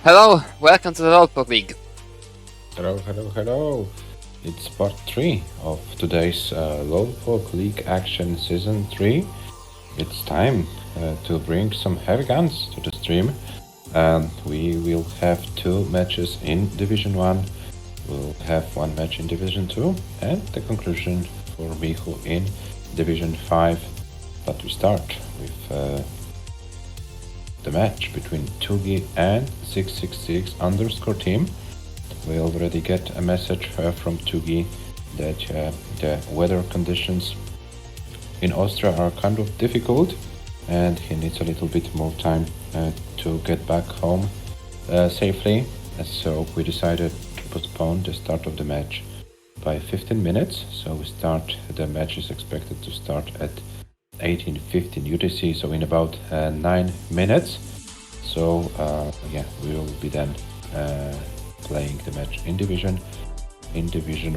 Hello, welcome to the Roleplay League. Hello. It's part 3 of today's Roleplay League Action Season 3. It's time to bring some heavy guns to the stream. And we will have 2 matches in Division 1. We'll have 1 match in Division 2 and the conclusion for Michu in Division 5. But we start with the match between TUGI and 666_ team. We already get a message from TUGI that the weather conditions in Austria are kind of difficult and he needs a little bit more time to get back home safely. So we decided to postpone the start of the match by 15 minutes. So the match is expected to start at 18:15 UTC, so in about 9 minutes. So we will be then playing the match in Division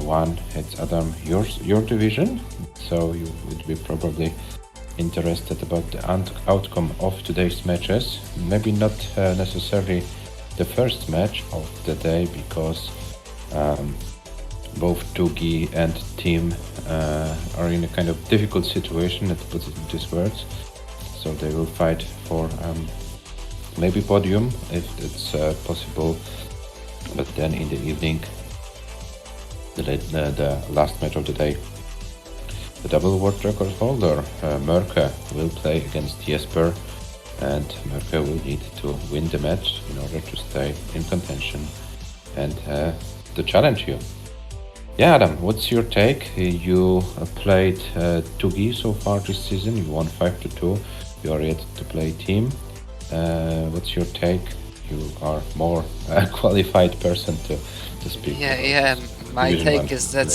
1. It's Adam, your division, so you would be probably interested about the outcome of today's matches. Maybe not necessarily the first match of the day, because both TUGI and team are in a kind of difficult situation, let's put it in these words. So they will fight for maybe podium if it's possible. But then in the evening, the last match of the day, the double world record holder MÖRKÖS will play against JESPER, and MÖRKÖS will need to win the match in order to stay in contention and to challenge you. Yeah, Adam, what's your take? You played TUGI so far this season. You won 5-2. You are yet to play team. What's your take? You are more qualified person to speak. Yeah. My take is that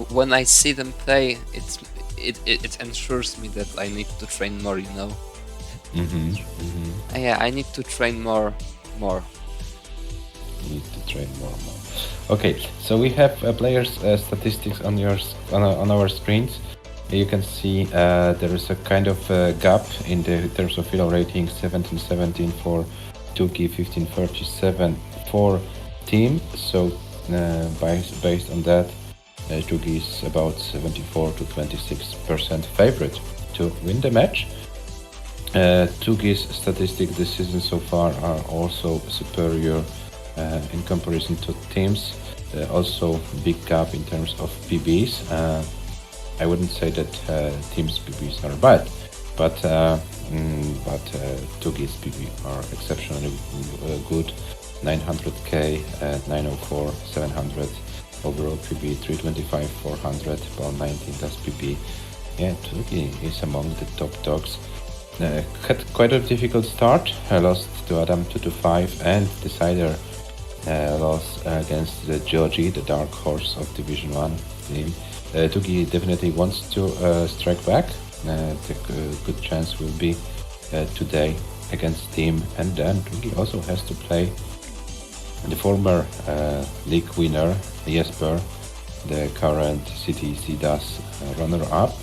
when I see them play, it ensures me that I need to train more. Yeah, I need to train more. Need to train more. Okay, so we have players' statistics on our screens. You can see there is a kind of gap in terms of elo rating: 17-17 for TUGI, 15-37 for team. So based on that, TUGI is about 74-26% favorite to win the match. TUGI's statistics this season so far are also superior in comparison to teams. Also big gap in terms of PBs. I wouldn't say that teams' PBs are bad, but TUGI's PB are exceptionally good. 900k, 904, 700 overall PB, 325, 400, about 19 plus PB. Yeah, TUGI is among the top dogs. Had quite a difficult start. Lost to Adam 2-5, and decider loss against the Georgie, the dark horse of Division 1 team. TUGI definitely wants to strike back. The good chance will be today against team, and then TUGI also has to play the former league winner JESPER, the current CTC DAS runner-up,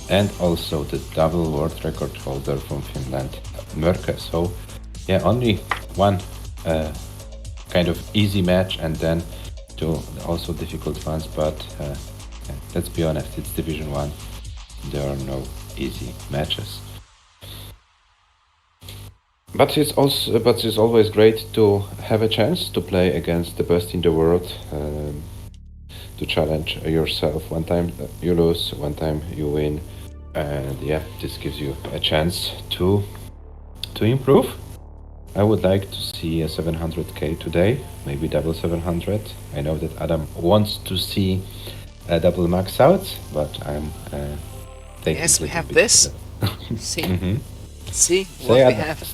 and also the double world record holder from Finland, MÖRKÖS. So yeah, only one kind of easy match, and then 2 also difficult ones, but let's be honest, it's Division 1. There are no easy matches. But it's always great to have a chance to play against the best in the world, to challenge yourself. One time you lose, one time you win, and yeah, this gives you a chance to improve. I would like to see a 700k today, maybe double 700. I know that Adam wants to see a double max out, but I'm taking. Yes, we have this. See, see what say we Adam, have.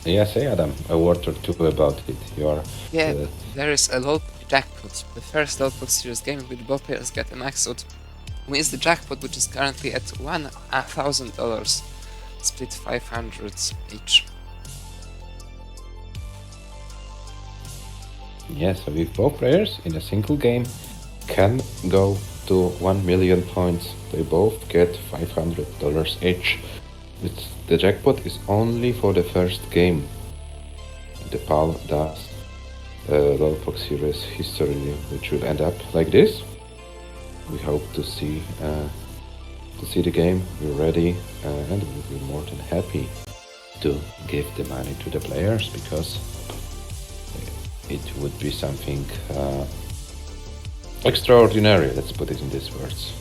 Yeah, say Adam a word or 2 about it. There is a low jackpot. The first Roleplay series game with both players get a max out wins the jackpot, which is currently at $1,000, split 500 each. Yes, so if both players in a single game can go to 1 million points, they both get $500 each. The jackpot is only for the first game. the PAL does Lolfox series history, which will end up like this. We hope to see the game. We're ready, and we'll be more than happy to give the money to the players, because it would be something extraordinary, let's put it in these words.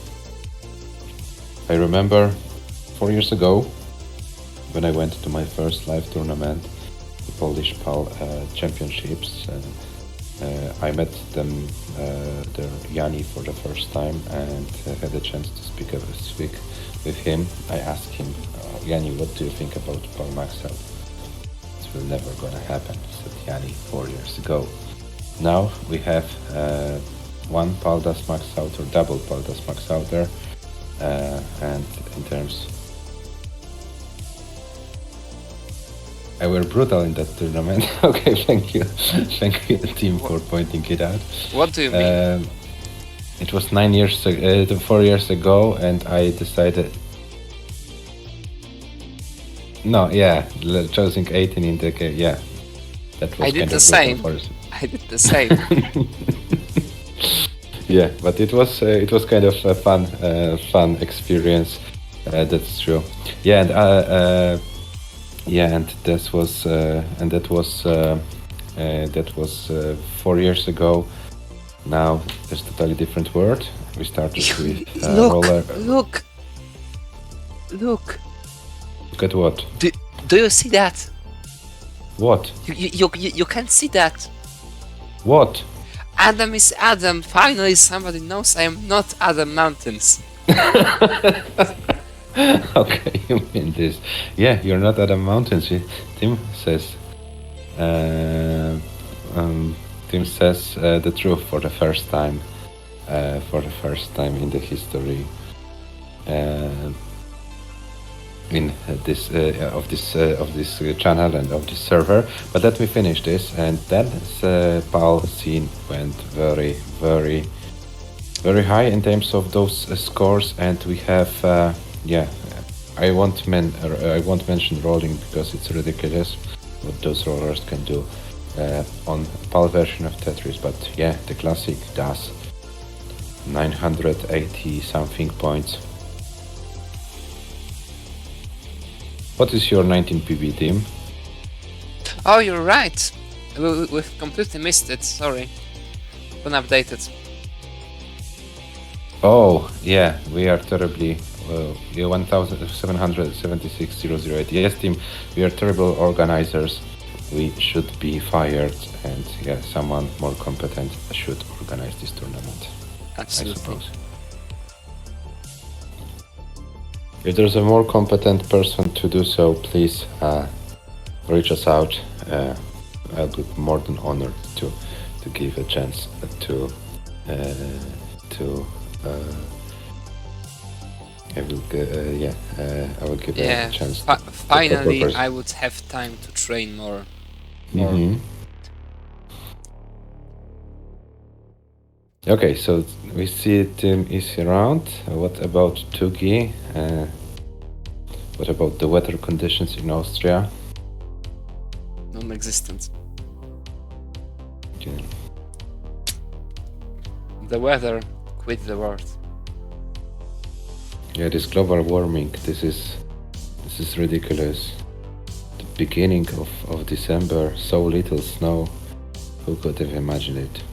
I remember 4 years ago, when I went to my first live tournament, the Polish PAL Championships. I met them there, Yanni, for the first time, and had a chance to speak with him. I asked him, Yanni, what do you think about PAL Max Out? It will never gonna happen, said Yanni 4 years ago. Now we have one PAL Das Max Out, or double PAL Das Max Out there, and in terms, I were brutal in that tournament. Okay, thank you team for pointing it out. What do you mean? It was 4 years ago, and I decided. No, yeah, choosing 18 in the game. Yeah, that was. I did the same. I did the same. Yeah, but it was kind of a fun experience. That's true. Yeah, and and that was 4 years ago. Now there's a totally different world. We started with roller. Look Look at what? Do you see that? What? You can see that. What? Adam is Adam. Finally somebody knows I am not Adam Mountains. Okay, you mean this. Yeah, you're not Adam Mountains. Tim says the truth for the first time. In the history in this channel and of this server. But let me finish this, and then PAL scene went very, very, very high in terms of those scores, and we have I won't mention rolling because it's ridiculous what those rollers can do on PAL version of Tetris, but yeah, the classic does 980 something points. What is your 19 PB team? Oh, you're right. We've completely missed it. Sorry. Unupdated. Oh, yeah, we are terribly 1776,008. Yes, team, we are terrible organizers. We should be fired, and yeah, someone more competent should organize this tournament. Absolutely. I suppose. If there's a more competent person to do so, please reach us out. I'll be more than honored to give a chance to I will give a chance. Finally, I would have time to train more. Okay, so we see Tim is around. What about TUGI? What about the weather conditions in Austria? Non-existent. Yeah. The weather quit the world. Yeah, this global warming, this is ridiculous. The beginning of December, so little snow. Who could have imagined it?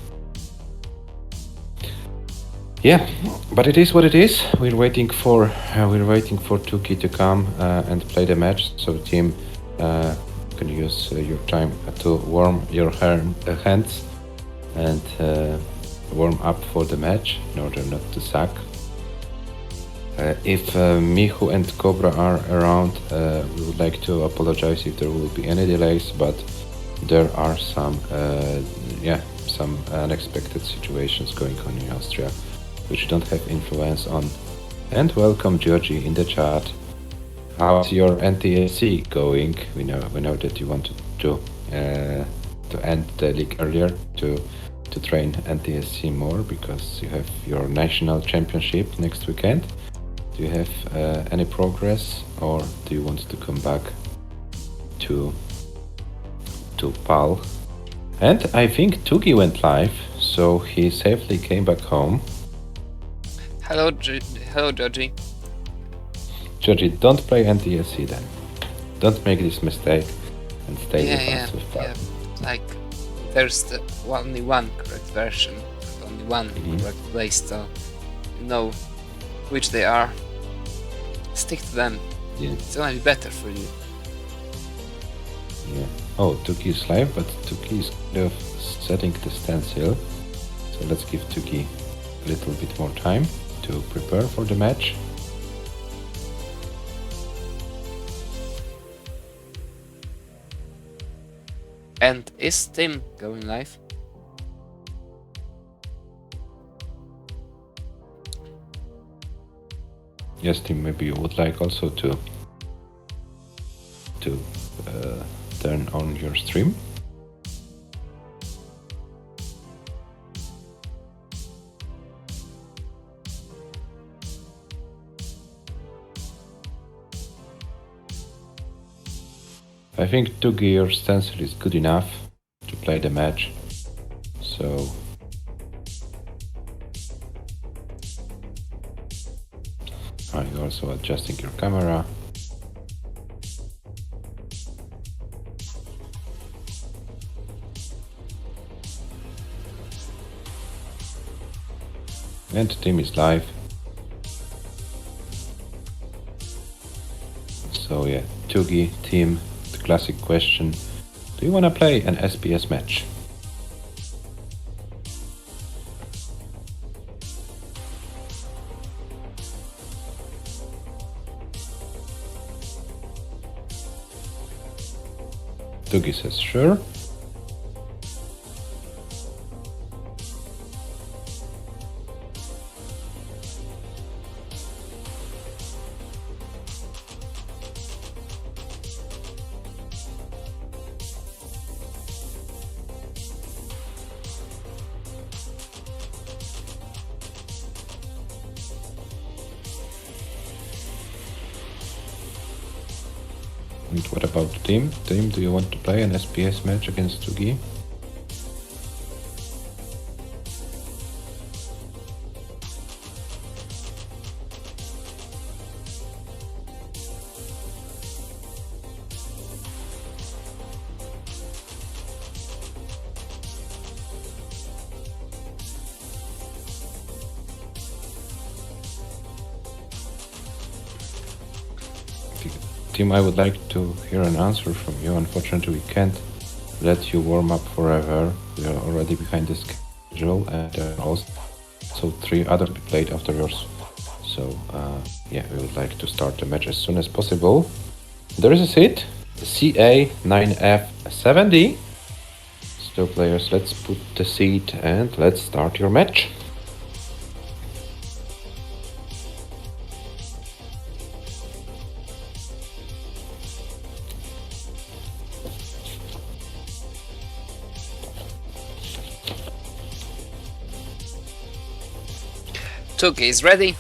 Yeah, but it is what it is. We're waiting for TUGI to come and play the match. So team, can use your time to warm your hands and warm up for the match in order not to suck. If Michu and Cobra are around, we would like to apologize if there will be any delays, but there are some unexpected situations going on in Austria which don't have influence on. And welcome Georgie in the chat. How's your NTSC going? We know that you wanted to end the league earlier to train NTSC more because you have your national championship next weekend. Do you have any progress, or do you want to come back to to Pal. And I think Tugi went live, so he safely came back home. Hello, hello, Georgie. Georgie, don't play NTSC then. Don't make this mistake and stay with us with Pal. Yeah. Like, there's only one correct version, only one correct playstyle. You know which they are. Stick to them. Yeah. It's gonna be better for you. Yeah. Oh, Tuki is live, but Tuki is kind of setting the stencil. So let's give Tuki a little bit more time to prepare for the match. And is Tim going live? Yes, Tim, maybe you would like also to turn on your stream. I think Tugi, your stencil is good enough to play the match. So you're also adjusting your camera. And the team is live. So yeah, Tugi, team, the classic question. Do you want to play an SPS match? Tugi says sure. And what about the team? Team, do you want to play an SPS match against Tugi? Team, I would like to hear an answer from you. Unfortunately, we can't let you warm up forever. We are already behind the schedule, and also 3 others to be played after yours. So, yeah, we would like to start the match as soon as possible. There is a seat, CA9F70. So, players, let's put the seat and let's start your match. Tugi is ready.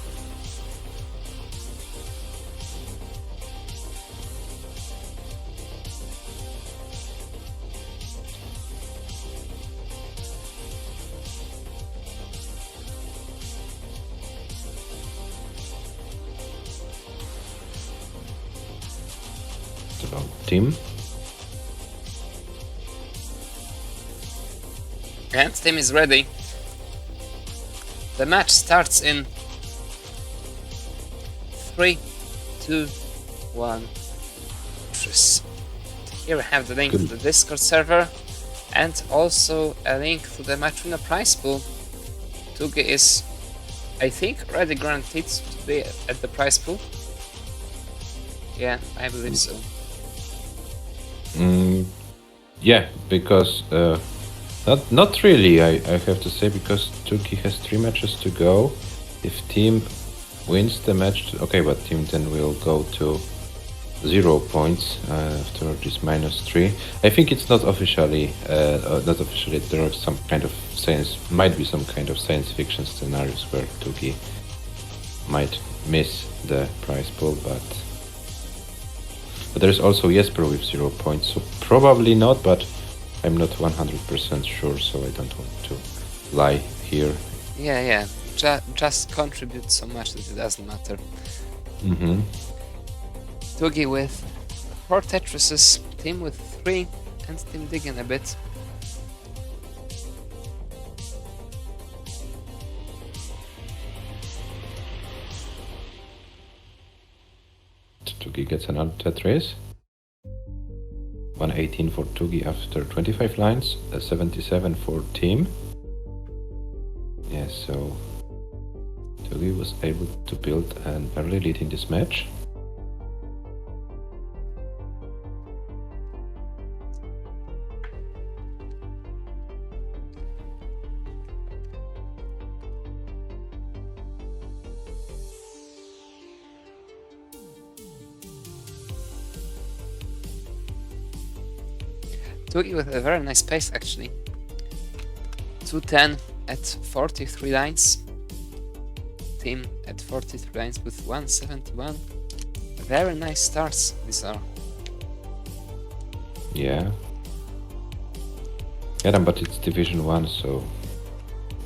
So, team. And Tim is ready. The match starts in 3, 2, 1. Here we have the link to the Discord server and also a link to the match winner prize pool. Tugi is, I think, already guaranteed to be at the prize pool. Yeah, I believe so. Yeah, because not really, I have to say, because Tugi has 3 matches to go. If team wins the match, okay, but team then will go to 0 points after this -3. I think it's not officially, there are some kind of might be some kind of science fiction scenarios where Tugi might miss the prize pool, but there's also Jesper with 0 points, so probably not, but I'm not 100% sure, so I don't want to lie here. Yeah. Just contribute so much that it doesn't matter. Tugi with 4 Tetrises, Tim with 3, and Tim digging a bit. Tugi gets another Tetris. 118 for Tugi after 25 lines, 77 for Tim. Yeah, so Tugi was able to build an early lead in this match. Tugi with a very nice pace actually. 210 at 43 lines. Tim at 43 lines with 171. Very nice starts these are. Yeah, but it's Division 1, so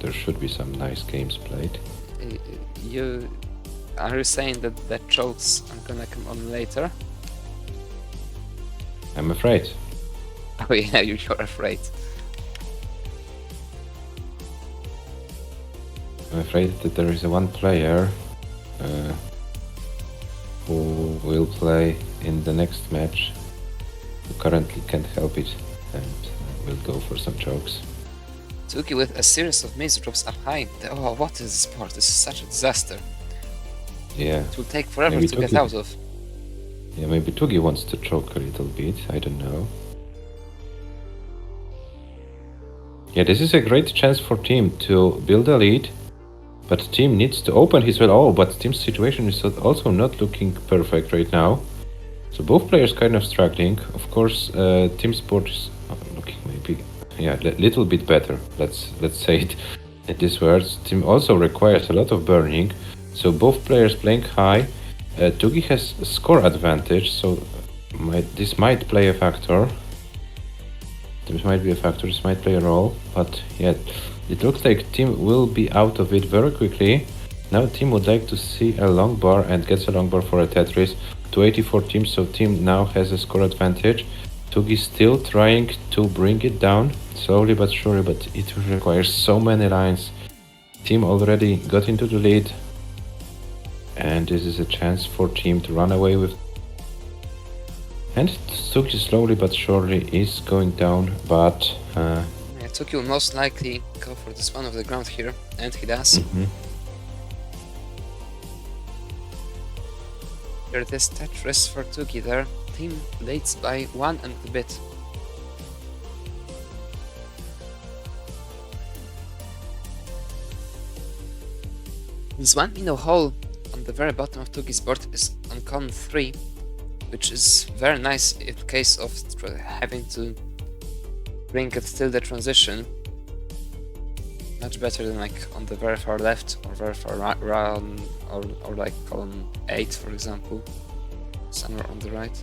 there should be some nice games played. Are you saying that chokes are gonna come on later? I'm afraid. Oh yeah, you're afraid. I'm afraid that there is one player who will play in the next match who currently can't help it and will go for some chokes. Tugi with a series of miss drops up high. Oh, what is this part? This is such a disaster. Yeah. It will take forever Maybe to get out of. Yeah, maybe Tugi wants to choke a little bit, I don't know. Yeah, this is a great chance for Tim to build a lead, but Tim needs to open his well. Oh, but Tim's situation is also not looking perfect right now. So both players kind of struggling. Of course, Tim's board is looking maybe, yeah, a little bit better. Let's say it in these words. Tim also requires a lot of burning, so both players playing high. Tugi has a score advantage, so this might play a factor. This might be a factor, this might play a role, but yeah, it looks like Tim will be out of it very quickly. Now Tim would like to see a long bar and gets a long bar for a Tetris. 284 Tim, so Tim now has a score advantage. Tugi still trying to bring it down, slowly but surely, but it requires so many lines. Tim already got into the lead, and this is a chance for Tim to run away with. And Tugi slowly but surely is going down, but yeah, Tugi will most likely go for this one of the ground here, and he does. Here it is, Tetris for Tugi there. Tim leads by 1 and a bit. This one in a hole on the very bottom of Tugi's board is on column 3, which is very nice in case of having to bring it till the transition. Much better than like on the very far left or very far right, or like column 8 for example, somewhere on the right.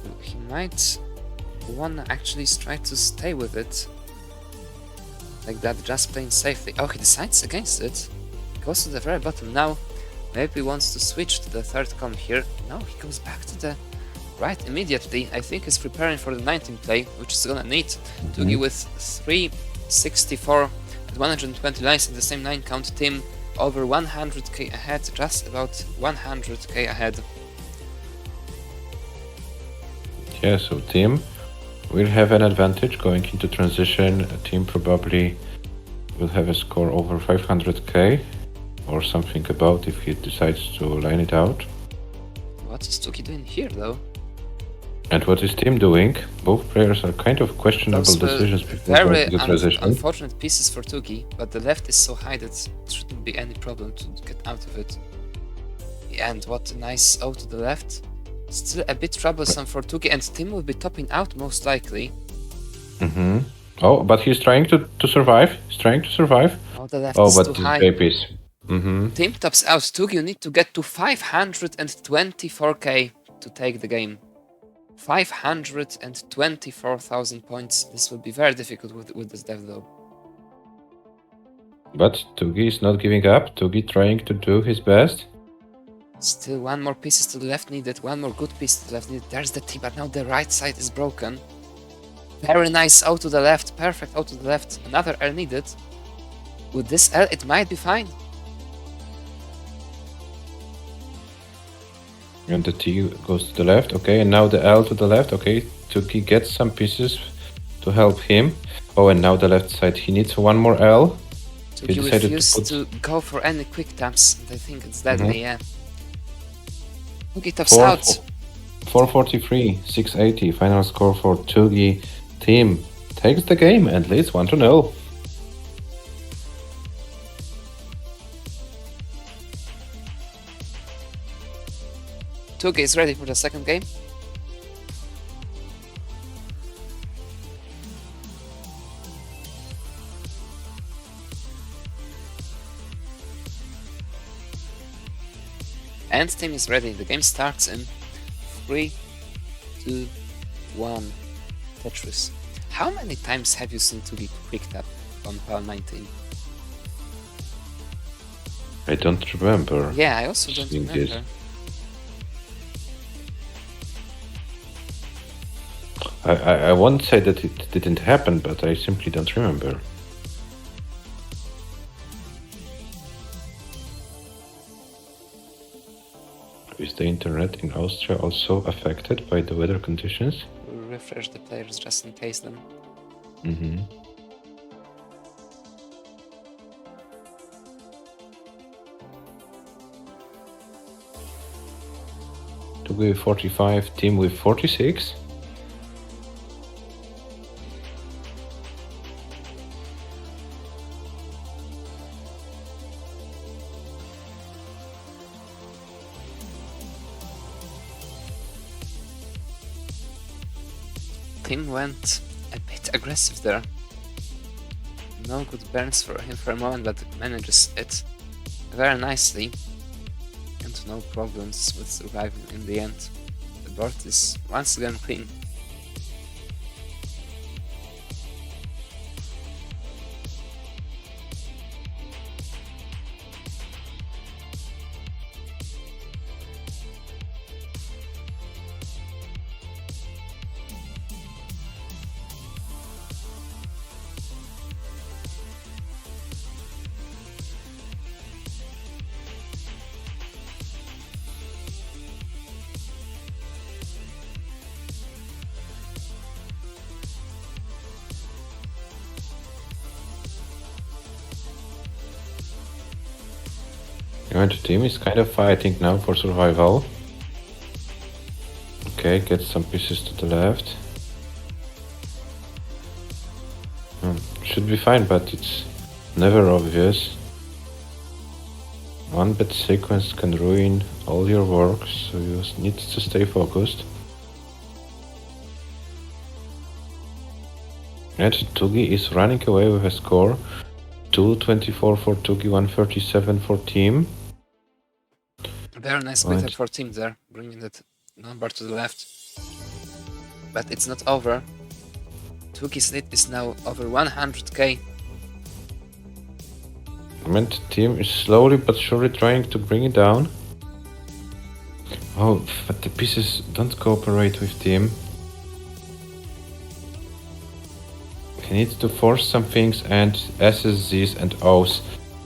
So he might wanna actually try to stay with it like that, just playing safely. Oh, he decides against it. He goes to the very bottom now. Maybe he wants to switch to the third column here. No, he goes back to the right immediately. I think he's preparing for the 19 play, which is gonna need Tugi with 364 at 120 lines in the same 9 count. Tim over 100k ahead, just about 100k ahead. yeah, so Tim will have an advantage going into transition. Tim probably will have a score over 500k. Or something about if he decides to line it out. What is Tugi doing here though? And what is Tim doing? Both players are kind of questionable Those decisions before very going to the transition. unfortunate pieces for Tugi, but the left is so high that it shouldn't be any problem to get out of it. And what a nice O to the left. Still a bit troublesome for Tugi, and Tim will be topping out most likely. Oh, but he's trying to survive. He's trying to survive. Oh, the left is too but high. the piece. Tim tops out. Tugi, you need to get to 524k to take the game. 524,000 points. This will be very difficult with this dev though. But Tugi is not giving up. Tugi trying to do his best. Still one more pieces to the left needed, one more good piece to the left needed. There's the T, but now the right side is broken. Very nice O to the left, perfect O to the left. Another L needed. With this L, it might be fine. And the T goes to the left, okay, and now the L to the left, okay. Tugi gets some pieces to help him. Oh, and now the left side, he needs one more L. He refused to go for any quick taps, and I think it's deadly, yeah. Tugi tops out. 443, 680, final score for Tugi. Team takes the game and leads 1-0. Tugi is ready for the second game. And team is ready. The game starts in 3, 2, 1. Tetris. How many times have you seen Tugi quick tap on Pawn 19? I don't remember. Yeah, I also don't remember. I won't say that it didn't happen, but I simply don't remember. Is the internet in Austria also affected by the weather conditions? We'll refresh the players just in case then. Mm-hmm. Tugi with 45, team with 46. Team went a bit aggressive there. No good burns for him for a moment, but manages it very nicely. And no problems with surviving in the end. The board is once again clean. And the team is kind of fighting now for survival. Okay, get some pieces to the left. Should be fine, but it's never obvious. One bad sequence can ruin all your work, so you need to stay focused. And Tugi is running away with a score. 224 for Tugi, 137 for team. Very nice split for team there, bringing that number to the left. But it's not over. Tugi's lead is now over 100k. And team is slowly but surely trying to bring it down. Oh, but the pieces don't cooperate with team. He needs to force some things, and S's, Z's and O's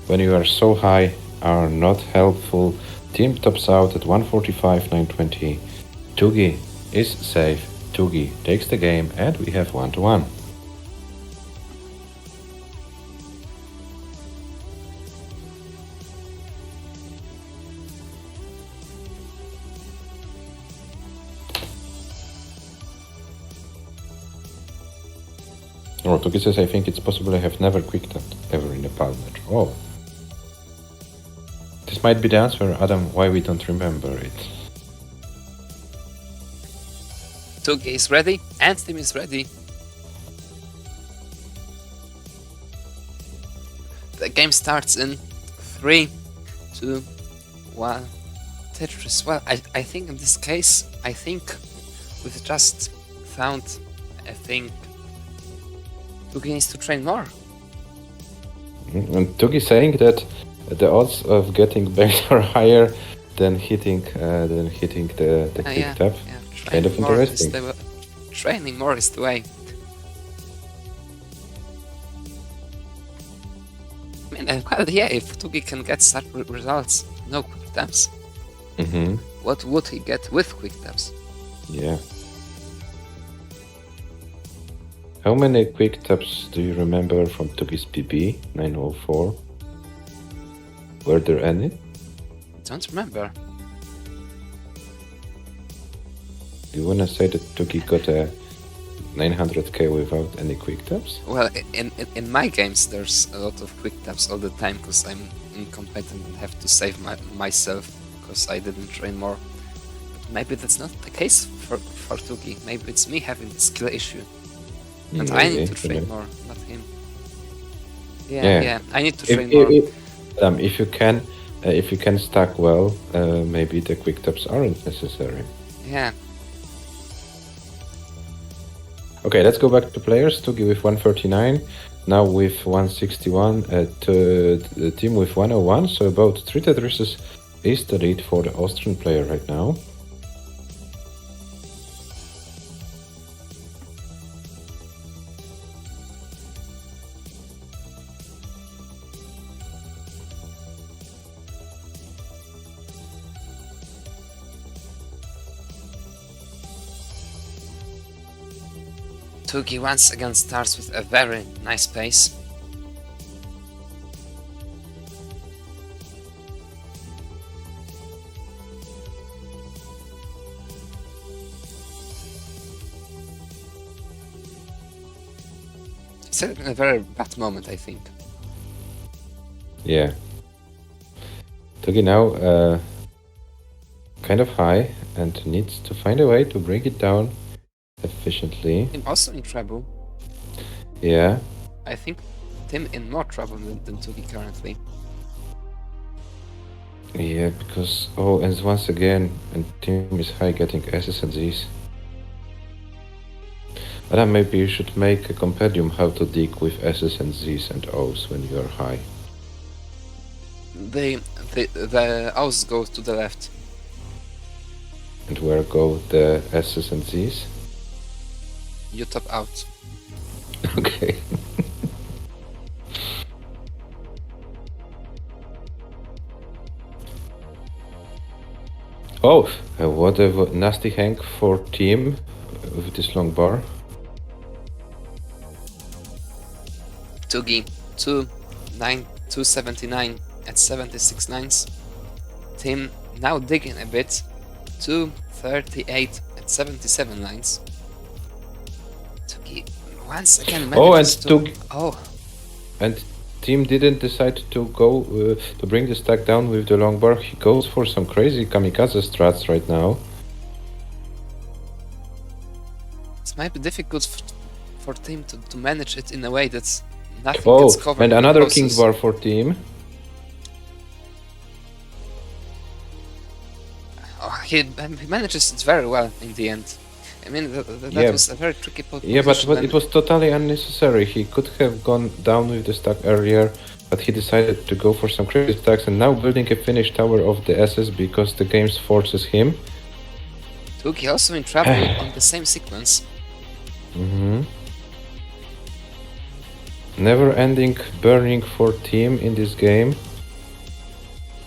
when you are so high are not helpful. Team tops out at 145, 920. Tugi is safe. Tugi takes the game and we have 1-1. Oh, Tugi says, I think it's possible I have never quick tapped ever in a palm match. Oh. This might be the answer, Adam, why we don't remember it. Tugi is ready, and team is ready. The game starts in 3, 2, 1. Tetris. Well, I think in this case, with just found, I think Tugi needs to train more. And Tugi saying that the odds of getting banked are higher than hitting the quick Yeah, tap. yeah. Kind of interesting. Training more is the way. I mean, well, yeah, if Tugi can get such results, no quick taps, what would he get with quick taps? Yeah. How many quick taps do you remember from Tugi's PB 904? Were there any? Don't remember. Do you wanna say that Tugi got a 900k without any quick taps? Well, in my games, there's a lot of quick taps all the time because I'm incompetent and have to save myself because I didn't train more. But maybe that's not the case for Tugi. Maybe it's me having the skill issue. And I need to train more, not him. Yeah, I need to train more. If you can stack well, maybe the quick taps aren't necessary. Yeah. Okay, let's go back to players. Tugi with 139, now with 161, the team with 101, so about 3 Tetrises is the lead for the Austrian player right now. Tugi once again starts with a very nice pace. It's in a very bad moment, I think. Yeah. Tugi now kind of high and needs to find a way to bring it down efficiently. Tim also in trouble. Yeah. I think Tim in more trouble than Tugi currently. Yeah, because and once again, and Tim is high getting S's and Z's. Adam, maybe you should make a compendium how to dig with S's and Z's and O's when you are high. The O's go to the left. And where go the S's and Z's? You top out. Okay. What a nasty hang for Team with this long bar. Tugi 279 at 76 lines. Tim now digging a bit. 238 at 77 lines. Tugi once again manages And Team didn't decide to go to bring the stack down with the long bar. He goes for some crazy kamikaze strats right now. It might be difficult for Team to manage it in a way that's nothing gets covered. And another king bar for Team. He manages it very well in the end. I mean, that was a very tricky position. Yeah, but it was totally unnecessary. He could have gone down with the stack earlier, but he decided to go for some crazy stacks and now building a finish tower of the SS because the game forces him. Tugi also in trouble on the same sequence. Never-ending burning for Team in this game.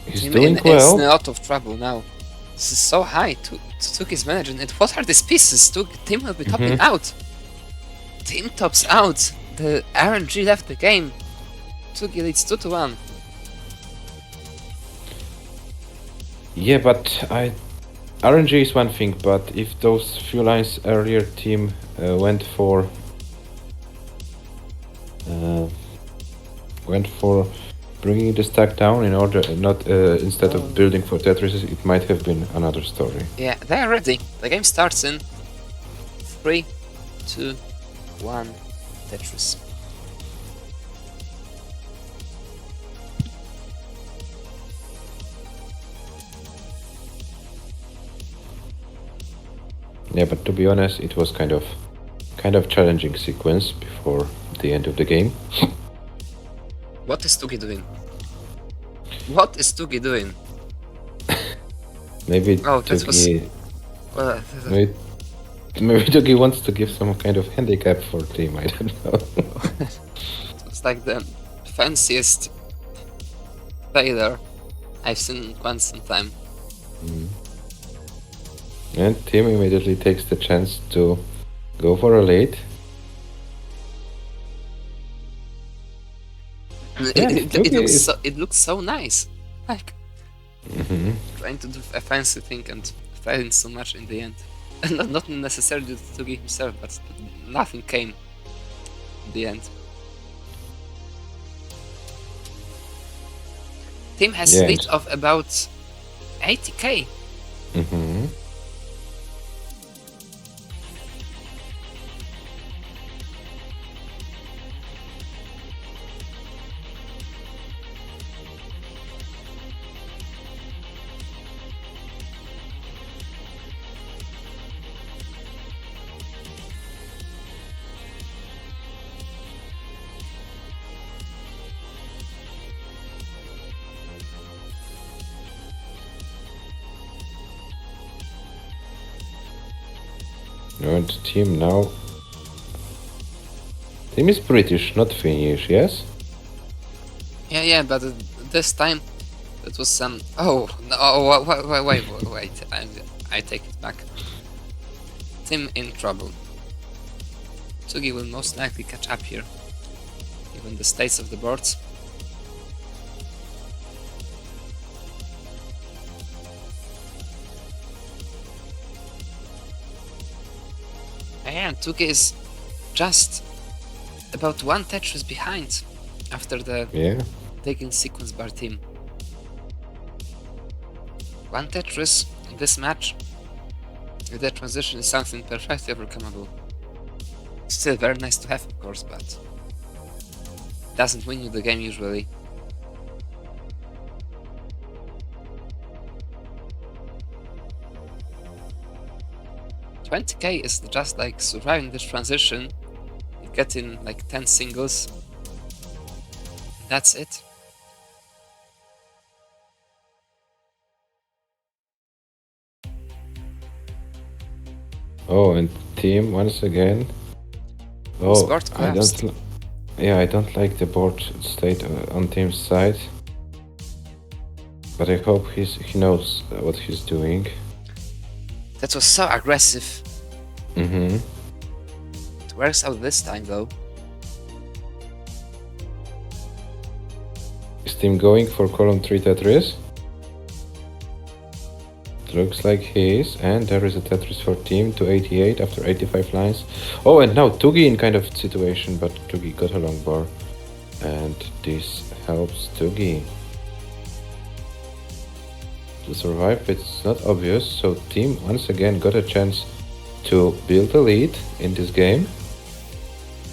He's doing He's well. in a lot of trouble now. This is so high. Tugi's managing it. What are these pieces? Team will be topping out. Team tops out. The RNG left the game. Tugi leads 2-1. Yeah, but RNG is one thing, but if those few lines earlier Team went for bringing the stack down in order instead of building for Tetris, it might have been another story. Yeah, they are ready. The game starts in 3, 2, 1, Tetris. Yeah, but to be honest, it was kind of challenging sequence before the end of the game. What is TUGI doing? What is TUGI doing? Maybe Oh, that was... Tugi, Well, maybe Tugi wants to give some kind of handicap for team. I don't know. it was like the fanciest failure I've seen once in time. And team immediately takes the chance to go for a lead. It looks so nice. Like trying to do a fancy thing and failing so much in the end. And not necessarily to TUGI himself, but nothing came in the end. Team has Yeah. lead of about 80k. And team now. Team is British, not Finnish, yes? Yeah, but this time it was some. Oh no! Wait! I take it back. Team in trouble. TUGI will most likely catch up here, given the states of the boards. And TUGI is just about one Tetris behind after the taking sequence bar team. One Tetris in this match, the transition is something perfectly overcomable. Still very nice to have, of course, but doesn't win you the game usually. $20k is just like surviving this transition, getting like 10 singles. That's it. Oh, and team once again. Oh, Board collapsed. I don't like the board state on team's side. But I hope he knows what he's doing. That was so aggressive. It works out this time though. Is team going for column 3 Tetris? Looks like he is, and there is a Tetris for team to 88 after 85 lines. Oh, and now TUGI in kind of situation, but TUGI got a long bar, and this helps TUGI to survive. It's not obvious, so team once again got a chance to build a lead in this game.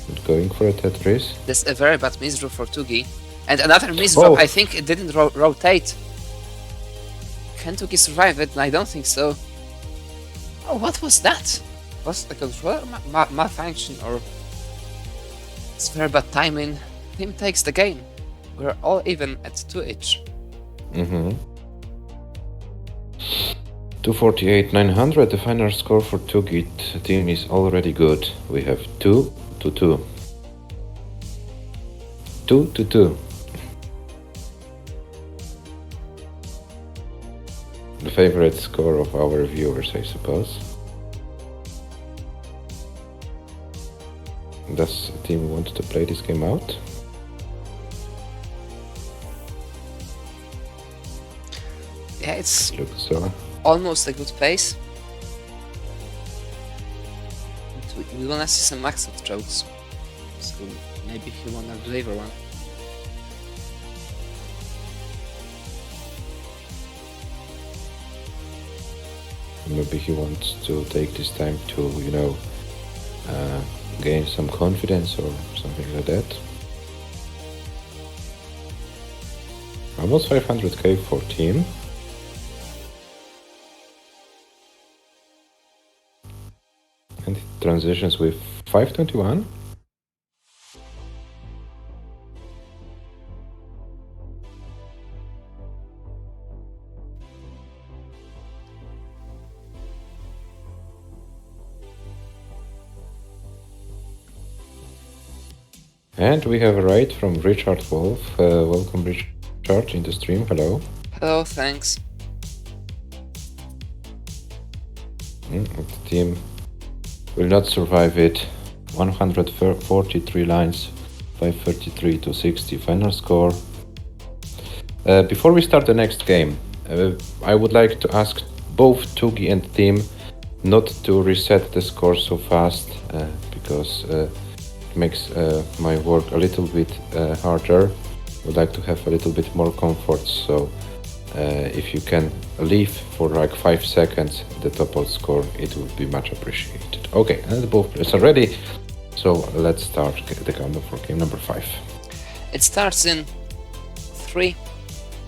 And going for a Tetris. That's a very bad misdraw for TUGI, and another misdraw. I think it didn't rotate. Can TUGI survive it? I don't think so. Oh, what was that? Was the controller malfunction or... It's very bad timing. Team takes the game. We're all even at 2 each. 248, 900, the final score for TUGI team is already good. We have 2-2. 2-2. The favorite score of our viewers, I suppose. Does the team want to play this game out? Yeah, it's Looks so. Almost a good pace. We wanna see some max-out jokes, so maybe he wanna deliver one. Maybe he wants to take this time to, you know, gain some confidence or something like that. Almost 500k for team. transitions with 521. And we have a raid from Richard Wolf. Welcome, Richard, in the stream. Hello. Hello, thanks. The team will not survive it. 143 lines, 533 to 60 final score. Before we start the next game, I would like to ask both TUGI and team not to reset the score so fast, because it makes my work a little bit harder. Would like to have a little bit more comfort, so if you can leave for like 5 seconds the top out score, it would be much appreciated. Okay, and both players are ready, so let's start the countdown for game number 5. It starts in 3,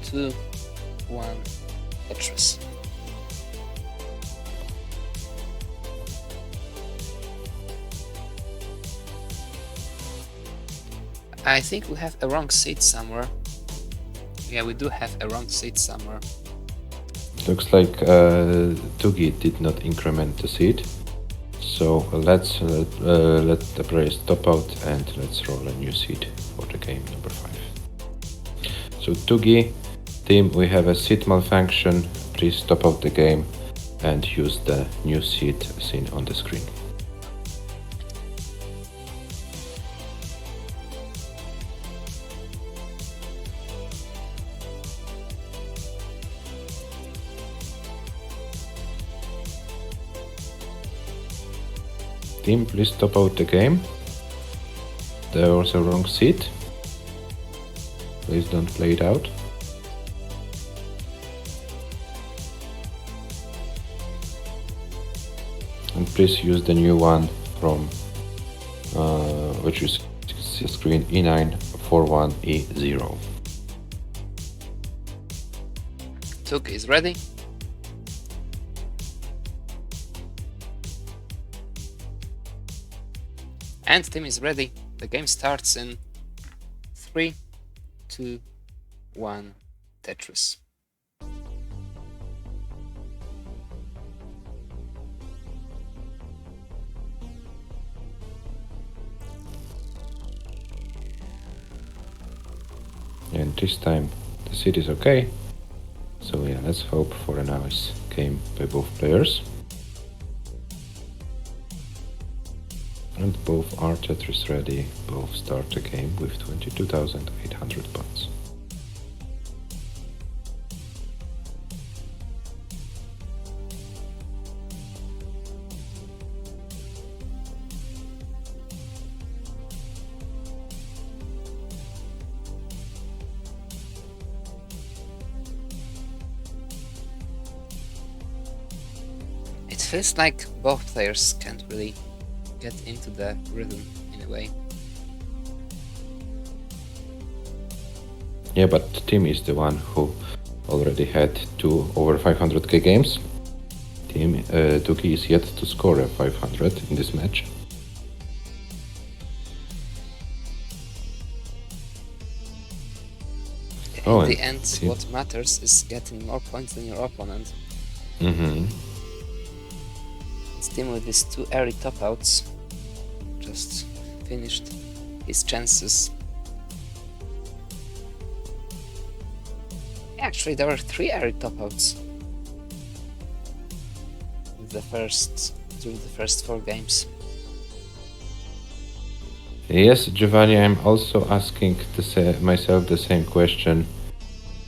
2, 1, Tetris. I think we have a wrong seat somewhere. Yeah, we do have a wrong seat somewhere. Looks like TUGI did not increment the seed. So let's let the players top out and let's roll a new seed for the game number 5. So TUGI team, we have a seed malfunction. Please top out the game and use the new seed seen on the screen. Team, please top out the game. There was a wrong seat. Please don't play it out. And please use the new one from which is screen E941E0. TUGI is ready. And team is ready. The game starts in 3, 2, 1, Tetris. And this time the seed is okay. So yeah, let's hope for a nice game by both players. And both are Tetris ready, both start the game with 22,800 points. It feels like both players can't really get into the rhythm in a way. Yeah, but the team is the one who already had 2 over 500k games. Team TUGI is yet to score a 500 in this match. In the end, what matters is getting more points than your opponent. It's team with these 2 early top outs just finished his chances. Actually, there were 3 early top outs during the first 4 games. Yes, Giovanni, I'm also asking myself the same question,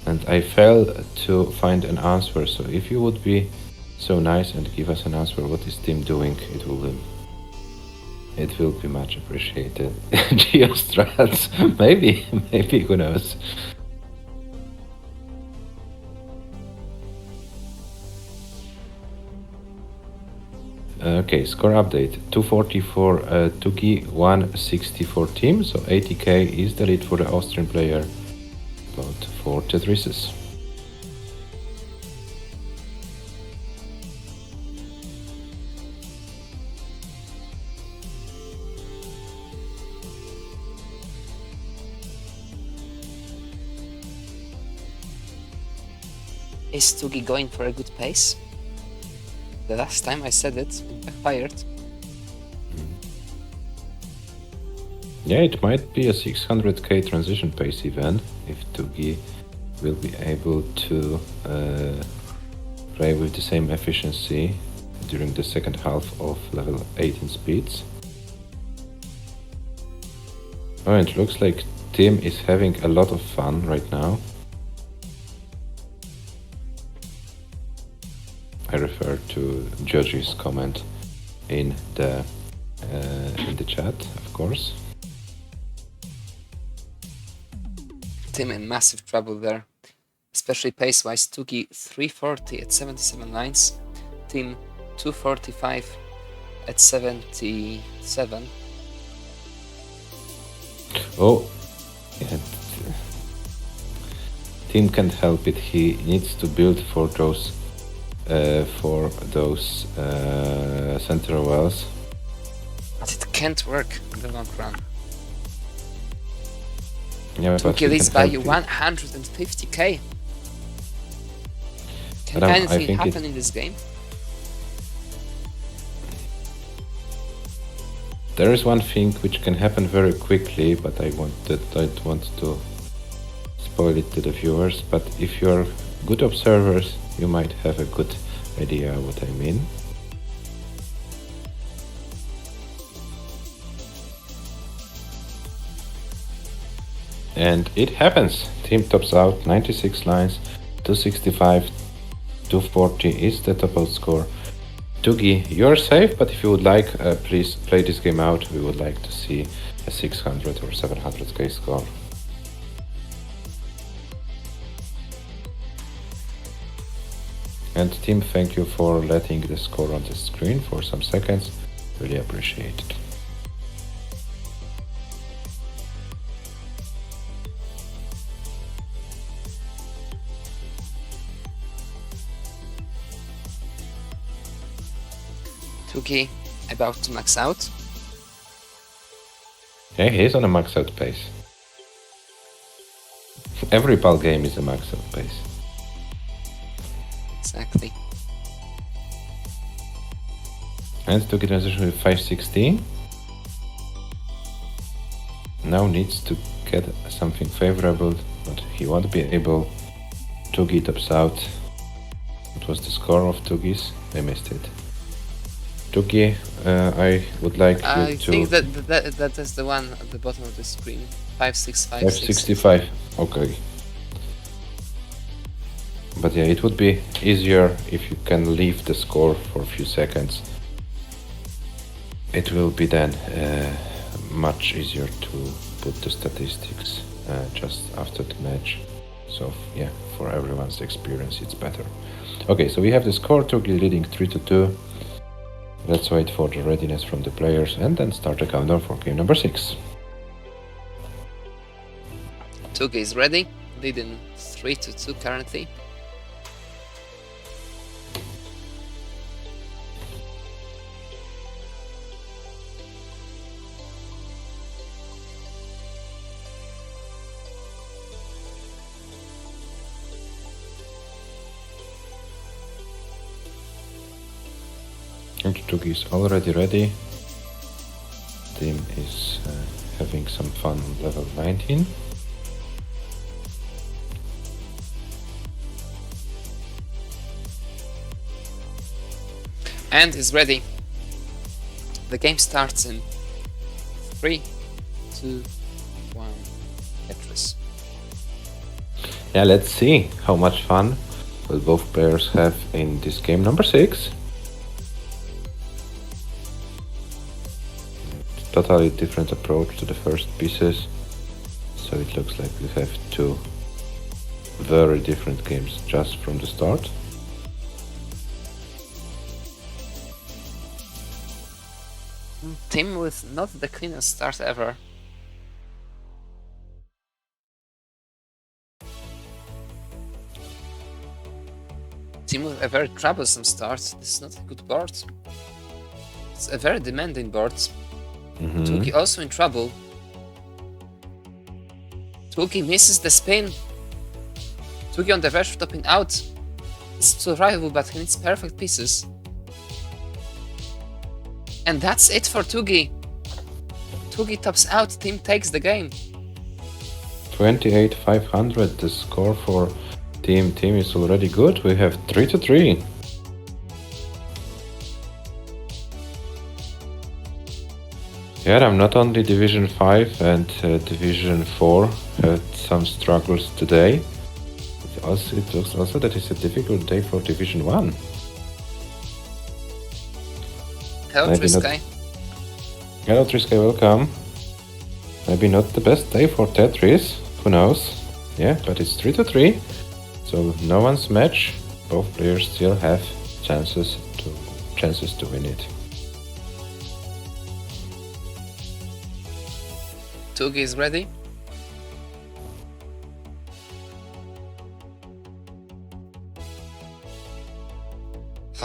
and I failed to find an answer. So if you would be so nice and give us an answer, what is team doing? It will be much appreciated. Geostrats, maybe, who knows? Okay, score update. 244 TUGI, 164 team, so 80k is the lead for the Austrian player, about 4 Tetrises. Is Tugi going for a good pace? The last time I said it backfired. Yeah, it might be a 600k transition pace event if Tugi will be able to play with the same efficiency during the second half of level 18 speeds. Oh, it looks like Tim is having a lot of fun right now. I refer to Judge's comment in the chat, of course. Tim in massive trouble there, especially pace-wise. Tugi 340 at 77 lines, Tim 245 at 77. Oh, yeah. Tim can't help it. He needs to build for those center wells. But it can't work in the long run. Yeah, Tugi leads by 150k. Can But I anything think happen in this game? There is one thing which can happen very quickly, but I don't want to spoil it to the viewers. But if you're good observers, you might have a good idea what I mean. And it happens. Team tops out 96 lines, 265, 240 is the top out score. Tugi, you're safe, but if you would like, please play this game out. We would like to see a 600 or 700k score. And team, thank you for letting the score on the screen for some seconds. Really appreciate it. Tugi about to max out. Yeah, he's on a max out pace. Every PAL game is a max out pace. Exactly. And Tugi transition with 560. Now needs to get something favorable, but he won't be able. Tugi tops out. What was the score of Tugi's? I missed it. Tugi, I would like you I to... think that is the one at the bottom of the screen. 5656. 565. Okay. But yeah, it would be easier if you can leave the score for a few seconds. It will be then much easier to put the statistics just after the match. So yeah, for everyone's experience, it's better. Okay, so we have the score, Tugi leading 3-2. Let's wait for the readiness from the players and then start the countdown for game number 6. Tugi is ready, leading 3-2 currently. And Tugi is already ready. Team is having some fun on level 19. And is ready. The game starts in 3, 2, 1, Tetris. Yeah, let's see how much fun will both players have in this game number 6. Totally different approach to the first pieces, so it looks like we have two very different games just from the start. Team with not the cleanest start ever. Team with a very troublesome start. This is not a good board. It's a very demanding board. Tugi also in trouble. Tugi misses the spin. Tugi on the verge of topping out. It's survivable, but he needs perfect pieces. And that's it for TUGI. TUGI tops out, team takes the game. 28,500. The score for team is already good. We have 3-3. Yeah, I'm not only Division 5 and Division 4 had some struggles today. It looks also that it's a difficult day for Division 1. Hello, Trisky. Hello, Trisky, welcome. Maybe not the best day for Tetris, who knows? Yeah, but it's 3-3, so no one's match. Both players still have chances to win it. TUGI is ready.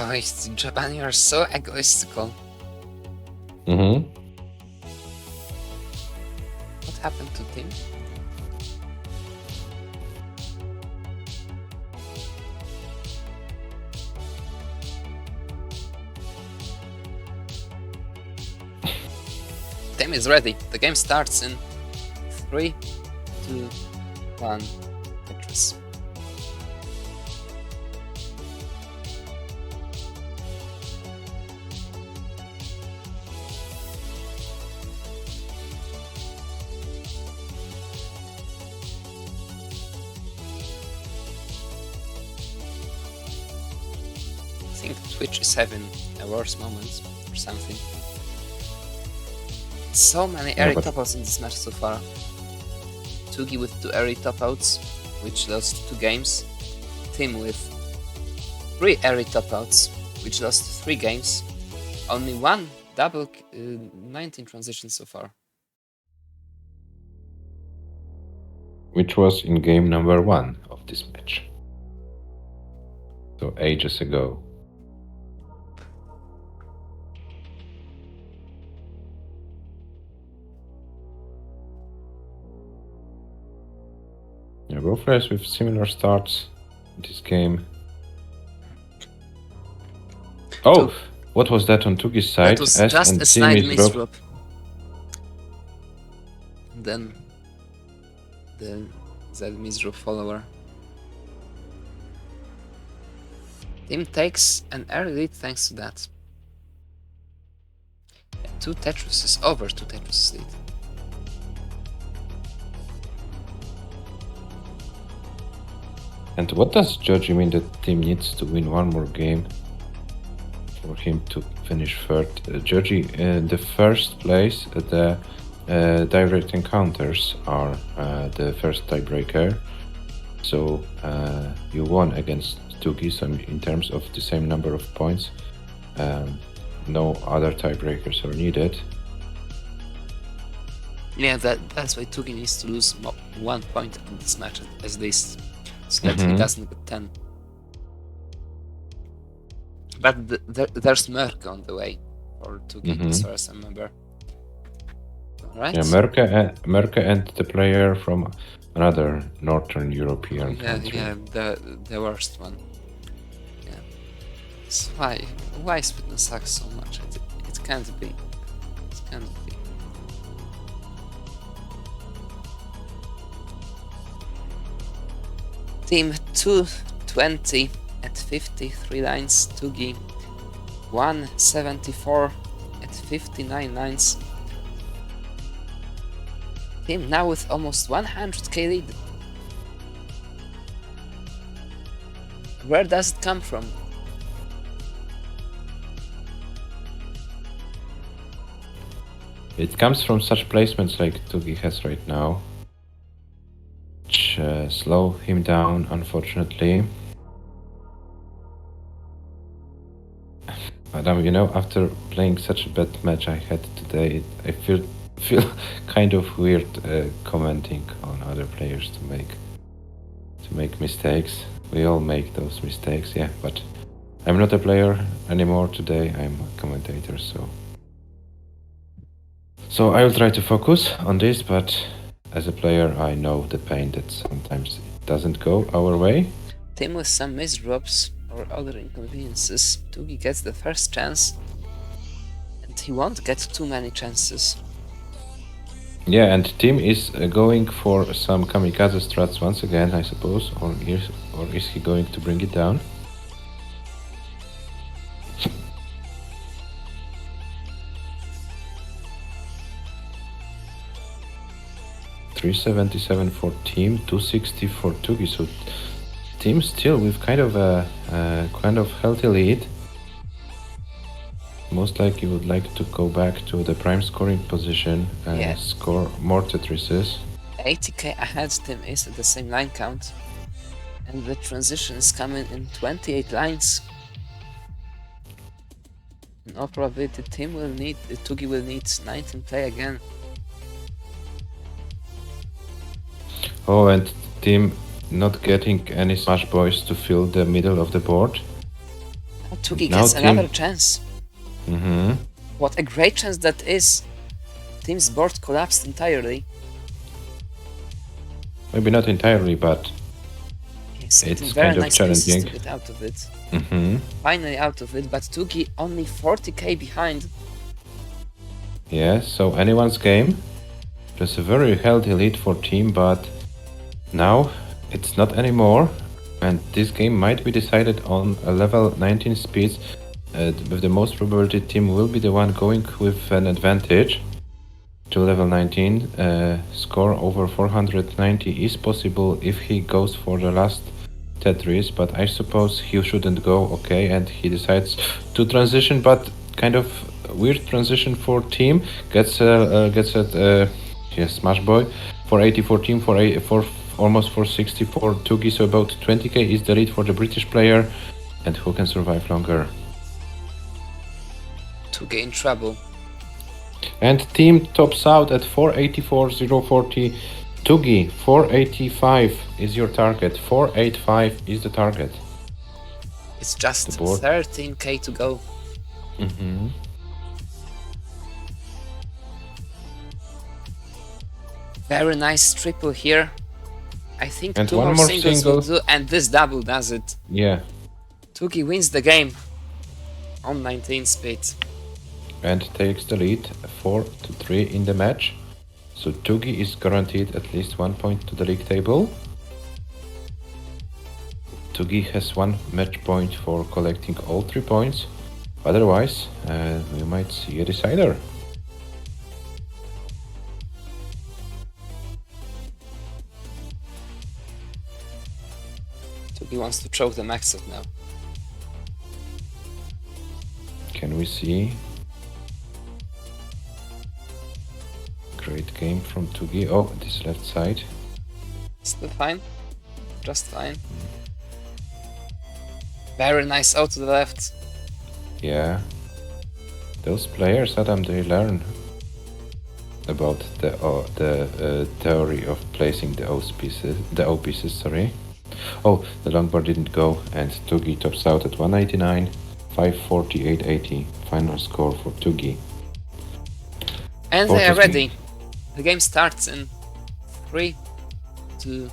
Oh, Japan, you are so egoistical. Mm-hmm. What happened to team? Team is ready. The game starts in 3, 2, 1. Tetris. I think Twitch is having a worse moment or something. So many airy top-outs in this match so far. TUGI with 2 airy top-outs, which lost 2 games. Team with 3 airy top-outs, which lost 3 games. Only 1 double 19 transition so far. Which was in game number 1 of this match. So ages ago. Yeah, both players with similar starts in this game. Oh, what was that on Tugi's side? That was just a slight misdrop. Then the misdrop follower. Team takes an early lead thanks to that. 2 Tetris is over 2 Tetris lead. And what does Joji mean that team needs to win 1 more game for him to finish 3rd? Joji, the first place, the direct encounters are the first tiebreaker. So you won against TUGI, so in terms of the same number of points, no other tiebreakers are needed. Yeah, that's why TUGI needs to lose 1 point in this match at least, so that he doesn't get 10. But there's Mörkö on the way for TUGI, as far as I remember. Right? Yeah, Mörkö and the player from another Northern European country. Yeah, the worst one. Yeah. So why Spitna sucks so much? It can't be. It can't be. Team 220 at 53 lines, TUGI 174 at 59 lines. Team now with almost 100k lead. Where does it come from? It comes from such placements like TUGI has right now, which slow him down, unfortunately. Madam, you know, after playing such a bad match I had today, I feel kind of weird commenting on other players to make mistakes. We all make those mistakes, yeah, but I'm not a player anymore today, I'm a commentator, so I will try to focus on this, but as a player I know the pain that sometimes it doesn't go our way. Team with some misdrops, or other inconveniences, TUGI gets the first chance, and he won't get too many chances. Yeah, and Tim is going for some kamikaze strats once again, I suppose, or is he going to bring it down? $377 for Team, $260 for TUGI. So Team still with kind of a healthy lead. Most likely would like to go back to the prime scoring position and Yeah. score more Tetrises. 80k ahead Tim is at the same line count, and the transition is coming in 28 lines. In all probability, TUGI will need 19 play again. Oh, and Team not getting any Smash Boys to fill the middle of the board. Now TUGI Now gets Tim- another chance. Mm-hmm. What a great chance that is! Team's board collapsed entirely. Maybe not entirely, but Yes, it's in very kind of nice places challenging. to get out of it. Mm-hmm. Finally out of it, but TUGI only 40k behind. Yeah, so anyone's game. There's a very healthy lead for Team, but now it's not anymore. And this game might be decided on a level 19 speeds. With the most probability, Team will be the one going with an advantage to level 19. Score over 490 is possible if he goes for the last Tetris, but I suppose he shouldn't go. Okay, and he decides to transition, but kind of weird transition for Team. Gets a Smash Boy for 80 for Team, for almost 460 for TUGI, so about 20k is the lead for the British player, and who can survive longer? TUGI in trouble. And Team tops out at 484,040. TUGI 485 is your target. 485 is the target. It's just The board. 13k to go. Mm-hmm. Very nice triple here. I think And two one more more singles single. will do, and this double does it. Yeah, TUGI wins the game on 19 speed. and takes the lead 4-3 in the match. So TUGI is guaranteed at least 1 point to the league table. TUGI has 1 match point for collecting all 3 points. Otherwise, we might see a decider. TUGI wants to choke the max out now. Can we see? Great game from TUGI. Oh, this left side. Still fine. Just fine. Very nice out to the left. Yeah. Those players, Adam, they learn about the theory of placing the O pieces, sorry. Oh, the longboard didn't go, and TUGI tops out at 189, 548.80. Final score for TUGI. And they are 40. ready. The game starts in 3, 2,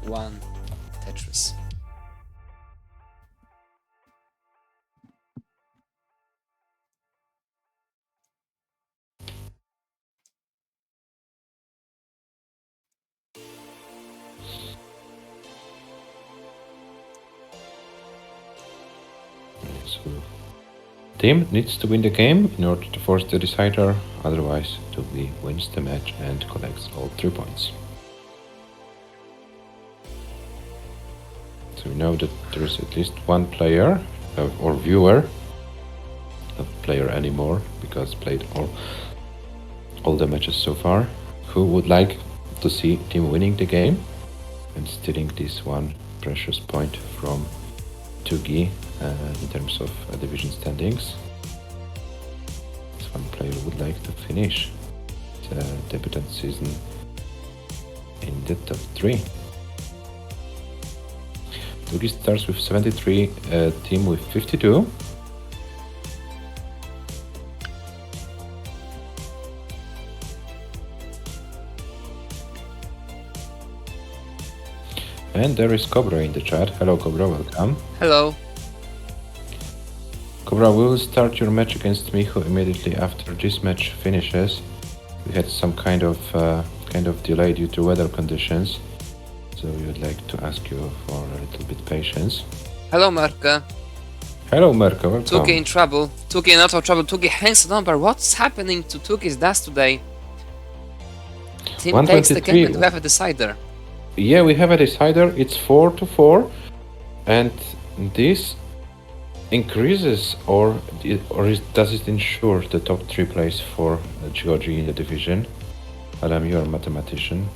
1. Tetris. So, Team needs to win the game in order to force the decider, otherwise TUGI wins the match and collects all 3 points. So we know that there is at least one player or viewer, not player anymore because played all the matches so far, who would like to see Team winning the game and stealing this 1 precious point from TUGI in terms of division standings. This one player would like to finish the debutant season in the top 3. TUGI starts with 73, Team with 52. And there is COBRA in the chat. Hello COBRA, welcome. Hello. Cobra, we will start your match against Michu immediately after this match finishes. We had some kind of delay due to weather conditions, so we would like to ask you for a little bit patience. Hello, Mörkö. Hello, Mörkö, welcome. TUGI in trouble. TUGI in auto trouble. TUGI hangs the number. What's happening to TUGI's DAS today? Team takes the game and we have a decider. Yeah, we have a decider. It's 4-4, and this increases does it ensure the top 3 place for Georgie in the division? Adam, you're a mathematician.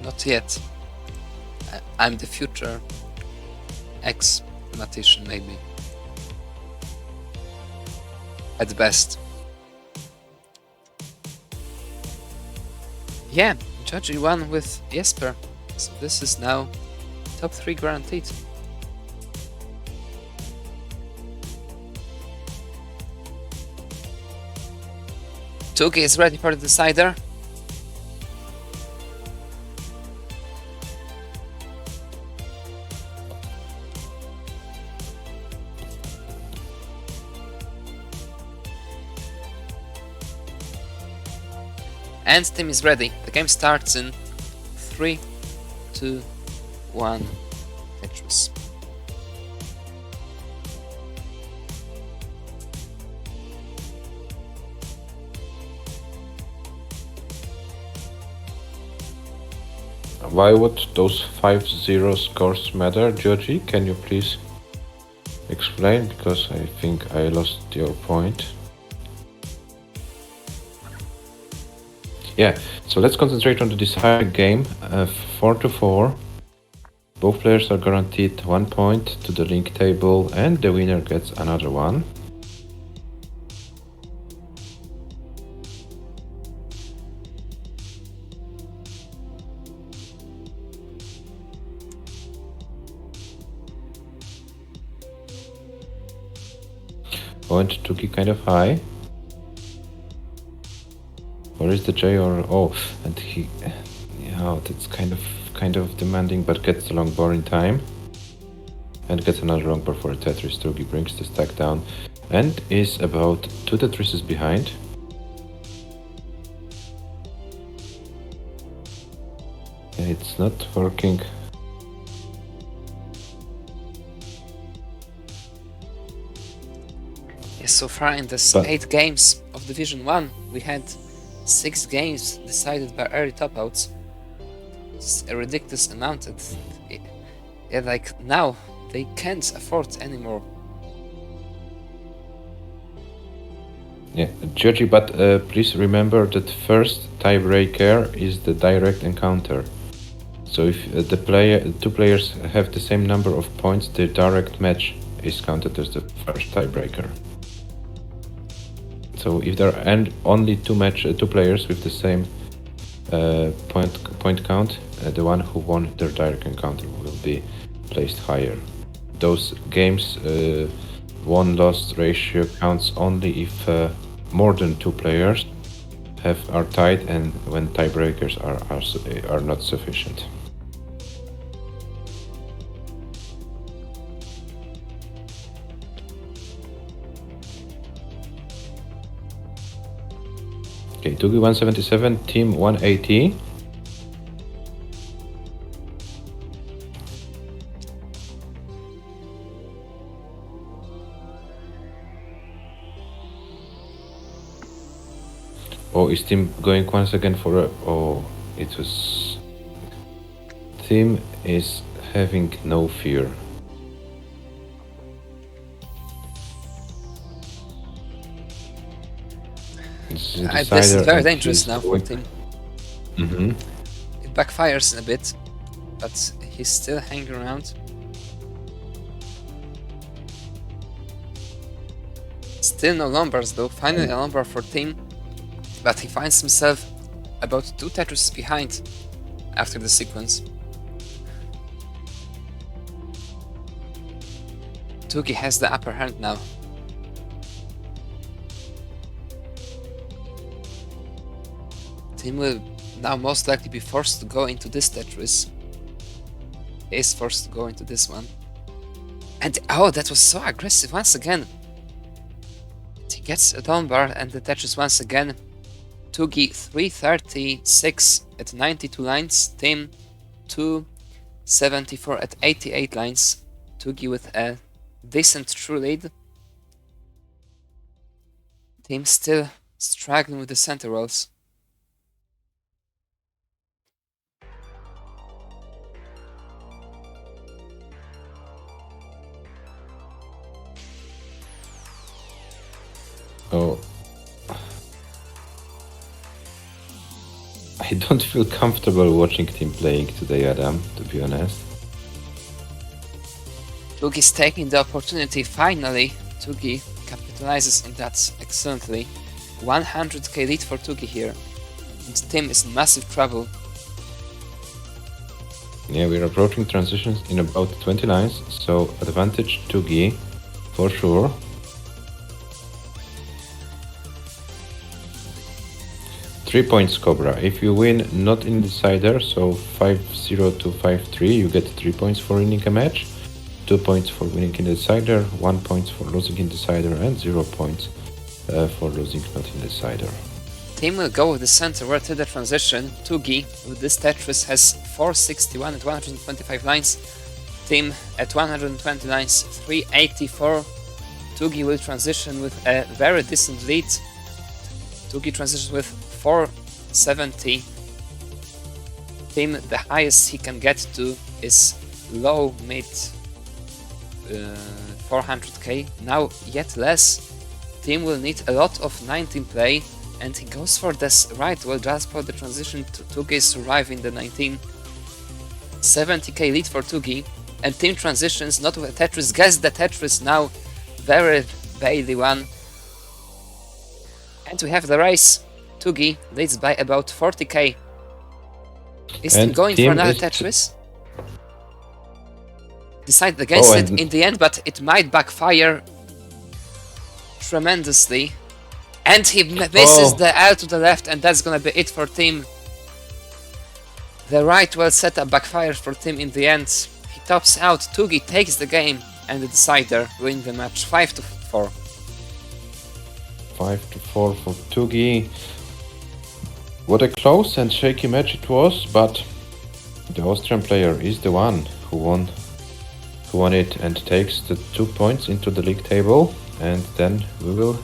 Not yet. I'm the future ex-mathematician, maybe. At best. Yeah, Georgie won with JESPER, so this is now top 3 guaranteed. TUGI is ready for the decider. And team is ready. The game starts in 3, 2, 1, Tetris. Why would those 5-0 scores matter, Georgie? Can you please explain? Because I think I lost your point. Yeah, so let's concentrate on the deciding game. 4-4. Both players are guaranteed 1 point to the link table, and the winner gets another one. Point TUGI kind of high. Where is the J or oh? And he, yeah, that's kind of demanding, but gets the long bar in time, and gets another long bar for a Tetris. TUGI brings the stack down, and is about 2 Tetrises behind. It's not working. So far in the 8 games of Division 1, we had 6 games decided by early top-outs. It's a ridiculous amount. Yeah, like now, they can't afford anymore. Yeah, Georgie, but please remember that first tiebreaker is the direct encounter. So if the 2 players have the same number of points, the direct match is counted as the first tiebreaker. So if there are only 2 players with the same point count, the one who won their direct encounter will be placed higher. Those games, won-loss ratio counts only if more than 2 players are tied, and when tiebreakers are not sufficient. Okay, TUGI 177, team 180. Oh, is team going once again for a... Oh, it was... Team is having no fear. This is very dangerous now for team. It backfires a bit, but he's still hanging around. Still no numbers though, finally a number for team, but he finds himself about 2 Tetris behind after the sequence. TUGI has the upper hand now. Team will now most likely be forced to go into this Tetris. He is forced to go into this one. And oh, that was so aggressive once again. gets a down bar and detaches once again. TUGI 336 at 92 lines, Team 274 at 88 lines. TUGI with a decent true lead. Team still struggling with the center rolls. Oh, I don't feel comfortable watching team playing today, Adam, to be honest. TUGI's taking the opportunity finally. TUGI capitalizes on that excellently. 100k lead for TUGI here. And Team is in massive trouble. Yeah, we're approaching transitions in about 20 lines, so advantage TUGI for sure. Three points, Cobra. If you win not in decider, so 5-0 to 5-3, you get 3 points for winning a match, 2 points for winning in decider, 1 point for losing in decider, and 0 points for losing not in decider. Team will go with the center word to the transition. TUGI with this Tetris has 461 at 125 lines. Team at 120 lines, 384. TUGI will transition with a very decent lead. TUGI transitions with 470. Team, the highest he can get to is low mid 400k. Now yet less. Team will need a lot of 19 play, and he goes for this right well just for the transition to TUGI survive in the 19. 70k lead for TUGI, and Team transitions not with a Tetris. Guess the Tetris now, very barely one. And we have the race. TUGI leads by about 40k. Is Team going for another Tetris? Decided against it in the end, but it might backfire tremendously. And he misses the L to the left, and that's gonna be it for Team. The right well set up backfires for Team in the end. He tops out. TUGI takes the game, and the decider win the match 5-4. 5-4 for TUGI. What a close and shaky match it was, but the Austrian player is the one who won it and takes the 2 points into the league table. And then we will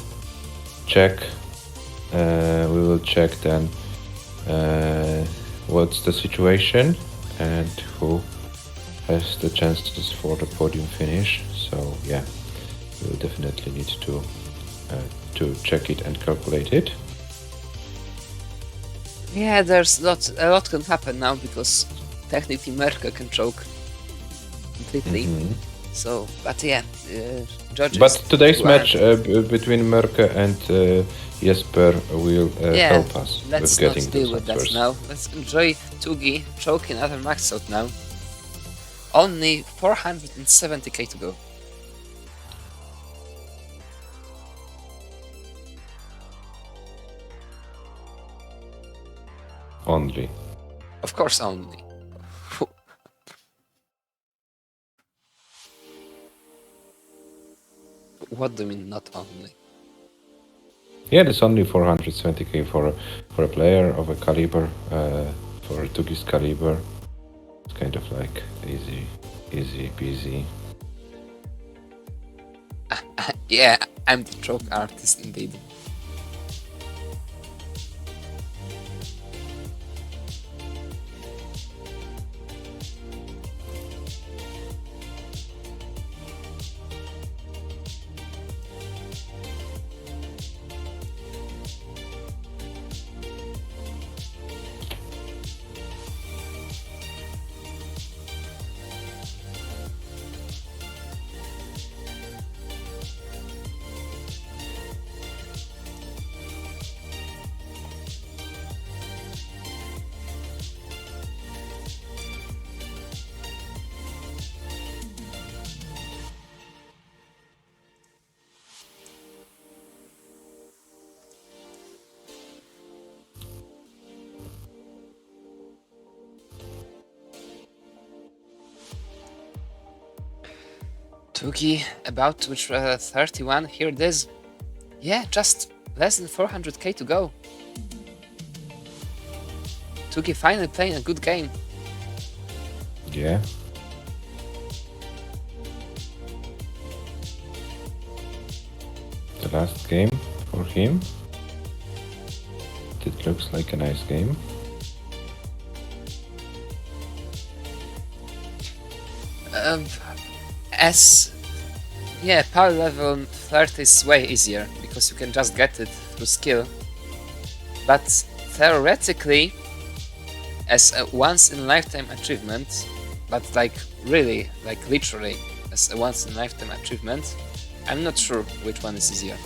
check. Then what's the situation and who has the chances for the podium finish. So yeah, we will definitely need to check it and calculate it. Yeah, there's a lot can happen now because technically Mörkö can choke completely. So, but yeah, judges. But today's match between Mörkö and Jesper will help us with getting let's not deal with that now. Let's enjoy TUGI choking other max out now. Only 470k to go. Only. Of course, only. What do you mean, not only? Yeah, there's only 470k for a player of a caliber, for TUGI's caliber. It's kind of like easy peasy. Yeah, I'm the choke artist indeed. TUGI about to reach 31, here it is. Yeah, just less than 400k to go. TUGI finally playing a good game. Yeah. The last game for him. It looks like a nice game. Yeah, power level 30 is way easier because you can just get it through skill. But theoretically, as a once in a lifetime achievement, but like really, like literally as a once in a lifetime achievement, I'm not sure which one is easier.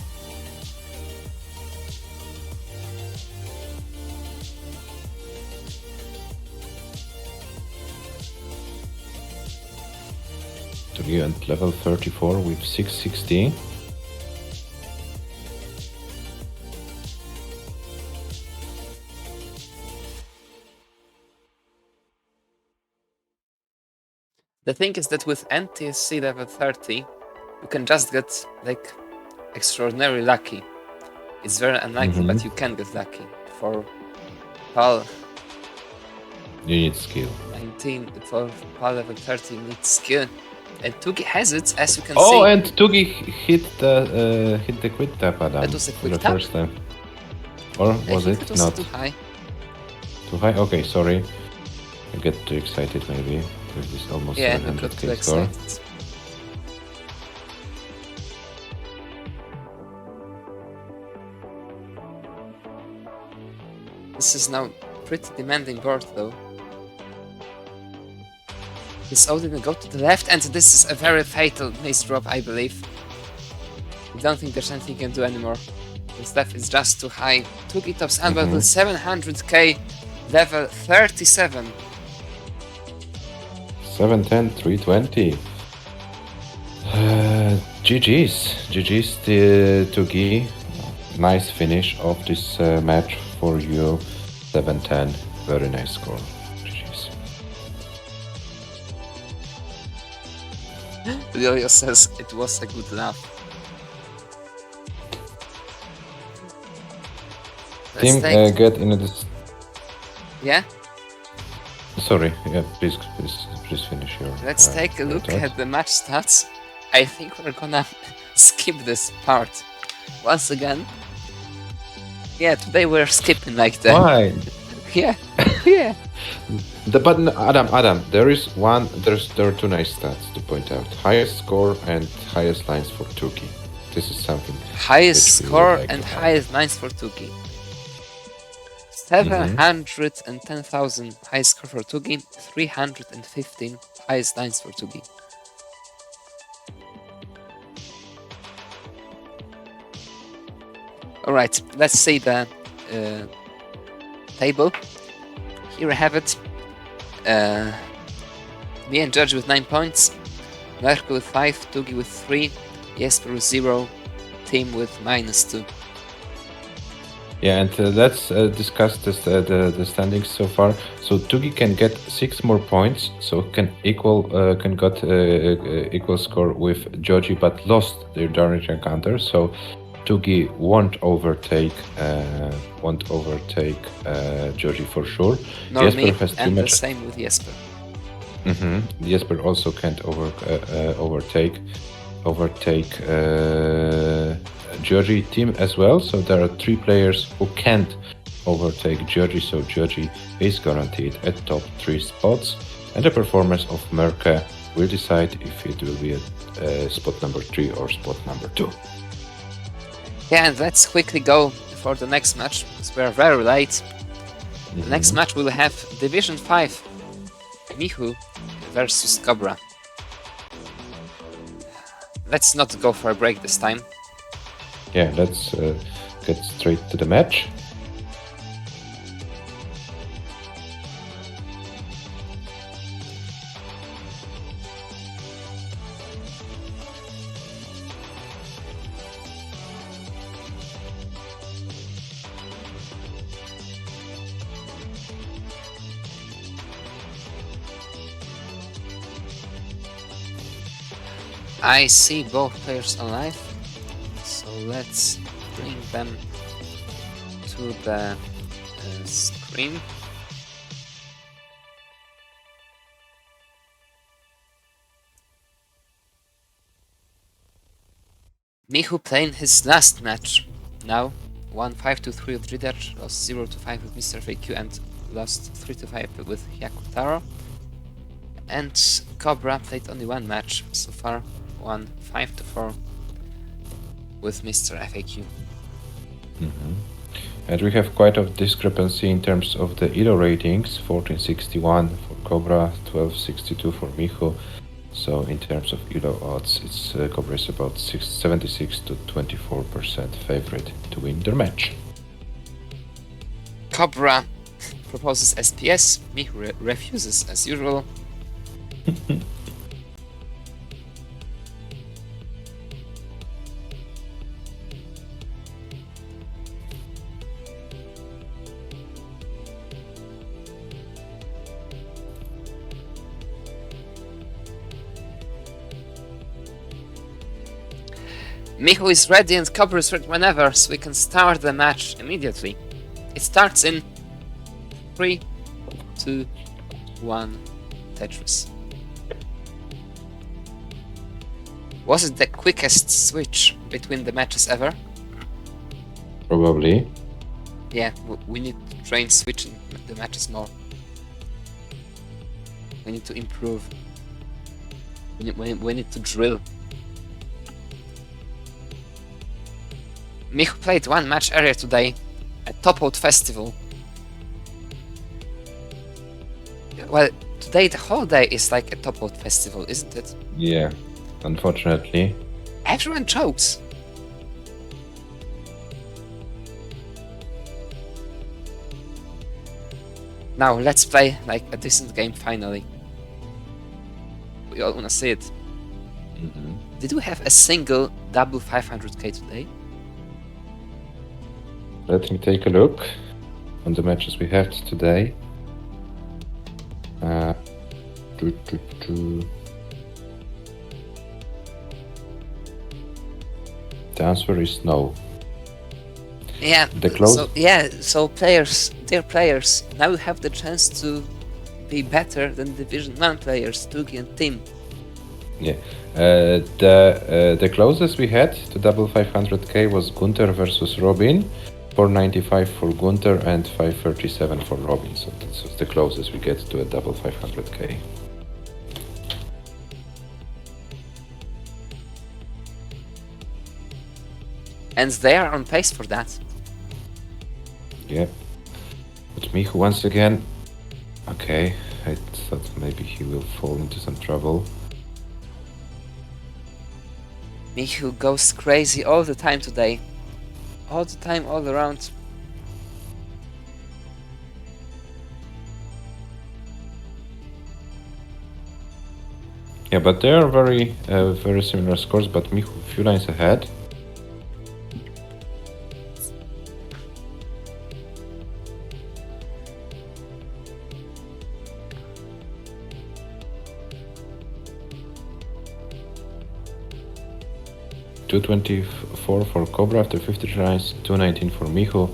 TUGI at level 34 with 660. The thing is that with NTSC level 30, you can just get like extraordinarily lucky. It's very unlikely, but you can get lucky. For PAL You need skill. 19, for PAL level 30 you need skill. And TUGI has it, as you can see. Oh, and TUGI hit the quit tap, Adam. That was a quick for the tap? first time. Or was I it think it was not? too high. Too high? Okay, sorry. I get too excited maybe with this almost Yeah, I got too 700k score. excited. This is now pretty demanding board though. This Odin go to the left, and this is a very fatal miss drop, I believe. I don't think there's anything you can do anymore. This left is just too high. TUGI tops unbelt with 700k, level 37. 710, 320. GG's TUGI. Nice finish of this match for you. 710, very nice score. GG's. Lilio says it was a good laugh. Team, get in this. Yeah? Sorry, yeah, please finish your. Let's take a look thoughts. at the match stats. I think we're gonna skip this part once again. Yeah, today we're skipping like that. Why? Yeah, yeah. But Adam, there are two nice stats to point out: highest score and highest lines for TUGI. This is something. Highest which we would score like and to have. highest lines for TUGI. 710,000 highest score for TUGI, 315 highest lines for TUGI. Alright, let's see the table. Here I have it. Me and Judge with 9 points, Mörkö with 5, TUGI with 3, Jesper with 0, Team with -2. Yeah, and let's discuss the standings so far. So TUGI can get 6 more points, so can got equal score with Joji, but lost their direct encounter. So TUGI won't overtake Joji for sure. Nor Jesper me, has 2 and the matches. same with Jesper. Jesper also can't overtake Joji team as well. So there are 3 players who can't overtake Joji. So Joji is guaranteed at top 3 spots, and the performance of Mörkö will decide if it will be at spot number 3 or spot number 2. Yeah, and let's quickly go for the next match, because we're very late. The next match will have Division 5, MICHU versus COBRA. Let's not go for a break this time. Yeah, let's get straight to the match. I see both players alive, so let's bring them to the screen. Michu playing his last match now. Won 5-3 with Ridder, lost 0-5 with Mr. FAQ, and lost 3-5 with Yakutaro. And Cobra played only one match so far, won 5-4 with Mr. FAQ. And we have quite a discrepancy in terms of the ELO ratings, 1461 for Cobra, 1262 for Michu. So in terms of ELO odds, it's Cobra is about 76 to 24% favorite to win their match. Cobra proposes SPS, Michu refuses as usual. Michu is ready and Cobra is ready whenever, so we can start the match immediately. It starts in 3, 2, 1, Tetris. Was it the quickest switch between the matches ever? Probably. Yeah, we need to train switching the matches more. We need to improve. We need to drill. Michu played one match earlier today at Top Out Festival. Well, today the whole day is like a Top Out Festival, isn't it? Yeah, unfortunately. Everyone chokes. Now let's play like a decent game finally. We all wanna see it. Did we have a single double 500k today? Let me take a look on the matches we had today. The answer is no. Yeah, The so players, dear players, now you have the chance to be better than Division 1 players, Tugi and Team. Yeah. The closest we had to double 500k was Gunter versus Robin. 495 for Gunter and 537 for Robin, so this was the closest we get to a double 500k. And they are on pace for that. Yeah. But Michu once again. Okay, I thought maybe he will fall into some trouble. Michu goes crazy all the time today. All the time, all around. Yeah, but they are very similar scores, but Michu a few lines ahead. $224 for Cobra after 50 tries, $219 for Michu,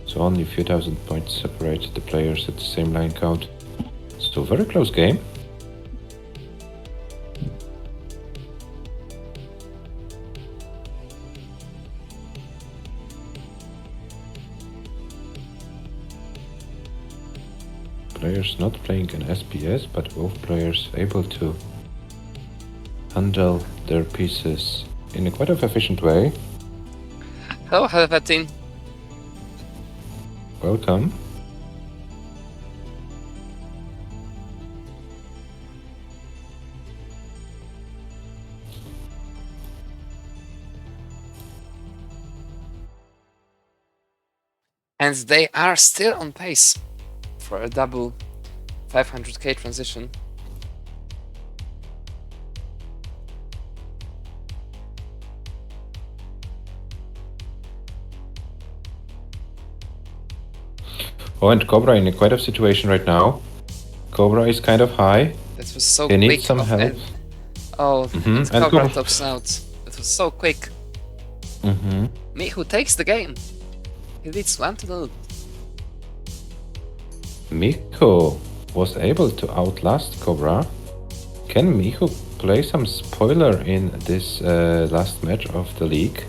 so only a few thousand points separate the players at the same line count. So very close game. Players not playing an SPS, but both players able to handle their pieces in a quite efficient way. Hello, Helvetin. Welcome. And they are still on pace for a double 500k transition. Oh, and Cobra in a quite a situation right now. Cobra is kind of high. That was so He quick. needs some help. Oh, And Cobra Cobra tops out. That was so quick. Michu takes the game. He leads 1-0. Michu was able to outlast Cobra. Can Michu play some spoiler in this last match of the league?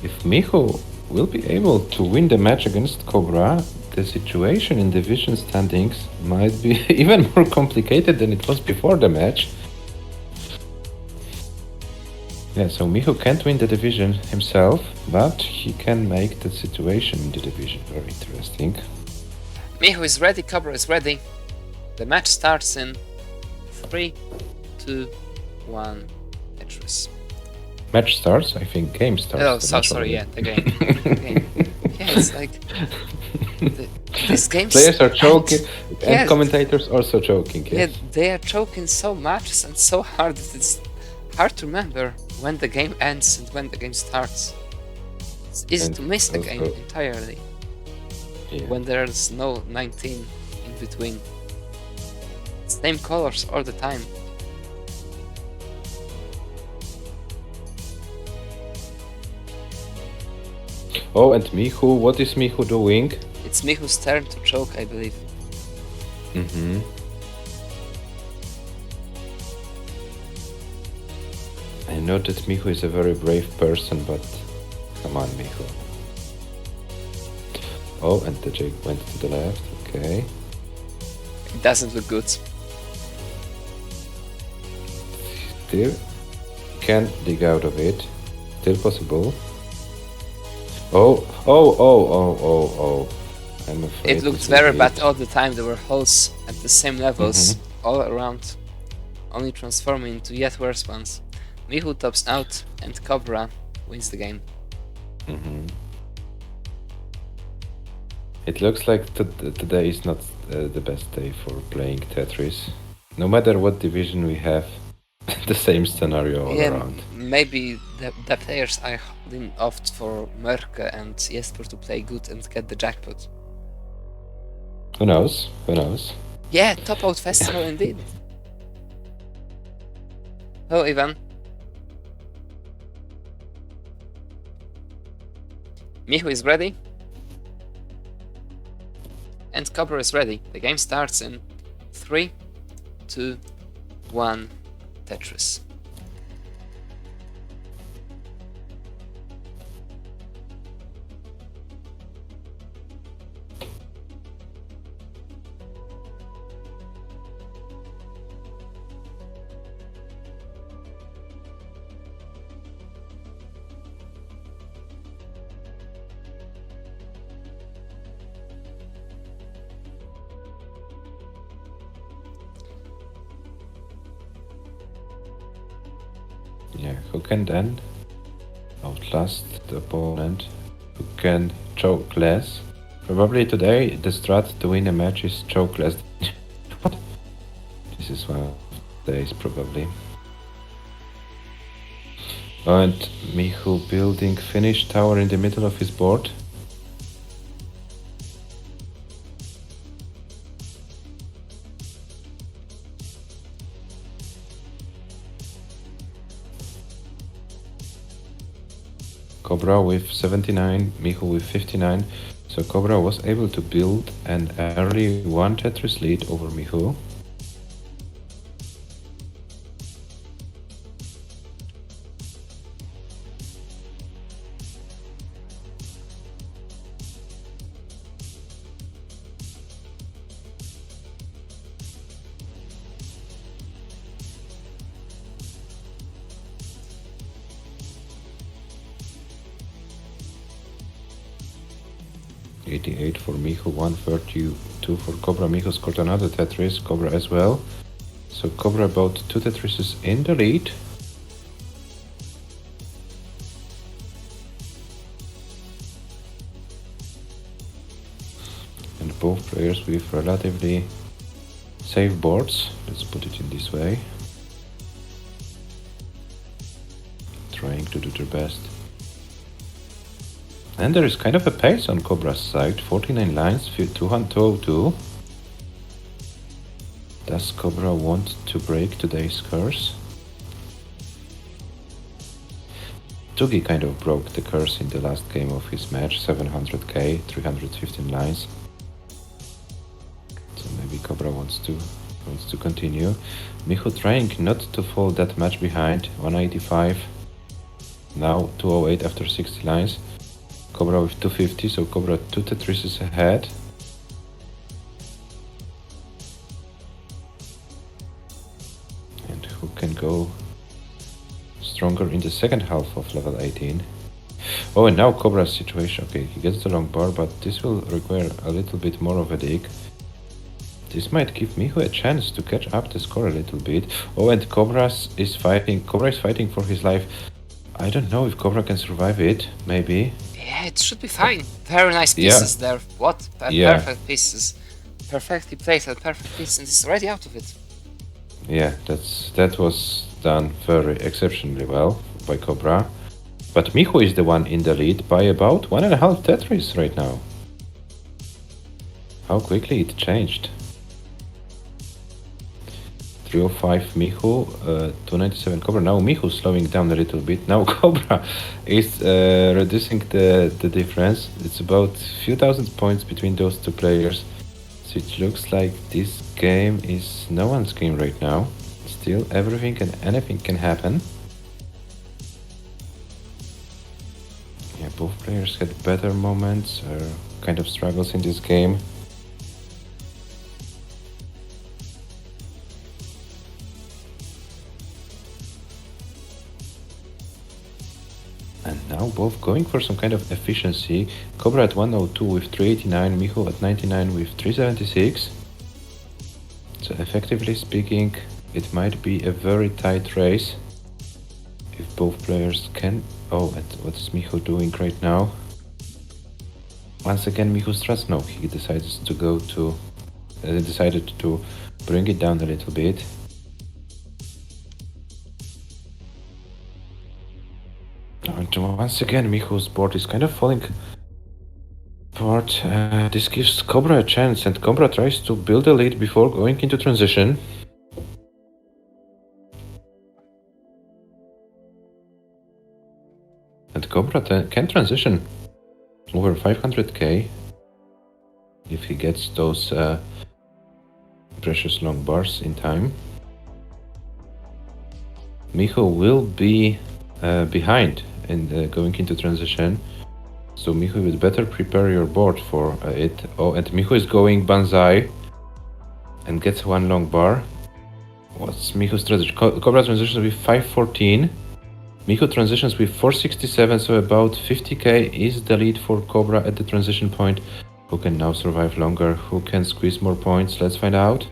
If Michu will be able to win the match against Cobra, the situation in division standings might be even more complicated than it was before the match. Yeah, so Michu can't win the division himself, but he can make the situation in the division very interesting. Michu is ready, Cobra is ready. The match starts in 3, 2, 1, Tetris. Match starts? I think game starts. Oh, The so match sorry, already. yeah, the game. The game. Yeah, it's like... This game... Players are choking, and Yes. commentators also choking, Yeah, yes. they are choking so much and so hard that it's hard to remember when the game ends and when the game starts. It's easy And to miss the game also- entirely Yeah. when there's no 19 in between. Same colors all the time. Oh, and Michu, what is Michu doing? It's Michu's turn to choke, I believe. Mm-hmm. I know that Michu is a very brave person, but come on, Michu. Oh, and the Jake went to the left, okay. It doesn't look good. Still can dig out of it. Still possible. Oh. I'm afraid It looked this will very be bad it. all the time. There were holes at the same levels all around, only transforming into yet worse ones. Michu tops out and Cobra wins the game. It looks like today is not the best day for playing Tetris. No matter what division we have, the same scenario all around. Maybe the players are holding off for Mörkö and Jesper to play good and get the jackpot. Who knows? Who knows? Yeah, top out festival indeed. Hello, Ivan. Michu is ready. And Cobra is ready. The game starts in 3, 2, 1, Tetris. Yeah, who can then outlast the opponent? Who can choke less? Probably today the strat to win a match is choke less. What? This is one of the days probably. And Michu building finish tower in the middle of his board. Cobra with 79, Michu with 59. So Cobra was able to build an early 1 Tetris lead over Michu. $88 for Michu, $132 for Cobra. Michu scored another Tetris, Cobra as well. So Cobra about 2 Tetrises in the lead. And both players with relatively safe boards, let's put it in this way. Trying to do their best. And there is kind of a pace on Cobra's side, 49 lines, 202. Does Cobra want to break today's curse? TUGI kind of broke the curse in the last game of his match, 700k, 315 lines. So maybe COBRA wants to continue. Michu trying not to fall that much behind, 185. Now 208 after 60 lines. COBRA with 250, so COBRA 2 Tetrises ahead. And who can go stronger in the second half of level 18? Oh, and now COBRA's situation. Okay, he gets the long bar, but this will require a little bit more of a dig. This might give Michu a chance to catch up the score a little bit. Oh, and COBRA is fighting for his life. I don't know if COBRA can survive it, maybe. Yeah, it should be fine. Very nice pieces there. What? Perfect pieces. Perfectly played, perfect pieces, and he's already out of it. Yeah, that was done very exceptionally well by COBRA. But Michu is the one in the lead by about 1.5 Tetris right now. How quickly it changed. 305 Michu, 297 COBRA. Now Michu slowing down a little bit. Now COBRA is reducing the difference. It's about a few thousand points between those two players. So it looks like this game is no one's game right now. Still, everything and anything can happen. Yeah, both players had better moments or kind of struggles in this game. And now both going for some kind of efficiency. COBRA at 102 with 389, Michu at 99 with 376. So effectively speaking, it might be a very tight race if both players can... Oh, and what is Michu doing right now? Once again, Michu strats. No, he decides to go to... decided to bring it down a little bit. And once again, Michu's board is kind of falling apart. This gives COBRA a chance, and COBRA tries to build a lead before going into transition. And COBRA can transition over 500k if he gets those precious long bars in time. Michu will be behind in going into transition, so Michu would better prepare your board for it. Oh, and Michu is going banzai and gets one long bar. What's Michu's strategy? COBRA transitions with 514. Michu transitions with 467, so about 50k is the lead for COBRA at the transition point. Who can now survive longer? Who can squeeze more points? Let's find out.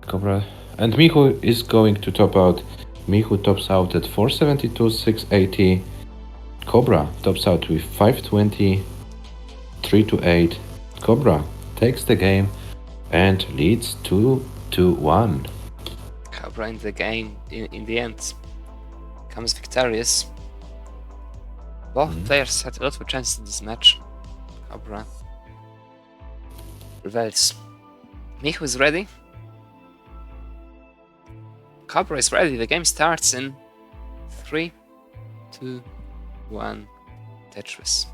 COBRA and Michu is going to top out. Michu tops out at 472, 680. COBRA tops out with 520, 328. COBRA takes the game and leads 2-1. COBRA in the game, in the end, comes victorious. Both players had a lot of chances in this match. COBRA prevails. Michu is ready. COBRA is ready. The game starts in 3, 2, 1, Tetris.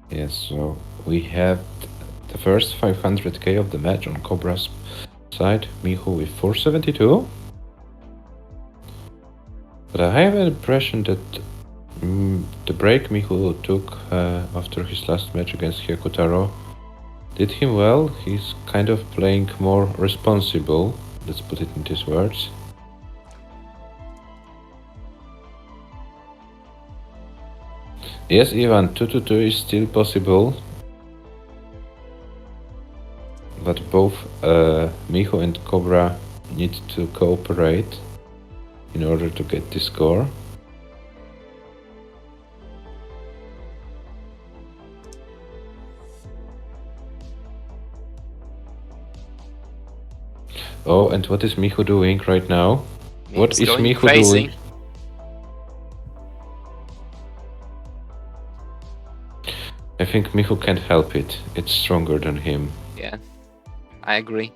Yes, so we have the first 500k of the match on COBRA's side. Michu with 472. But I have an impression that the break Michu took after his last match against Hyakutaro did him well. He's kind of playing more responsible, let's put it in these words. Yes, Ivan, 2-2 is still possible. But both Michu and COBRA need to cooperate in order to get the score. Oh, and what is Michu doing right now? What It's is going Michu crazy. doing? I think Michu can't help it. It's stronger than him. Yeah, I agree.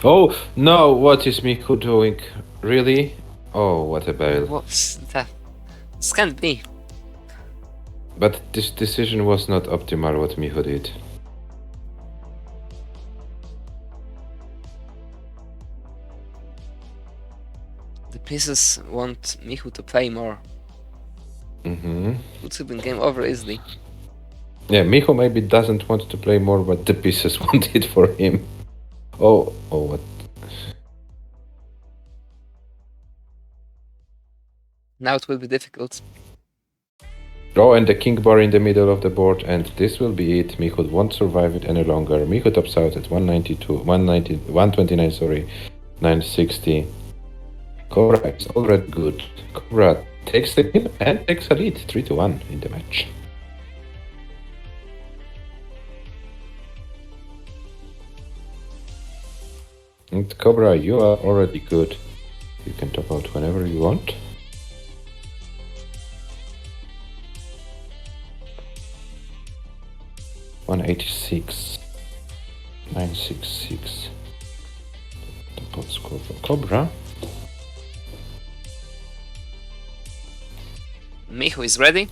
Oh, no, what is Michu doing? Really? Oh, what a bail. What's that? This can't be. But this decision was not optimal what Michu did. The pieces want Michu to play more. Mm-hmm. Would have been game over easily. Yeah, Michu maybe doesn't want to play more, but the pieces want it for him. Oh, what? Now it will be difficult. Oh, and the king bar in the middle of the board, and this will be it. Michu won't survive it any longer. Michu tops out at 129, sorry, 960. Cobra is already good. Cobra takes the game and takes a lead, 3-1 in the match. And Cobra, you are already good. You can top out whenever you want. $186, 966. Top out score for Cobra. Michu is ready.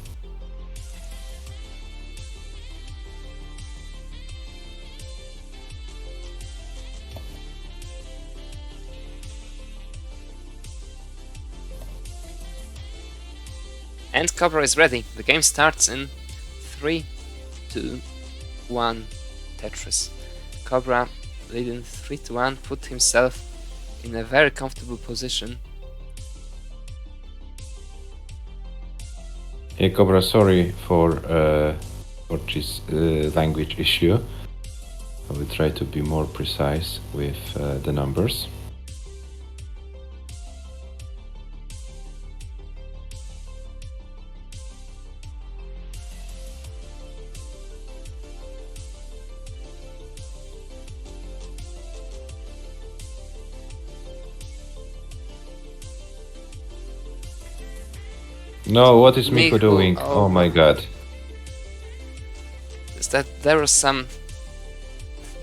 And Cobra is ready. The game starts in 3, 2, 1, Tetris. Cobra, leading 3-1, put himself in a very comfortable position. Hey Cobra, sorry for this language issue. I will try to be more precise with the numbers. No, what is Michu Michu, doing? oh. Oh my god. Is that there was some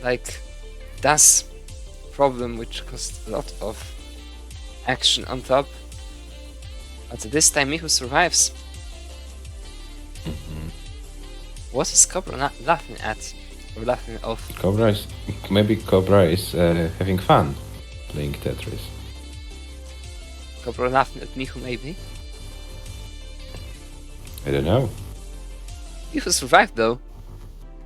like DAS problem which caused a lot of action on top. But this time Michu survives. What is Cobra laughing at? Or laughing off? Maybe Cobra is having fun playing Tetris. Cobra laughing at Michu maybe? I don't know. Michu survived though.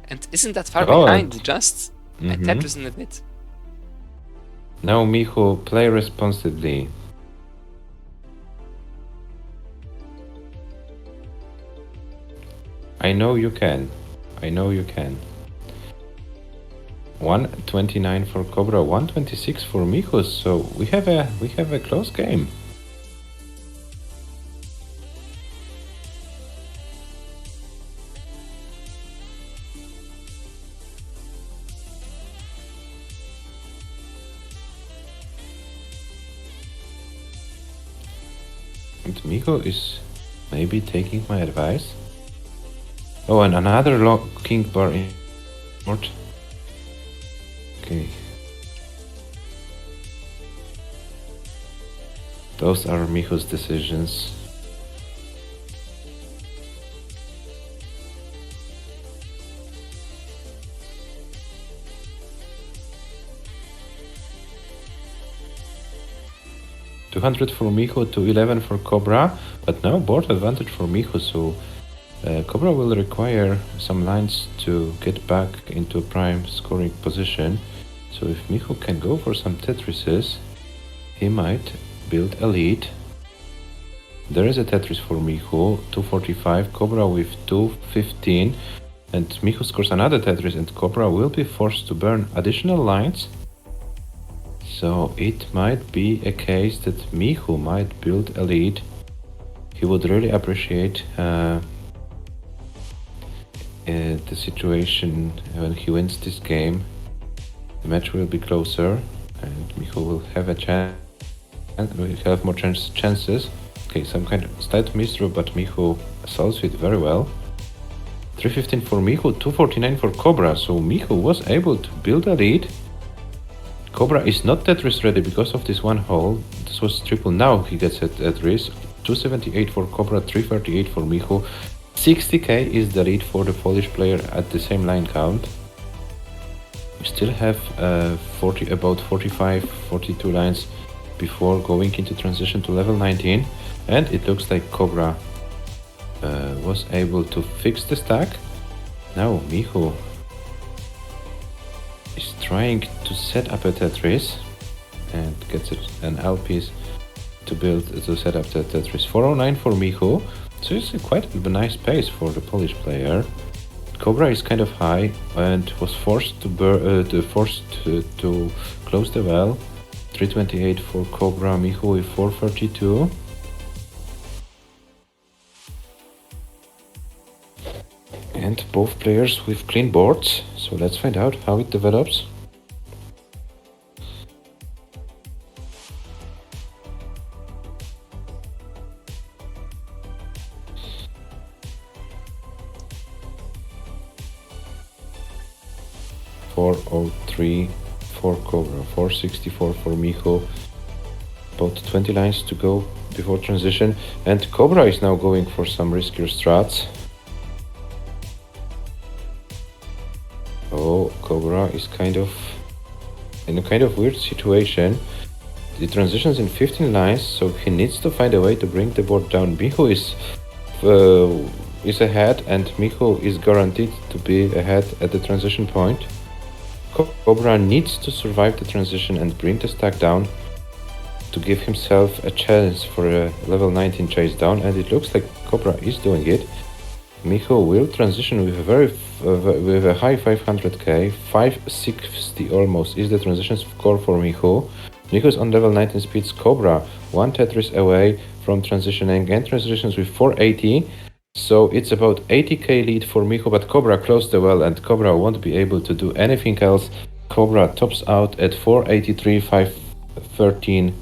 And isn't that far Oh, behind just? I Mhm. Tetris in a bit. Now Michu, play responsibly. I know you can. I know you can. 129 for Cobra, 126 for Michu, so we have a close game. And Michu is maybe taking my advice. Oh, and another king bar in board. Okay. Those are Michu's decisions. $200 for Michu, 211 for Cobra, but now board advantage for Michu, so Cobra will require some lines to get back into prime scoring position. So if Michu can go for some Tetrises, he might build a lead. There is a Tetris for Michu, 245, Cobra with 215, and Michu scores another Tetris and Cobra will be forced to burn additional lines. So it might be a case that Michu might build a lead. He would really appreciate the situation when he wins this game. The match will be closer and Michu will have a chance and will have more chances. Okay, some kind of slight misthrow, but Michu solves it very well. 315 for Michu, 249 for Cobra, so Michu was able to build a lead. Cobra is not Tetris ready because of this one hole. This was triple, now he gets at Tetris. 278 for Cobra, 338 for Michu. 60k is the lead for the Polish player at the same line count. We still have about 45, 42 lines before going into transition to level 19. And it looks like Cobra was able to fix the stack. Now Michu is trying to set up a Tetris and gets an L piece to set up the Tetris. 409 for Michu, so it's quite a nice pace for the Polish player. Cobra is kind of high and was forced to close the well. 328 for Cobra, Michu with 432. And both players with clean boards, so let's find out how it develops. .403 for Cobra, 464 for Michu. About 20 lines to go before transition, and Cobra is now going for some riskier strats. Oh, Cobra is in a kind of weird situation. The transition's in 15 lines, so he needs to find a way to bring the board down. Michu is ahead, and Michu is guaranteed to be ahead at the transition point. Cobra needs to survive the transition and bring the stack down to give himself a chance for a level 19 chase down, and it looks like Cobra is doing it. Michu will transition with a high 500k, 560 almost is the transition score for Michu. Michu is on level 19 speeds, Cobra 1 Tetris away from transitioning and transitions with 480. So it's about 80k lead for Michu, but Cobra closed the well and Cobra won't be able to do anything else. Cobra tops out at 483, 513.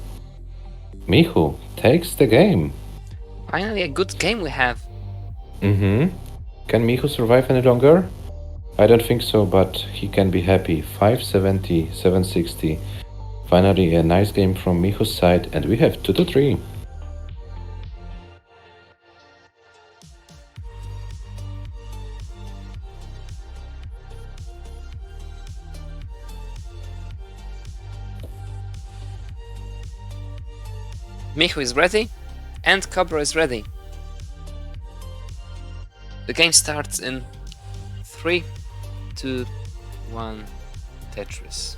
Michu takes the game. Finally a good game we have. Can Michu survive any longer? I don't think so, but he can be happy. 570, 760. Finally a nice game from Michu's side, and we have 2-3. Michu is ready, and Cobra is ready. The game starts in 3, 2, 1, Tetris.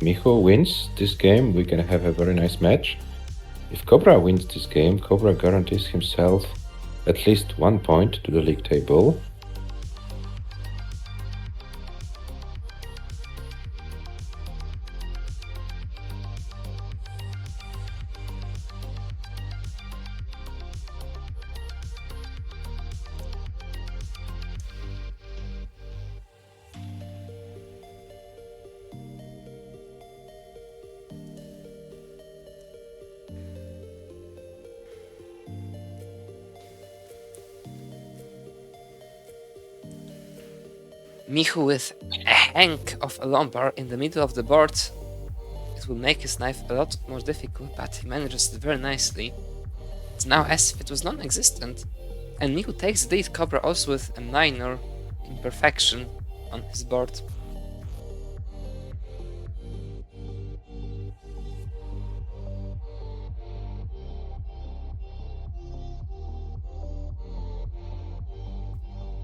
Michu wins this game, we can have a very nice match. If Cobra wins this game, Cobra guarantees himself at least 1 point to the league table. Michu with a hank of a lumbar in the middle of the board. It will make his knife a lot more difficult, but he manages it very nicely. It's now as if it was non-existent. And Michu takes the lead, Cobra also with a minor imperfection on his board.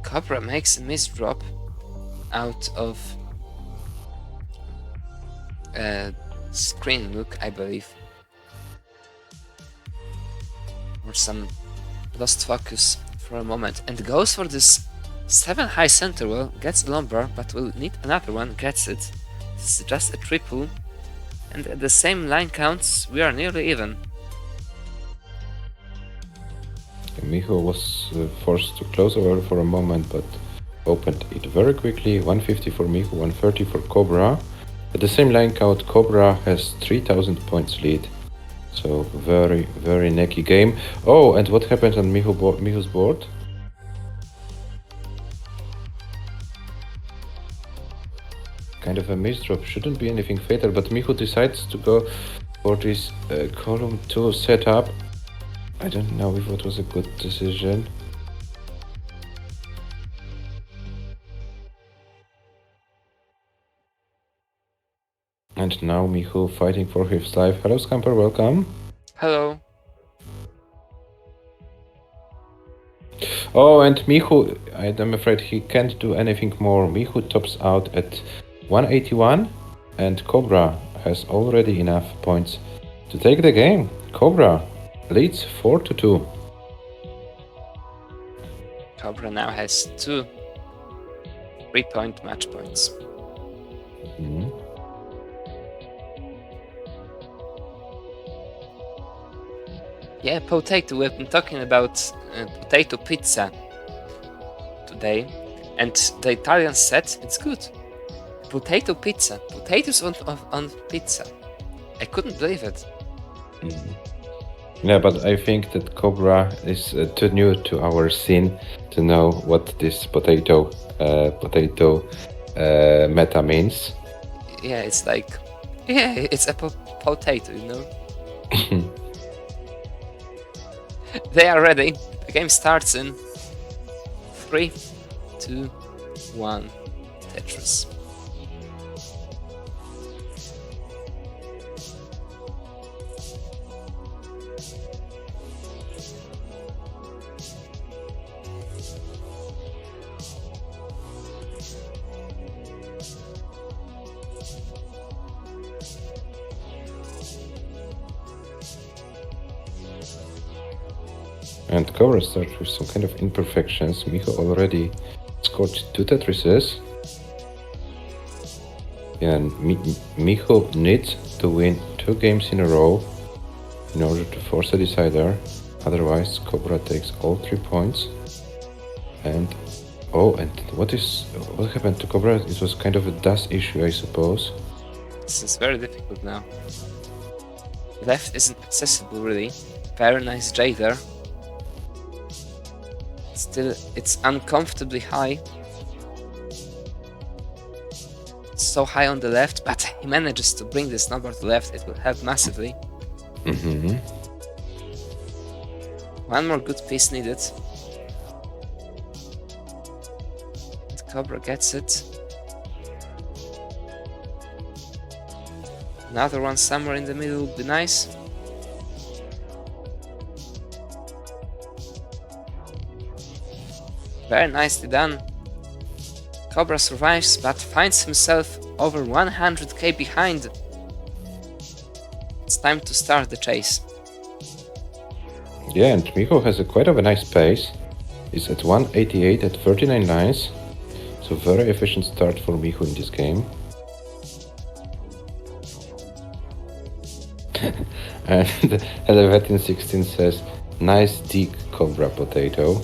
Cobra makes a misdrop out of screen look, I believe. Or some lost focus for a moment. And goes for this 7 high center. Well, gets a lumber, but will need another one. Gets it. This is just a triple. And at the same line counts, we are nearly even. Michu was forced to close over for a moment, but opened it very quickly. 150 for Michu, 130 for COBRA. At the same line count, COBRA has 3000 points lead. So very, very necky game. Oh, and what happened on Michu's board? Kind of a misdrop. Shouldn't be anything fatal, but Michu decides to go for this column 2 setup. I don't know if it was a good decision. And now Michu fighting for his life. Hello, Scamper, welcome. Hello. Oh, and Michu, I'm afraid he can't do anything more. Michu tops out at 181, and COBRA has already enough points to take the game. COBRA leads 4-2. COBRA now has 2 3-point match points. Yeah, potato. We've been talking about potato pizza today, and the Italians said it's good. Potato pizza. Potatoes on pizza. I couldn't believe it. Yeah, but I think that COBRA is too new to our scene to know what this potato meta means. Yeah, it's like, yeah, it's a potato, you know? They are ready. The game starts in 3, 2, 1, Tetris. And COBRA starts with some kind of imperfections. Michu already scored 2 Tetrises. And Michu needs to win 2 games in a row in order to force a decider. Otherwise, COBRA takes all 3 points. And oh, and what happened to COBRA? It was kind of a dust issue, I suppose. This is very difficult now. Left isn't accessible really. Very nice J there. Still, it's uncomfortably high. It's so high on the left, but he manages to bring this number to the left. It will help massively. One more good piece needed. And COBRA gets it. Another one somewhere in the middle would be nice. Very nicely done. COBRA survives, but finds himself over 100k behind. It's time to start the chase. Yeah, and Michu has quite of a nice pace. He's at 188 at 39 lines. So very efficient start for Michu in this game. And Elevatin16 says, nice dig, COBRA potato.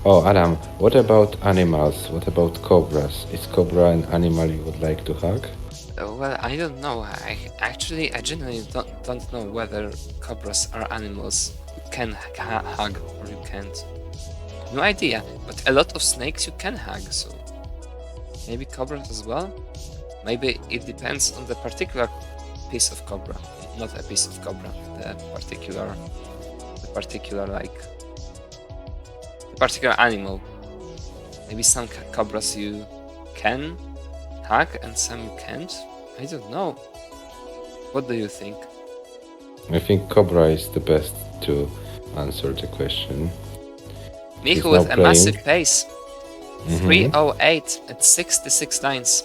Oh, Adam, what about animals? What about cobras? Is cobra an animal you would like to hug? Well, I don't know. I genuinely don't know whether cobras are animals you can hug or you can't. No idea, but a lot of snakes you can hug, so maybe cobras as well? Maybe it depends on the particular piece of cobra, not a piece of cobra, the particular animal. Maybe some cobras you can hug and some you can't. I don't know. What do you think? I think cobra is the best to answer the question. Michu with a massive pace. 308 at 66 lines.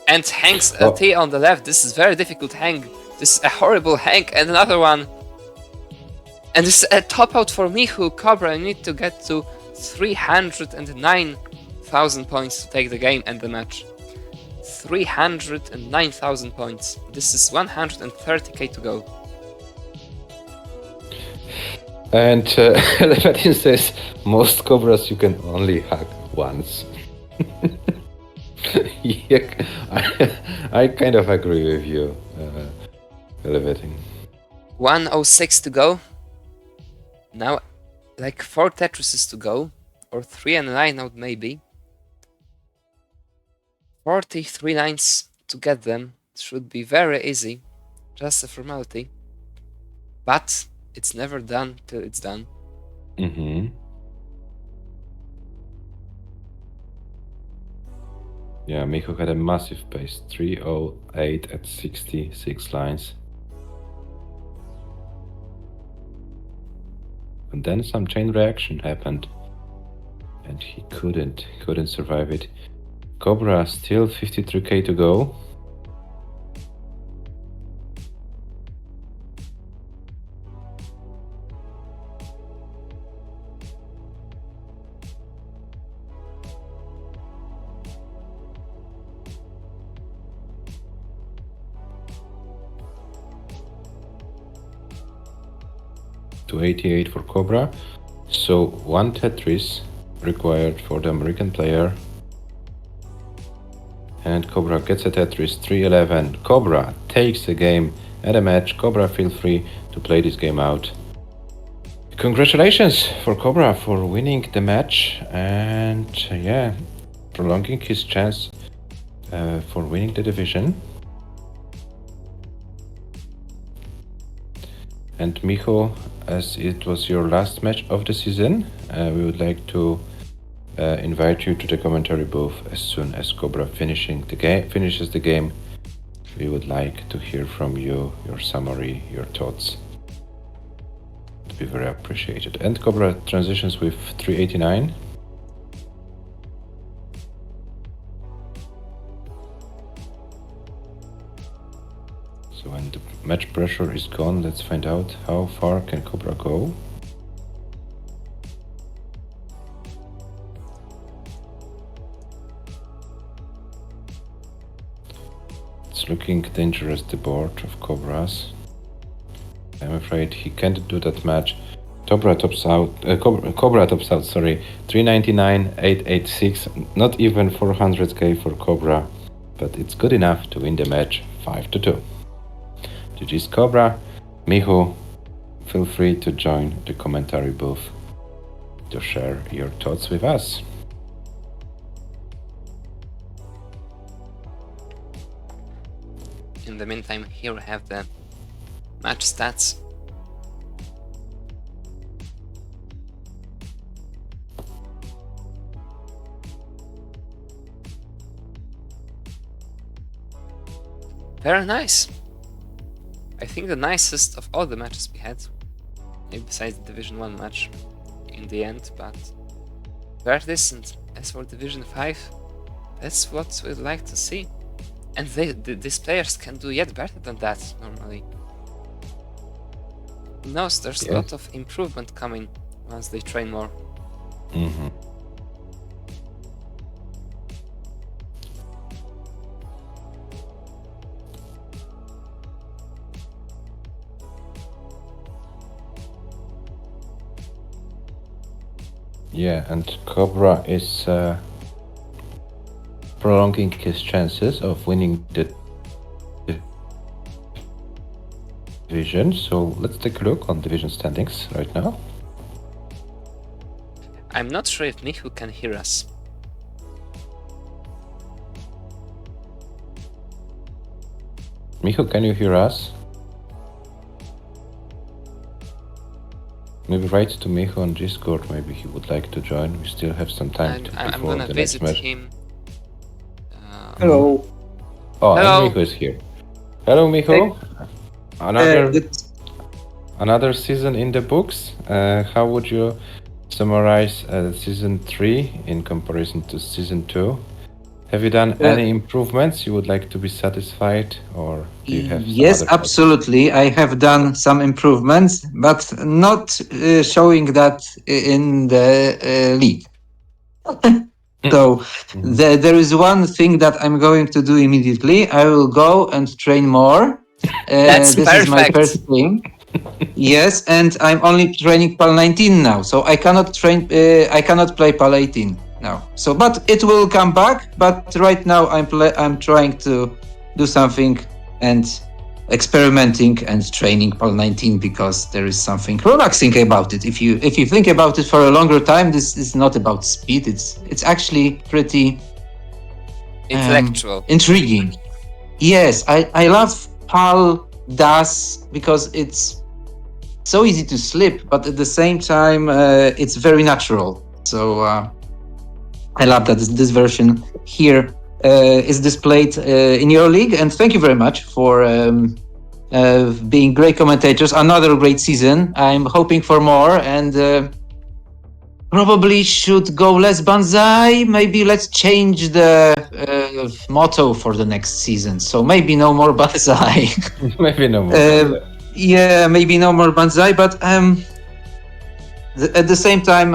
And Hank's Oh. LT on the left. This is very difficult Hank. This is a horrible Hank and another one. And this is a top out for Michu. Cobra, you need to get to 309,000 points to take the game and the match. 309,000 points. This is 130k to go. And Levatin says most cobras you can only hug once. Yeah, I kind of agree with you, Levatin. 106 to go. Now, like 4 Tetrises to go, or 3 and a line out maybe. 43 lines to get them should be very easy, just a formality. But it's never done till it's done. Yeah, Michu had a massive pace, 308 at 66 lines. And then some chain reaction happened, and he couldn't survive it. Cobra still 53k to go. To 88 for Cobra, so 1 Tetris required for the American player. And Cobra gets a Tetris, 311. Cobra takes the game and a match. Cobra, feel free to play this game out. Congratulations for Cobra for winning the match and yeah, prolonging his chance for winning the division. And Michu, as it was your last match of the season, we would like to invite you to the commentary booth as soon as Cobra finishes the game. We would like to hear from you, your summary, your thoughts. It would be very appreciated. And Cobra transitions with 389. So when the match pressure is gone, let's find out how far can Cobra go. It's looking dangerous, the board of Cobras. I'm afraid he can't do that match. Cobra tops out, sorry, 399, 886, not even 400k for Cobra, but it's good enough to win the match 5-2. GG's Cobra. Michu, feel free to join the commentary booth to share your thoughts with us. In the meantime, here we have the match stats. Very nice. I think the nicest of all the matches we had, maybe besides the Division 1 match in the end, but very decent. As for Division 5, that's what we'd like to see. And these players can do yet better than that, normally. Who knows, there's a lot of improvement coming once they train more. Yeah, and Cobra is prolonging his chances of winning the division. So let's take a look on division standings right now. I'm not sure if Michu can hear us. Michu, can you hear us? Maybe write to Michu on Discord, maybe he would like to join. We still have some time I'm before gonna the visit next match. him. Hello. Oh, Hello. and Michu is here. Hello, Michu. Another season in the books. How would you summarize season 3 in comparison to season 2. Have you done any improvements you would like to be satisfied, or do you have some Yes, other thoughts? absolutely. I have done some improvements, but not showing that in the league. So there is one thing that I'm going to do immediately. I will go and train more. That's This is my perfect. first thing. Yes, and I'm only training PAL 19 now, so I cannot train. I cannot play PAL 18 now. So, but it will come back. But right now, I'm trying to do something and experimenting and training PAL 19 because there is something relaxing about it. If you think about it for a longer time, this is not about speed. It's actually pretty Intellectual. intriguing. Yes, I love PAL DAS because it's so easy to slip, but at the same time, it's very natural. So I love that this version here is displayed in your league. And thank you very much for being great commentators. Another great season. I'm hoping for more, and probably should go less banzai. Maybe let's change the motto for the next season. So maybe no more banzai. Maybe no more. Yeah, maybe no more banzai, but at the same time,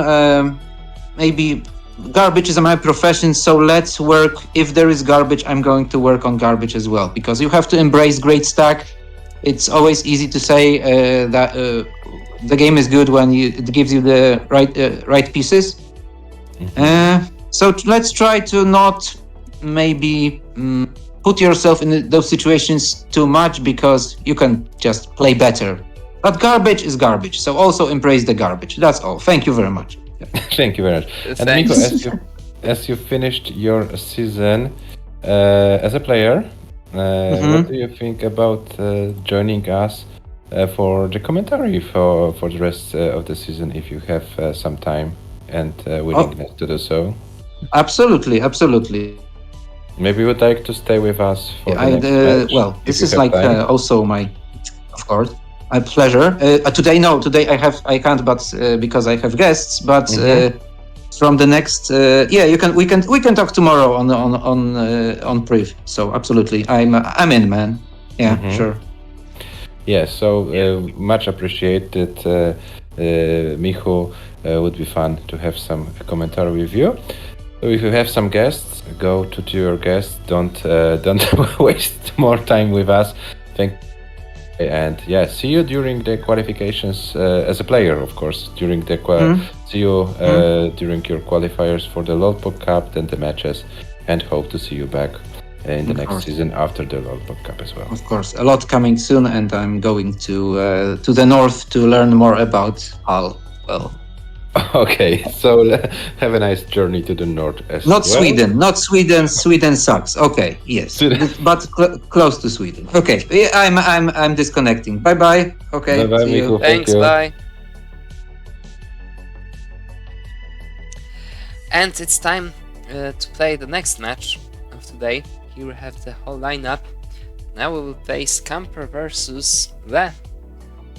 maybe garbage is my profession, so let's work. If there is garbage, I'm going to work on garbage as well, because you have to embrace great stack. It's always easy to say that the game is good when it gives you the right pieces. So let's try to not maybe put yourself in those situations too much, because you can just play better. But garbage is garbage, so also embrace the garbage. That's all. Thank you very much. Thank you very much. And Thanks. Miko, as you finished your season as a player, what do you think about joining us for the commentary for the rest of the season, if you have some time and willingness to do so? Absolutely, absolutely. Maybe you would like to stay with us for the next match, Well, if this you is have like time. also my, of course, my pleasure. Today, no, today I can't, but because I have guests. But from the next, yeah, we can talk tomorrow on Priv. So absolutely, I'm in, man. Yeah, sure. Yeah, so much appreciated, Michu. Would be fun to have some commentary with you. So if you have some guests, go to your guests. Don't waste more time with us. Thank. And yeah, see you during the qualifications as a player, of course. During the see you during your qualifiers for the Lolpop Cup, then the matches, and hope to see you back in the next season after the Lolpop Cup as well. Of course, a lot coming soon, and I'm going to the north to learn more about Hull. Well, okay, so have a nice journey to the north as not well. Sweden, not Sweden. Sweden sucks. Okay, yes, but close to Sweden. Okay, I'm disconnecting. Bye bye. Okay, Bye-bye, see you. Michu. Thank Thanks, you. bye. And it's time to play the next match of today. Here we have the whole lineup. Now we will play Scamper versus the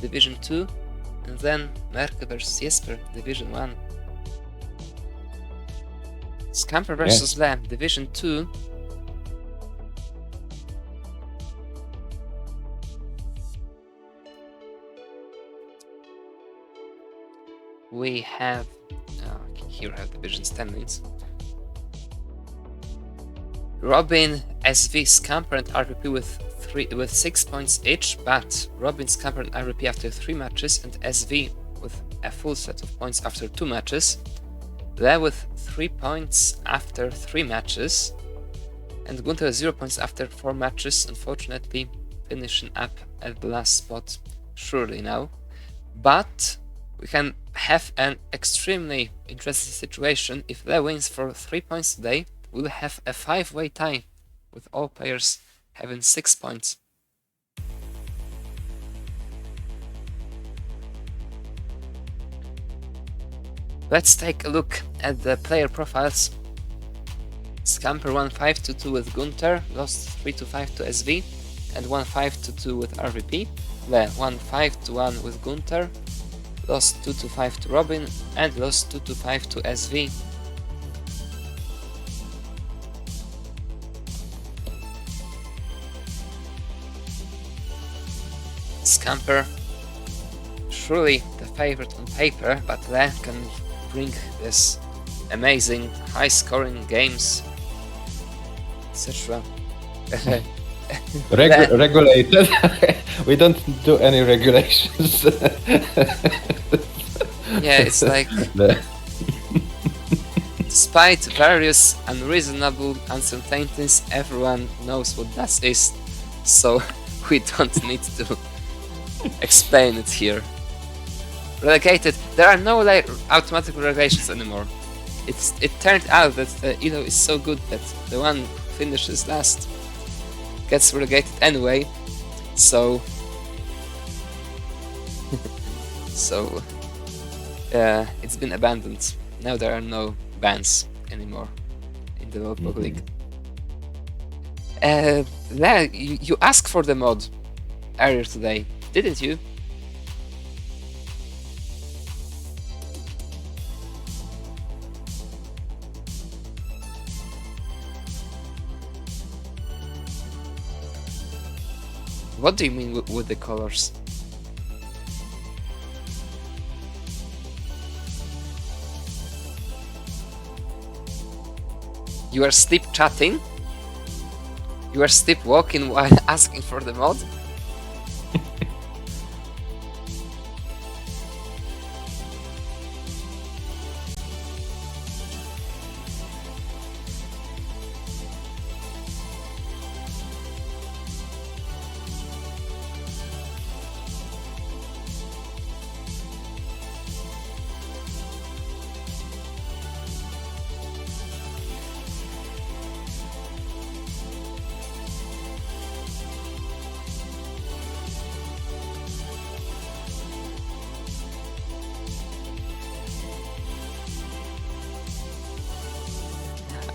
Division 2, and then MÖRKÖS versus JESPER, Division 1. Scamper versus the Division 2. We have here we have divisions 10 minutes. Robin, SV, Scamper, and RVP with 6 points each, but Robin, Scamper, and RVP after 3 matches, and SV with a full set of points after 2 matches. Le with 3 points after 3 matches, and Gunther 0 points after 4 matches, unfortunately finishing up at the last spot surely now. But we can have an extremely interesting situation. If Le wins for 3 points today, we'll have a 5-way tie with all players having 6 points. Let's take a look at the player profiles. Scamper won 5-2 with Gunther, lost 3-5 to SV, and won 5-2 with RVP. Le won 5-1 with Gunther, lost 2-5 to Robin, and lost 2-5 to SV. Scamper, surely the favorite on paper, but Le can bring this amazing high-scoring games, etc. Regulated. We don't do any regulations. Yeah, it's like, despite various unreasonable uncertainties, everyone knows what that is, so we don't need to explain it here. Relegated. There are no like automatic relegations anymore. It turned out that Elo is so good that the one who finishes last gets relegated anyway. So it's been abandoned. Now there are no bans anymore in the Lowpog League. You asked for the mod earlier today, didn't you? What do you mean with the colors? You are sleep chatting? You are sleepwalking while asking for the mod?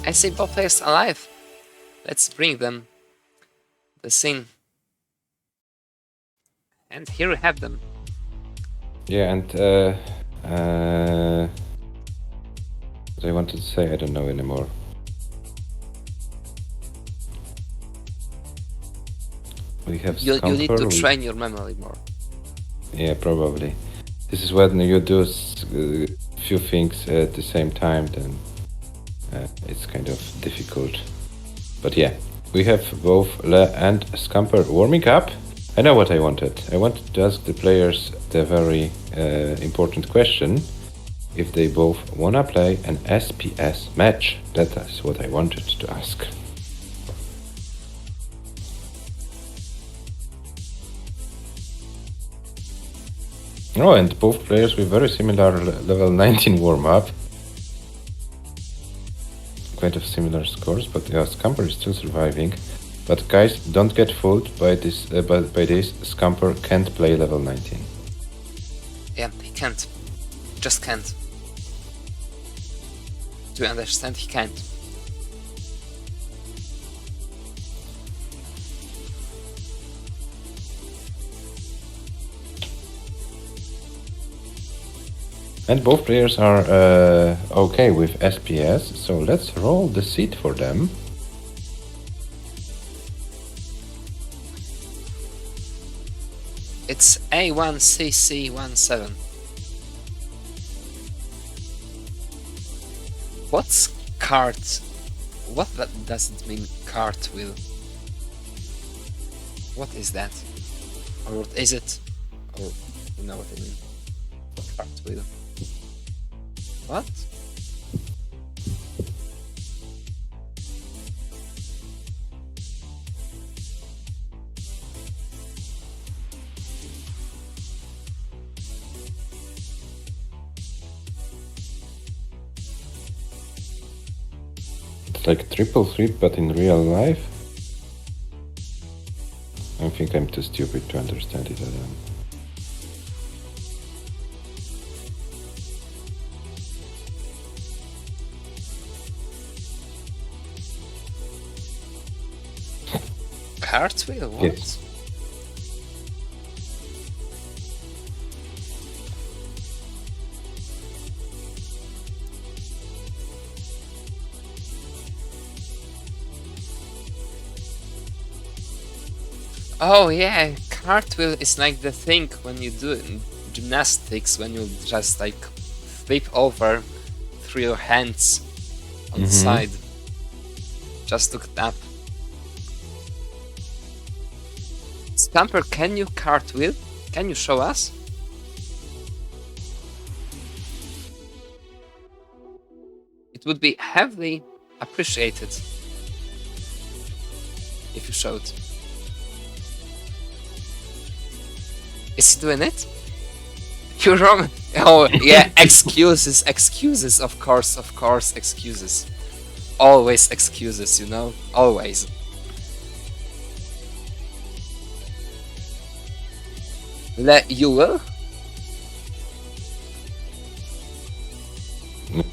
I see both players alive. Let's bring them the scene. And here we have them. Yeah, and what I wanted to say, I don't know anymore. We have You need to Scamper, train your memory more. Yeah, probably. This is when you do few things at the same time, then it's kind of difficult. But yeah, we have both Le and Scamper warming up. I know what I wanted. I wanted to ask the players the very important question. If they both wanna play an SPS match. That is what I wanted to ask. Oh, and both players with very similar level 19 warm-up. Quite of similar scores, but yeah, Scamper is still surviving. But guys, don't get fooled by this. By this, Scamper can't play level 19. Yeah, he can't. Just can't. Do you understand? He can't. And both players are okay with SPS, so let's roll the seed for them. It's A1CC17. What's cart? What does it mean, cartwheel? What is that? Or what is it? Or you know what I mean? Cartwheel. What? It's like triple threat, but in real life. I think I'm too stupid to understand it. Cartwheel? What? Yes. Oh yeah, cartwheel is like the thing when you do in gymnastics, when you just like flip over through your hands on the side. Just look it up. Scamper, can you cartwheel? Can you show us? It would be heavily appreciated if you showed. Is he doing it? You're wrong. Oh yeah, excuses, excuses, of course, excuses. Always excuses, you know, always. You will?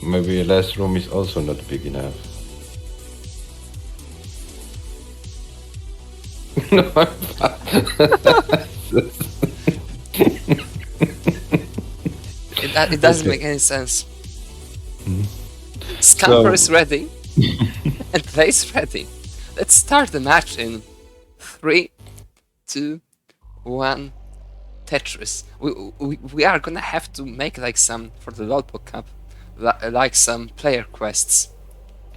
Maybe last room is also not big enough. No, it doesn't make any sense. Scamper is ready, and Play's ready. Let's start the match in 3, 2, 1. Tetris. We are gonna have to make like some for the Lolpo Cup, like some player quests,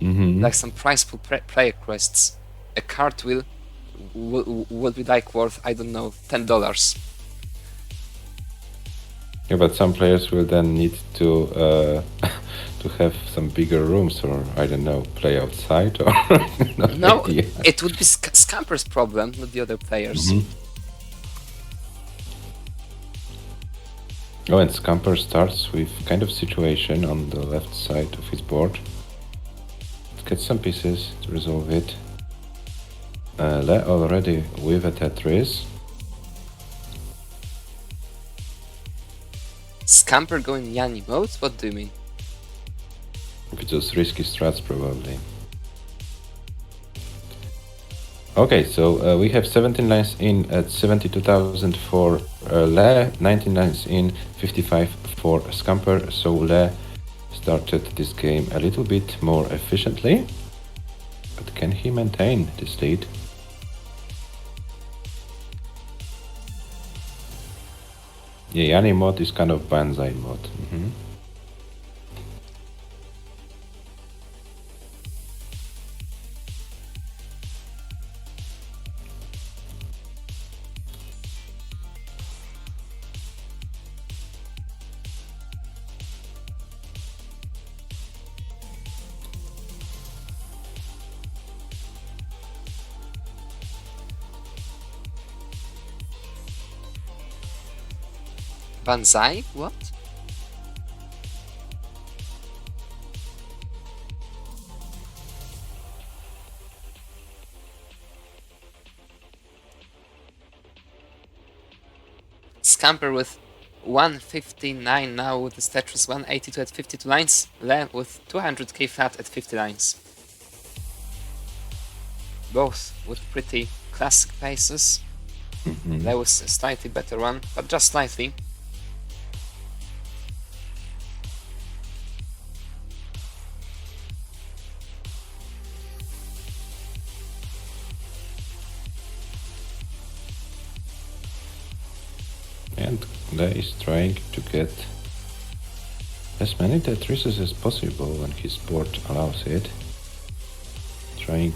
like some prize pool player quests. A cartwheel will be like worth, I don't know, $10. Yeah, but some players will then need to to have some bigger rooms, or I don't know, play outside, or No, idea. it would be Scamper's problem, not the other players. Oh, and Scamper starts with kind of situation on the left side of his board. Let's get some pieces to resolve it. Le already with a Tetris. Scamper going Yanni mode? What do you mean? With those risky strats, probably. Okay, so we have 17 lines in at 72,000 for Le, 19 lines in, 55 for Scamper. So Le started this game a little bit more efficiently. But can he maintain this lead? Yeah, Yanni mod is kind of Banzai mod. Banzai? What? Scamper with 159 now with the Tetris 182 at 52 lines. Le with 200k flat at 50 lines. Both with pretty classic paces. Le was a slightly better one, but just slightly. And Le is trying to get as many Tetrises as possible when his board allows it. Trying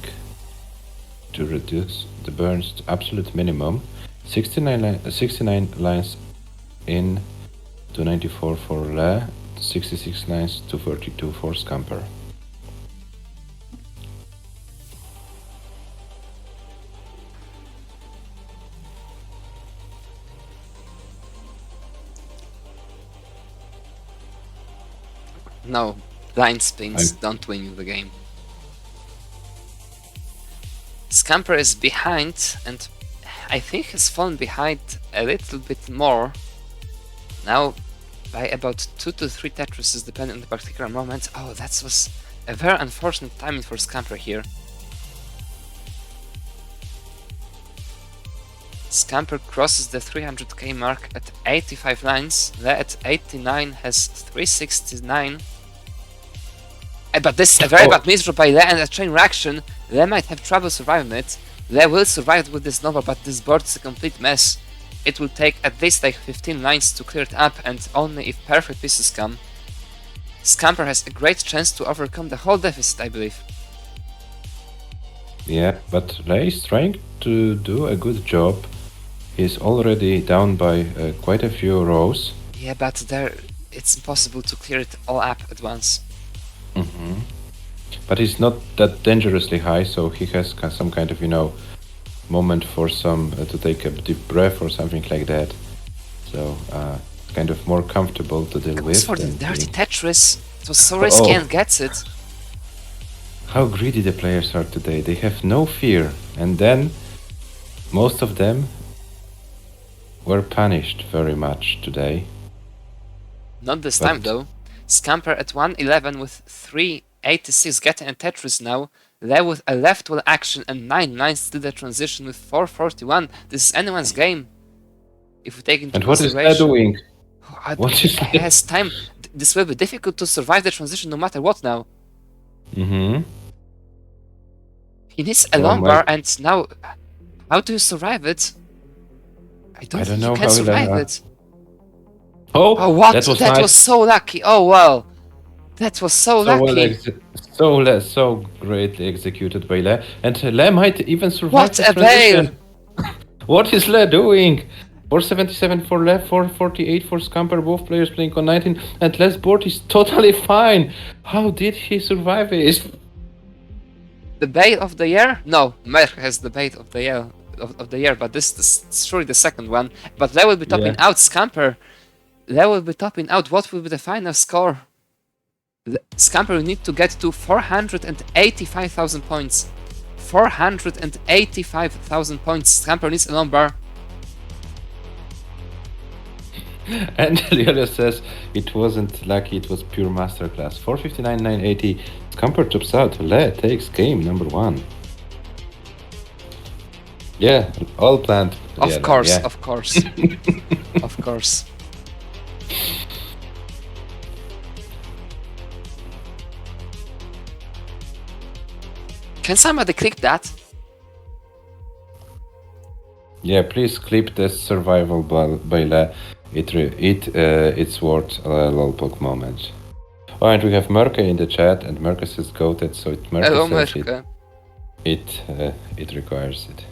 to reduce the burns to absolute minimum. 69 lines in, 294 for Le, 66 lines, 242 for Scamper. No, line spins don't win you the game. Scamper is behind, and I think he's fallen behind a little bit more. Now, by about 2 to 3 Tetrises, depending on the particular moment. Oh, that was a very unfortunate timing for Scamper here. Scamper crosses the 300k mark at 85 lines. Le at 89 has 369. But this is a very bad misdraw by Le, and a chain reaction. Le might have trouble surviving it. They will survive with this Nova, but this board is a complete mess. It will take at least like 15 lines to clear it up, and only if perfect pieces come. Scamper has a great chance to overcome the whole deficit, I believe. Yeah, but Ray is trying to do a good job. He's already down by quite a few rows. Yeah, but there it's impossible to clear it all up at once. But he's not that dangerously high, so he has some kind of, you know, moment for some to take a deep breath or something like that. So it's kind of more comfortable to deal with. For the than dirty being- Tetris, it was so risky and gets it. How greedy the players are today. They have no fear, and then most of them were punished very much today. Not this But- time though. Scamper at 111 with 386 getting a Tetris now. Lei with a left wall action and 9 lines to the transition with 441. This is anyone's game. If we take into And what is consideration... that doing? What is he has time. This will be difficult to survive the transition no matter what now. Mm-hmm. He needs a Oh long my- bar, and now... How do you survive it? I don't don't think know you can how survive Lei- it. Oh, Oh, what? That was That nice. was so lucky. Oh, well. That was so lucky. So greatly executed by Le. And Le might even survive What the a transition. What is Le doing? 477 for Le, 448 for Scamper, both players playing on 19, and Le's board is totally fine. How did he survive it? The bait of the year? No, Merck has the bait of the year, of the year, but this is surely the second one. But Lei will be topping out Scamper. Lei will be topping out. What will be the final score? Scamper will need to get to 485,000 points. 485,000 points. Scamper needs a long bar. And Liola says it wasn't lucky, it was pure masterclass. 459, 980. Scamper tops out. Le takes game number 1. Yeah, all planned. Of Yeah, course, yeah. of course. Of course. Can somebody click that? Yeah, please clip the survival by Le. It's worth a lolpok moment. Oh, and we have Mörke in the chat, and Mörkös is goated, so Hello, Mörke says Merck. it requires it.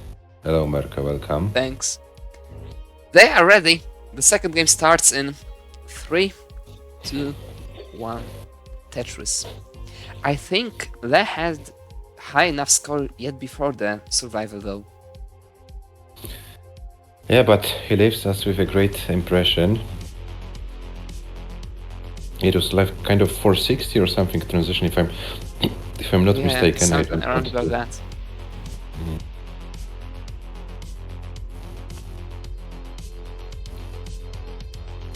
Hello, Mörke, welcome. Thanks. They are ready. The second game starts in 3, 2, 1. Tetris. I think Lei had high enough score yet before the survival though. Yeah, but he leaves us with a great impression. It was like kind of 460 or something transition, if I'm not mistaken. I Something don't around want about to- that.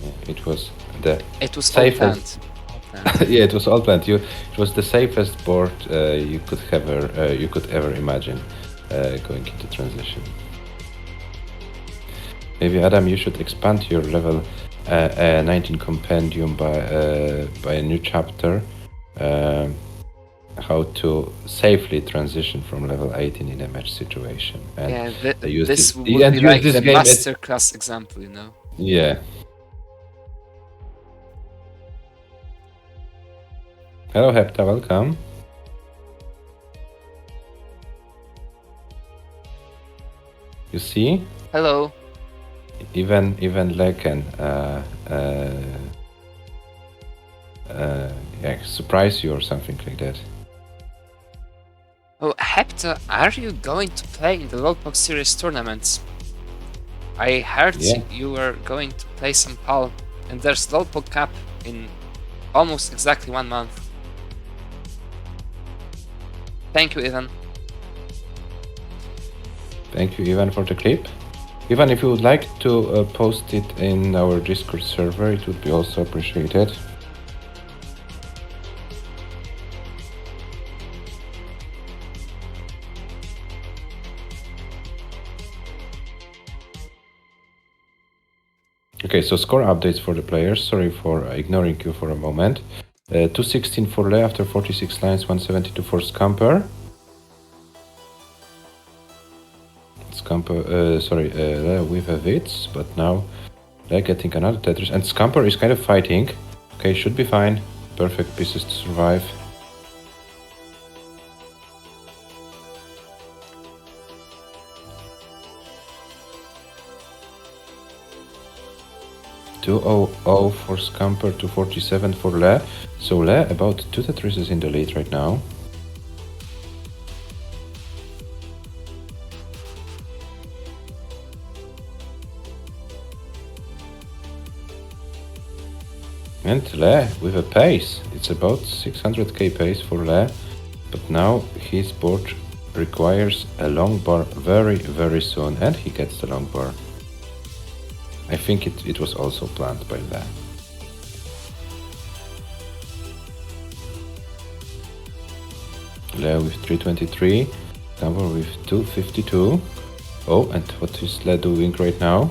Yeah, it was the It was all safest. planned. All planned. Yeah, it was all planned. It was the safest board you could ever imagine going into transition. Maybe Adam, you should expand your level 19 compendium by a new chapter. How to safely transition from level 18 in a match situation. And Yeah, they use this this- would and be use like this the game as- masterclass example, you know. yeah. Hello, Hepta, welcome. You see, Hello. even Le can yeah, surprise you or something like that. Oh, Hepta, are you going to play in the Logbox Series tournaments? I heard Yeah. you were going to play some PAL, and there's Logbox Cup in almost exactly 1 month. Thank you, Ivan. Thank you, Ivan, for the clip. Ivan, if you would like to post it in our Discord server, it would be also appreciated. Okay, so score updates for the players. Sorry for ignoring you for a moment. 216 for Le after 46 lines, 172 for Scamper. Scamper, sorry, with a Wits, but now they're getting another Tetris. And Scamper is kind of fighting. Okay, should be fine. Perfect pieces to survive. $200 for Scamper, 247 for Le. So Le about 2 Tetrises in the lead right now. And Le with a pace. It's about 600k pace for Le. But now his board requires a long bar very soon. And he gets the long bar. I think it was also planned by Le. Le with 323. Scamper with 252. Oh, and what is Le doing right now?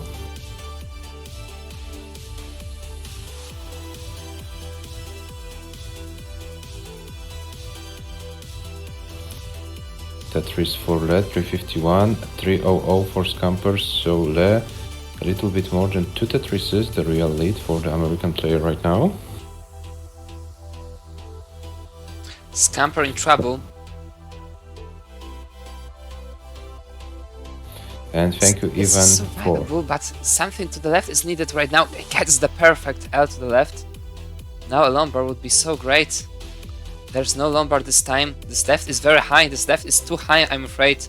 Tetris for Le, 351, 300 for Scampers, so Le a little bit more than 2 Tetrises, the real lead for the American player right now. Scamper in trouble. And thank you It's Ivan for... survivable, but something to the left is needed right now. It gets the perfect L to the left. Now a Lombard would be so great. There's no Lombard this time. This left is very high. This left is too high, I'm afraid.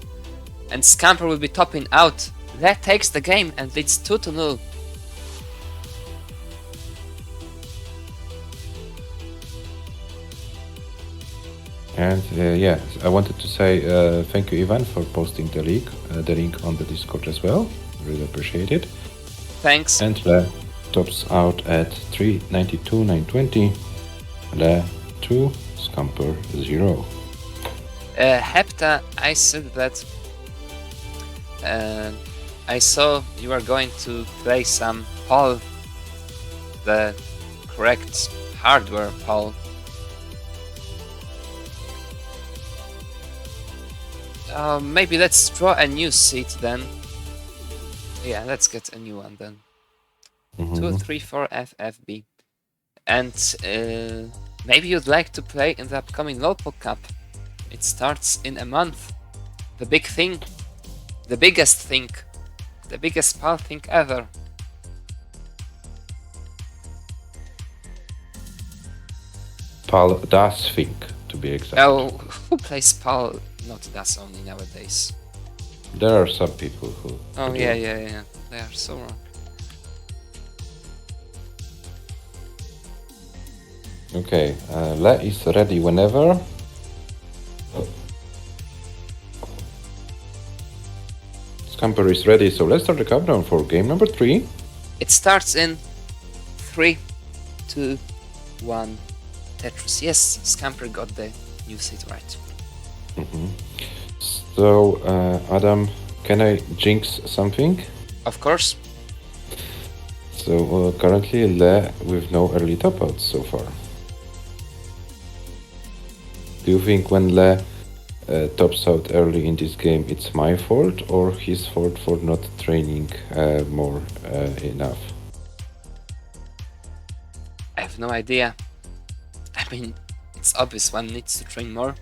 And Scamper will be topping out. Le takes the game and leads 2-0. And yeah, I wanted to say thank you Ivan for posting the link on the Discord as well. Really appreciate it. Thanks. And Le tops out at 392,920. Le 2, Scamper 0. Hepta, I said that I saw you are going to play some Paul, the correct hardware Paul. Maybe let's draw a new seat then. Yeah, let's get a new one then. 2, 3, 4 FFB. And maybe you'd like to play in the upcoming Lolpo Cup. It starts in a month. The big thing. The biggest thing. The biggest PAL thing ever. PAL does think, to be exact. Oh, who plays PAL? Not DAS only nowadays. There are some people who... Oh yeah. They are so wrong. Okay, Le is ready whenever. Scamper is ready, so let's start the countdown for game number 3. It starts in 3, 2, 1. Tetris. Yes, Scamper got the new seat right. So, Adam, can I jinx something? Of course. So, currently Le with no early top-outs so far. Do you think when Le tops out early in this game, it's my fault or his fault for not training more enough? I have no idea. I mean, it's obvious one needs to train more.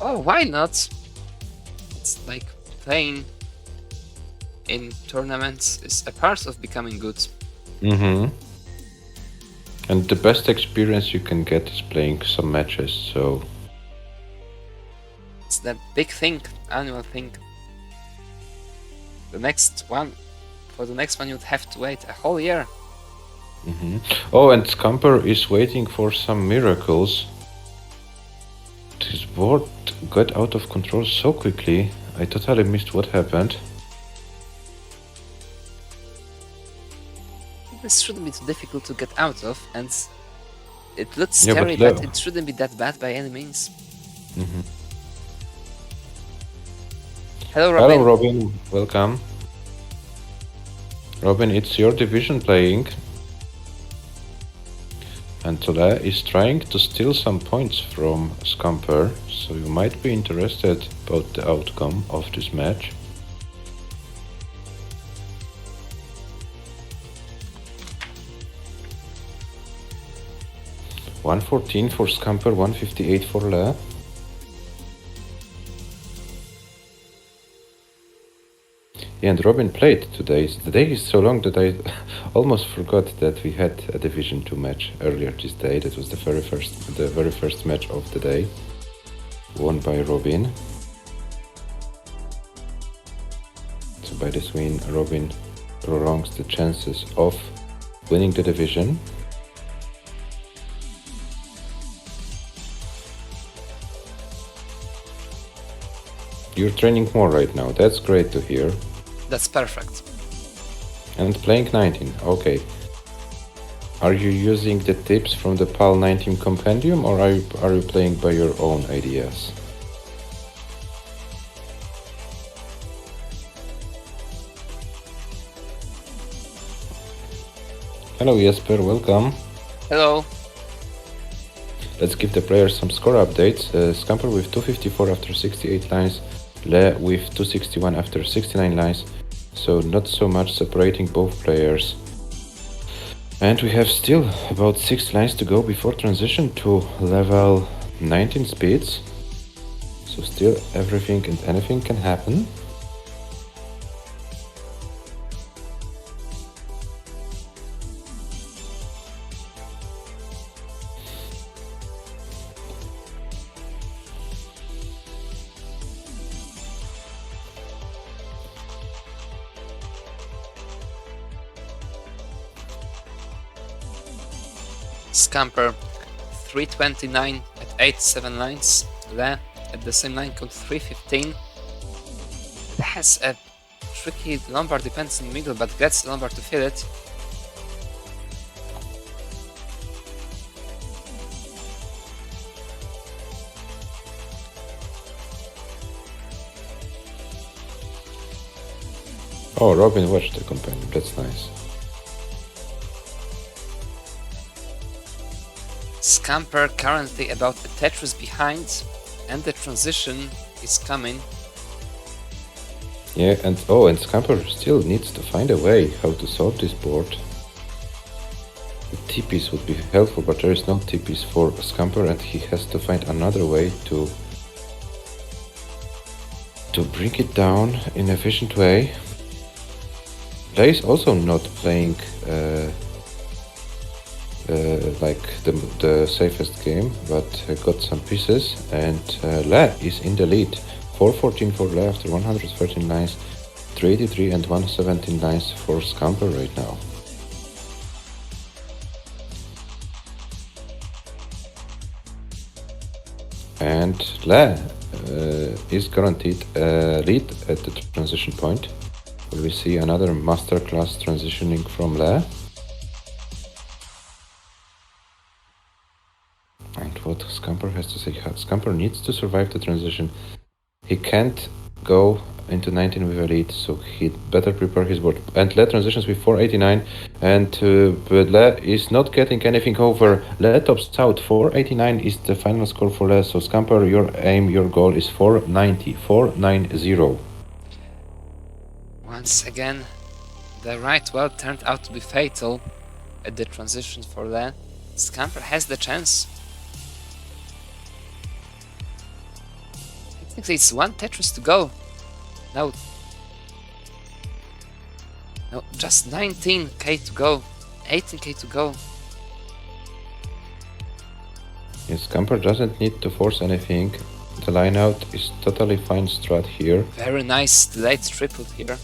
Oh, why not? It's like playing in tournaments is a part of becoming good. And the best experience you can get is playing some matches, so... It's the big thing, annual thing. The next one, for the next one you'd have to wait a whole year. Oh, and Scamper is waiting for some miracles. His board got out of control so quickly, I totally missed what happened. This shouldn't be too difficult to get out of, and it looks scary, but it shouldn't be that bad by any means. Hello, Robin. Hello, Robin. Welcome. Robin, it's your division playing. And Tole is trying to steal some points from Scamper, so you might be interested about the outcome of this match. $114 for Scamper, $158 for Le. Yeah, and Robin played today. The day is so long that I almost forgot that we had a Division 2 match earlier this day. That was the very first match of the day, won by Robin. So by this win, Robin prolongs the chances of winning the division. You're training more right now. That's great to hear. That's perfect. And playing 19, okay. Are you using the tips from the PAL 19 compendium, or are you playing by your own ideas? Hello Jesper, welcome. Hello. Let's give the players some score updates. Scamper with 254 after 68 lines, Le with 261 after 69 lines, so not so much separating both players. And we have still about 6 lines to go before transition to level 19 speeds, so still everything and anything can happen. Scamper 329 at 87 lines, Le at the same line code 315. It has a tricky lumbar depends in the middle, but gets the lumbar to fill it. Oh, Robin watched the companion, that's nice. Scamper currently about a Tetris behind, and the transition is coming. Yeah, and oh, and Scamper still needs to find a way how to solve this board. The TPs would be helpful, but there is no TPs for Scamper, and he has to find another way to bring it down in an efficient way. Le is also not playing like the safest game, but got some pieces, and Le is in the lead. 414 for Le after 113 lines, 383 and 117 lines for Scamper right now. And Le is guaranteed a lead at the transition point. We see another masterclass transitioning from Le. And what Scamper has to say, Scamper needs to survive the transition. He can't go into 19 with a lead, so he better prepare his board. And Le transitions with 489, and but Le is not getting anything over. Le tops out. 489 is the final score for Le, so Scamper, your aim, your goal is 490. 490. Once again, the right well turned out to be fatal at the transition for Le. Scamper has the chance. I think it's one Tetris to go. No, just 19k to go, 18k to go. Yes, Scamper doesn't need to force anything. The line out is totally fine strat here. Very nice delayed triple here.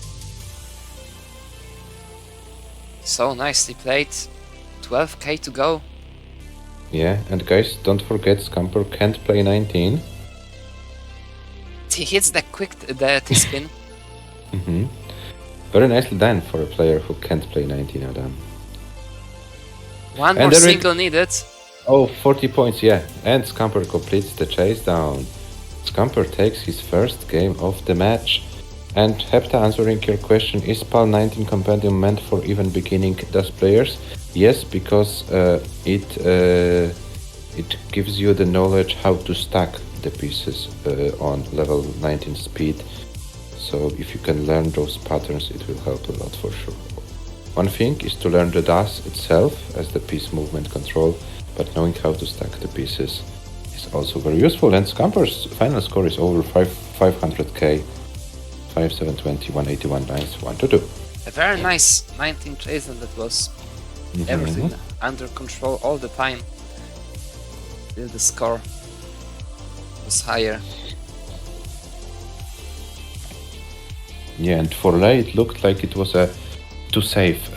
So nicely played. 12k to go. Yeah, and guys, don't forget Scamper can't play 19. He hits the T-spin. Very nicely done for a player who can't play 19, Adam. One And more there is- single needed. Oh, 40 points, yeah. And Scamper completes the chase down. Scamper takes his first game of the match. And Hepta, answering your question, is PAL 19 compendium meant for even beginning DAS players? Yes, because it gives you the knowledge how to stack the pieces on level 19 speed. So if you can learn those patterns, it will help a lot for sure. One thing is to learn the DAS itself as the piece movement control, but knowing how to stack the pieces is also very useful. And Scamper's final score is over 500k. 5720, 181 lines, 1 to 2. A very nice 19 chase, and that was everything under control all the time. Till the score was higher. Yeah, and for Lei it looked like it was a too safe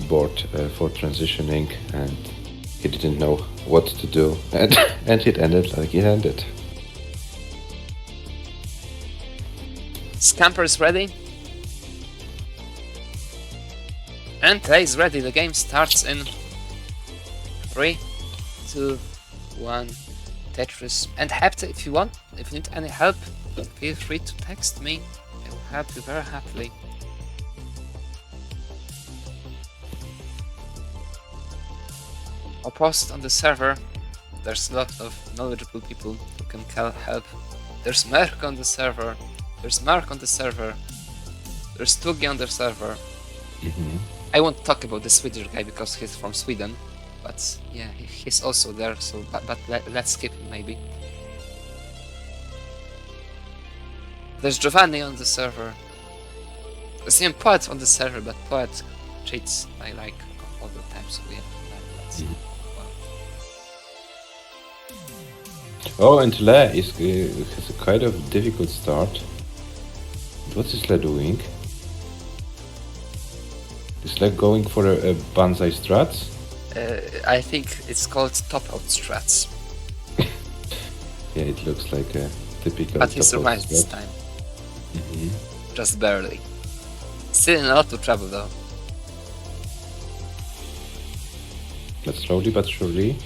board for transitioning, and he didn't know what to do, and it ended like it ended. Scamper is ready. And Lei is ready. The game starts in 3, 2, 1. Tetris. And Hepta, if you want, if you need any help, feel free to text me. I will help you very happily. Or post on the server. There's a lot of knowledgeable people who can help. There's Mörkö on the server. There's Mark on the server. There's TUGI on the server. I won't talk about the Swedish guy because he's from Sweden. But yeah, he's also there, so but let's skip him maybe. There's Giovanni on the server. There's even Poet on the server, but Poet cheats I like all the time, so yeah. Oh, and Le has a kind of difficult start. What is Le doing? Is Le going for a banzai strats? I think it's called top-out strats. Yeah, it looks like a typical. But he survived this time. Just barely. Still in a lot of trouble though. But slowly but surely.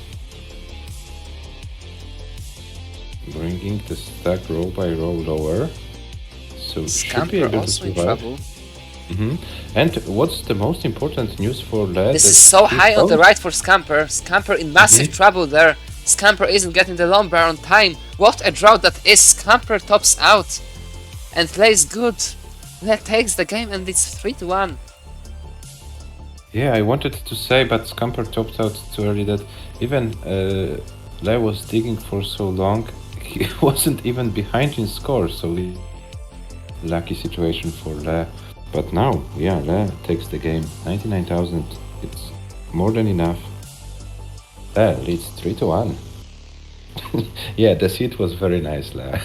Bringing the stack row by row lower. So should be Scamper able to also in survive. trouble. And what's the most important news for Le? This is so high on the right for Scamper. Scamper in massive trouble there. Scamper isn't getting the long bar on time. What a draw that is. Scamper tops out. And plays good. Le takes the game and it's 3-1. Yeah, I wanted to say, but Scamper topped out too early that even Le was digging for so long, he wasn't even behind in score, so lucky situation for Le. But now, yeah, Le takes the game. 99,000, it's more than enough. Le leads 3-1. Yeah, the seat was very nice, Le.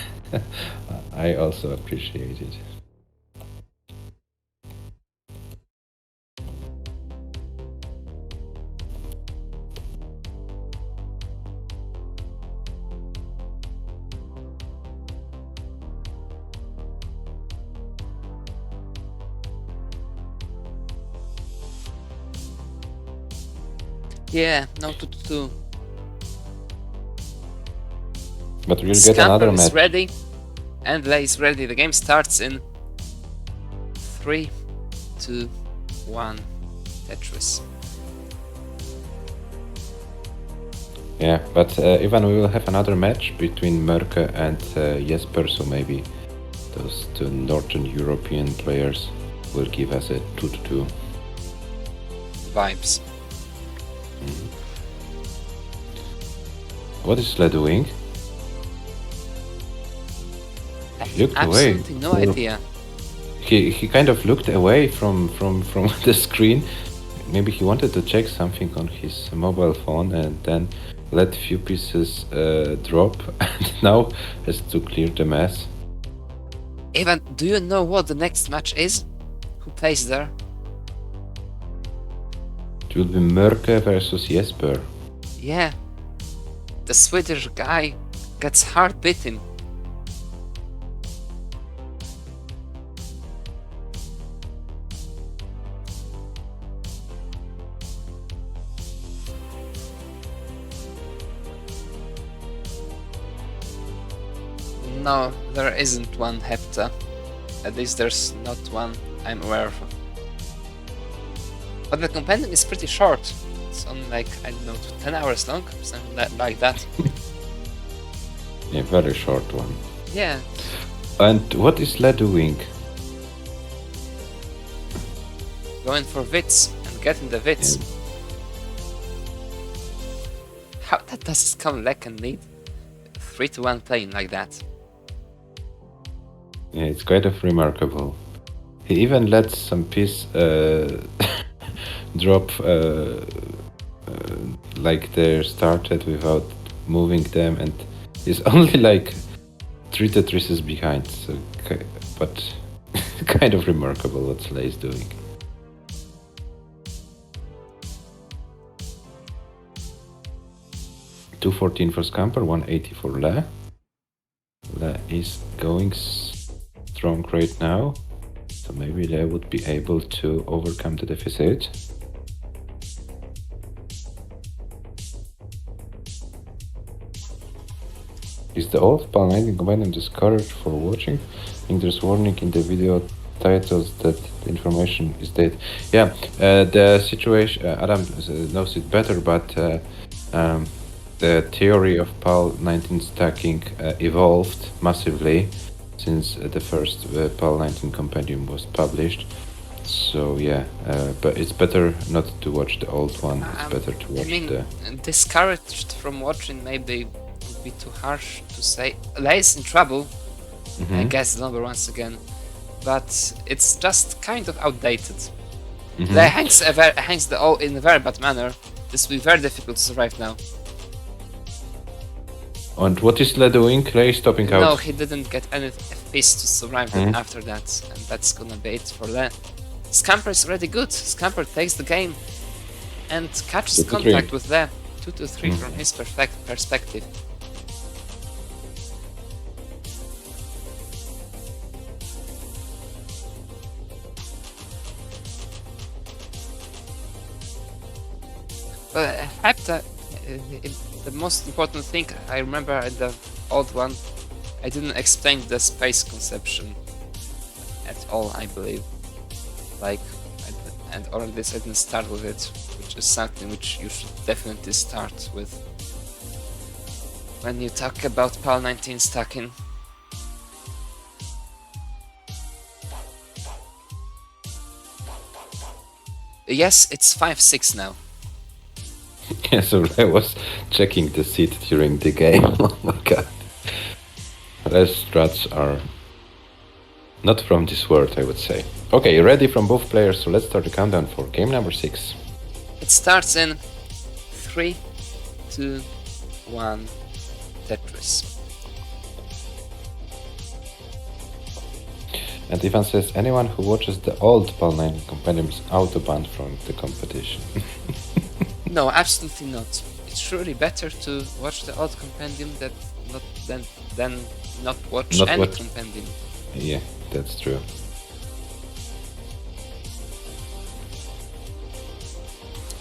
I also appreciate it. Yeah, no 2-2. But we'll get Scamper another is match. ready. And Le is ready. The game starts in 3, 2, 1. Tetris. Yeah, but Ivan, we will have another match between Mörkö and Jesper, so maybe those two Northern European players will give us a 2-2. Vibes. What is Le doing? I He looked have away. absolutely no idea. He kind of looked away from the screen. Maybe he wanted to check something on his mobile phone and then let few pieces drop and now has to clear the mess. Ivan, do you know what the next match is? Who plays there? It will be Mörkö versus Jesper. Yeah. The Swedish guy gets hard beaten. No, there isn't one Hepta. At least there's not one I'm aware of. But the compendium is pretty short. It's only like, I don't know, 10 hours long, something like that. Yeah, very short one. Yeah. And what is Le doing? Going for Wits and getting the Wits. Yeah. How that does come Lek and lead 3-1 playing like that? Yeah, it's kind of remarkable. He even lets some piece drop like they're started without moving them, and he's only like 3 Tetrises behind. So, but kind of remarkable what Slay is doing. $214 for Scamper, $180 for Le. Le is going strong right now, so maybe Le would be able to overcome the deficit. Is the old PAL 19 compendium discouraged for watching? I think there's warning in the video titles that the information is dated. Yeah, the situation, Adam knows it better, but the theory of PAL 19 stacking evolved massively since the first PAL 19 compendium was published. So yeah, but it's better not to watch the old one. It's better to watch the... discouraged from watching maybe would be too harsh to say. Le is in trouble, I guess, the number once again, but it's just kind of outdated. Le hangs the all in a very bad manner. This will be very difficult to survive now. And what is Le doing? Le is stopping out. No, he didn't get any piece to survive after that, and that's gonna be it for Le. Scamper is already good. Scamper takes the game and catches contact with Le. 2-3 from his perspective. But Hepta, the most important thing I remember in the old one, I didn't explain the space conception at all, I believe. Like, and already this I didn't start with it, which is something which you should definitely start with when you talk about PAL 19 stacking. Yes, it's 5-6 now. Yeah, so I was checking the seat during the game. Oh my god. Less strats are not from this world, I would say. Okay, ready from both players, so let's start the countdown for game number 6. It starts in 3, 2, 1, Tetris. And Ivan says, anyone who watches the old PAL 9 compendium is auto-banned from the competition. No, absolutely not. It's surely better to watch the old compendium than not watch any compendium. Yeah, that's true.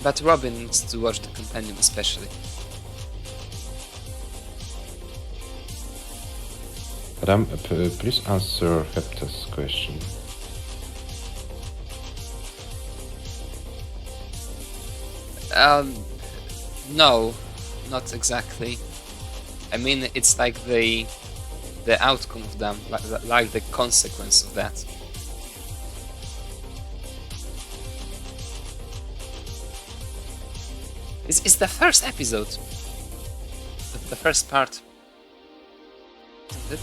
But Robin needs to watch the compendium especially. Adam, please answer Hepta's question. No, not exactly. I mean, it's like the outcome of them, like the consequence of that. It's the first episode, the first part, isn't it?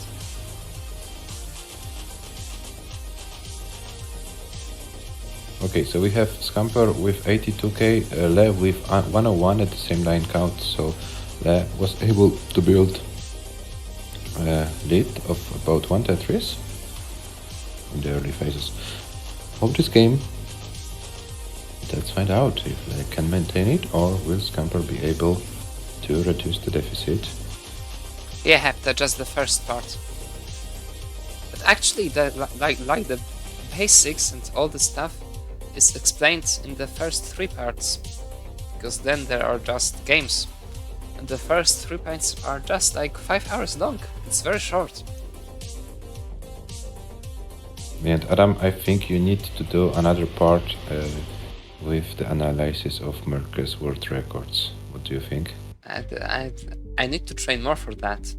Okay, so we have Scamper with 82k, Le with 101 at the same line count, so Le was able to build a lead of about 1 Tetris in the early phases of this game. Let's find out if Le can maintain it, or will Scamper be able to reduce the deficit. Yeah, Hepta, just the first part. But actually, like the basics and all the stuff is explained in the first 3 parts, because then there are just games, and the first 3 parts are just like 5 hours long. It's very short. And Adam, I think you need to do another part with the analysis of MÖRKÖS world records. What do you think? I need to train more for that.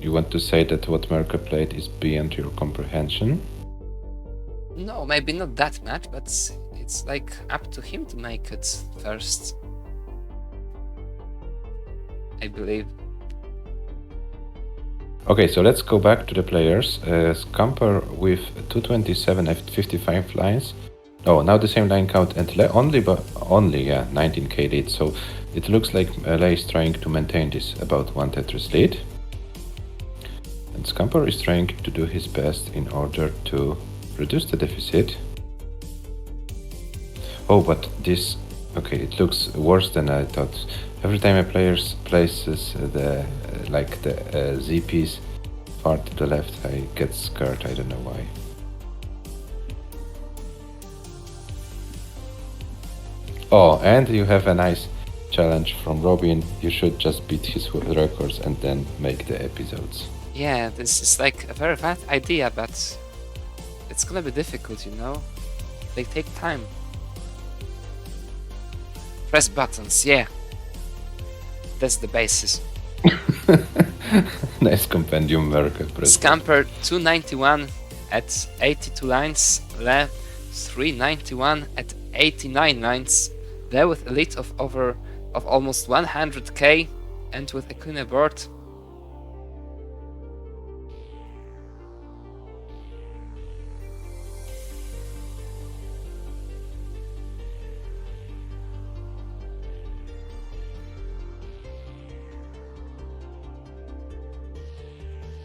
You want to say that what MÖRKÖ played is beyond your comprehension? No, maybe not that much, but it's like up to him to make it first. I believe. Okay, so let's go back to the players. Scamper with 227 at 55 lines. Oh, now the same line count and only 19k lead. So it looks like LA is trying to maintain this about 1 Tetris lead. And Scamper is trying to do his best in order to reduce the deficit. Oh, but this... Okay, it looks worse than I thought. Every time a player places the Z piece far to the left, I get scared. I don't know why. Oh, and you have a nice challenge from Robin. You should just beat his records and then make the episodes. Yeah, this is like a very bad idea, but it's gonna be difficult, you know? They take time. Press buttons, yeah. That's the basis. Nice compendium work. Scamper 291 at 82 lines, Le 391 at 89 lines, there with a lead of almost 100k and with a cleaner board.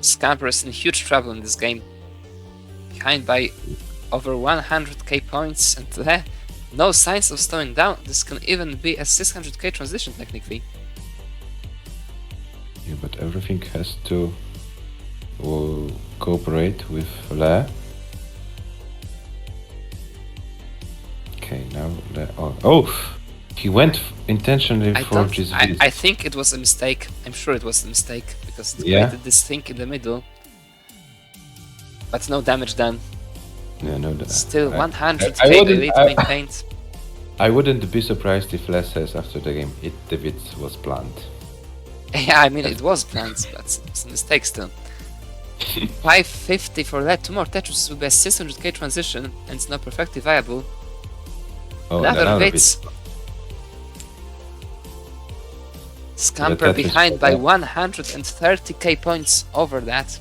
Scamper is in huge trouble in this game, behind by over 100k points, and no signs of slowing down. This can even be a 600k transition technically. Yeah, but everything has to cooperate with Le. Okay, now Le. Oh, he went intentionally for this. I think it was a mistake. I'm sure it was a mistake because it created this thing in the middle. But no damage done. Yeah, no damage. Still 100k lead maintained. I wouldn't be surprised if Les says after the game the bit was planned. Yeah, I mean it was planned, but it's a mistake still. 550 for that. 2 more Tetris will be a 600k transition, and it's not perfectly viable. Oh, another bit. Scamper behind by 130k points over that.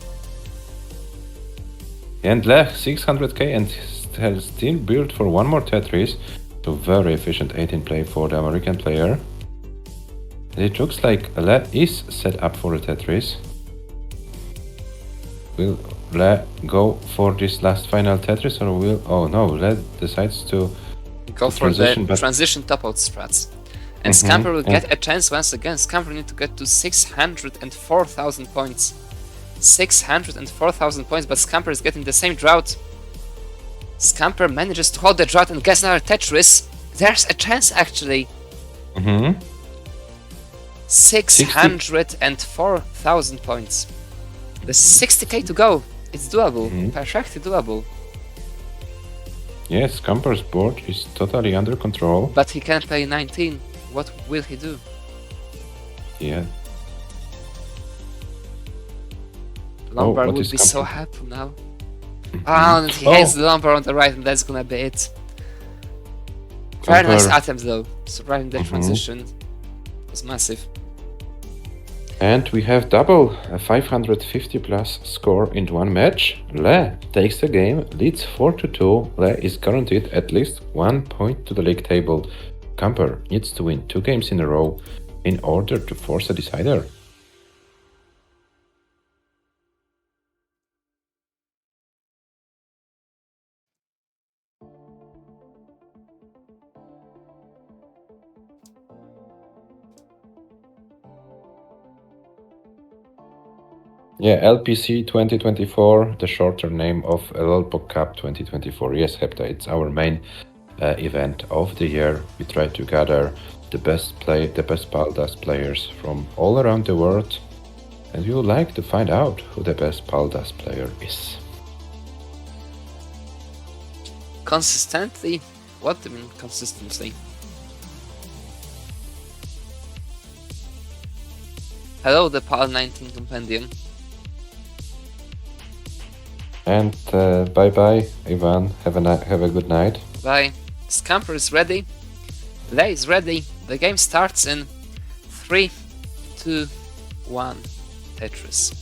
And Le 600k and has still built for 1 more Tetris. So very efficient 18 play for the American player. It looks like Le is set up for a Tetris. Will Le go for this last final Tetris or will... Oh no, Le decides to go for the transition top-out strats. And Scamper will get a chance once again. Scamper need to get to 604,000 points. 604,000 points, but Scamper is getting the same drought. Scamper manages to hold the drought and gets another Tetris. There's a chance actually. 604,000 points. There's 60k to go. It's doable. Perfectly doable. Yes, Scamper's board is totally under control. But he can't play 19. What will he do? Yeah. Lombard would be so helpful now. Oh, and he has the Lombard on the right, and that's gonna be it. Very nice attempt though. Surviving the transition was massive. And we have double a 550 plus score in one match. Le takes the game, leads 4-2. Le is guaranteed at least 1 point to the league table. Scamper needs to win 2 games in a row in order to force a decider. Yeah, LPC 2024, the shorter name of LLPOC Cup 2024. Yes, Hepta, it's our main event of the year. We try to gather the best Paldas players from all around the world and we would like to find out who the best Paldas player is. Consistently? What do you mean consistently? Hello, the PAL 19 Compendium. And bye bye, Ivan. Have a good night. Bye. Scamper is ready. Lay is ready. The game starts in 3, 2, 1. Tetris.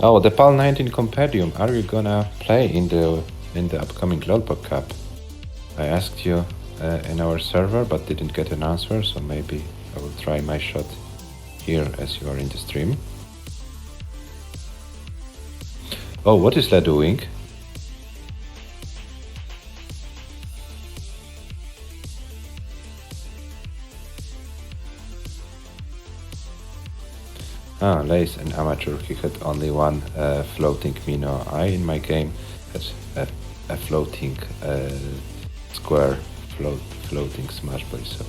Oh, the PAL 19 Compendium. Are you gonna play in the upcoming Lolbok Cup? I asked you in our server, but didn't get an answer. So maybe I will try my shot here as you are in the stream. Oh, what is that doing? Ah, Lace, an amateur. He had only one floating Mino. I, in my game, had a floating square floating Smash Boy, so...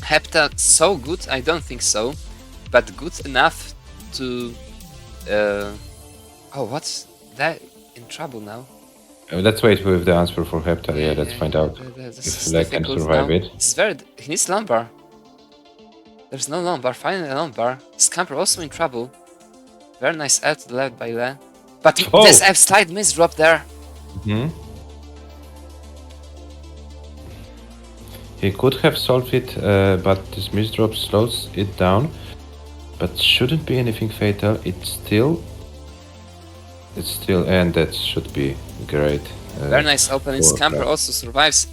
Hepta so good? I don't think so. But good enough to... Oh, what's that? In trouble now? Let's wait with the answer for Hepta. Yeah, let's find out if Leg can survive it. It's very... He needs lumbar. There's no lumbar. Finally a lumbar. Scamper also in trouble. Very nice L to the left by Le. But this F slide misdrop there. He could have solved it, but this misdrop slows it down. But shouldn't be anything fatal. It's still, and that should be great. Very nice opening. Scamper also survives.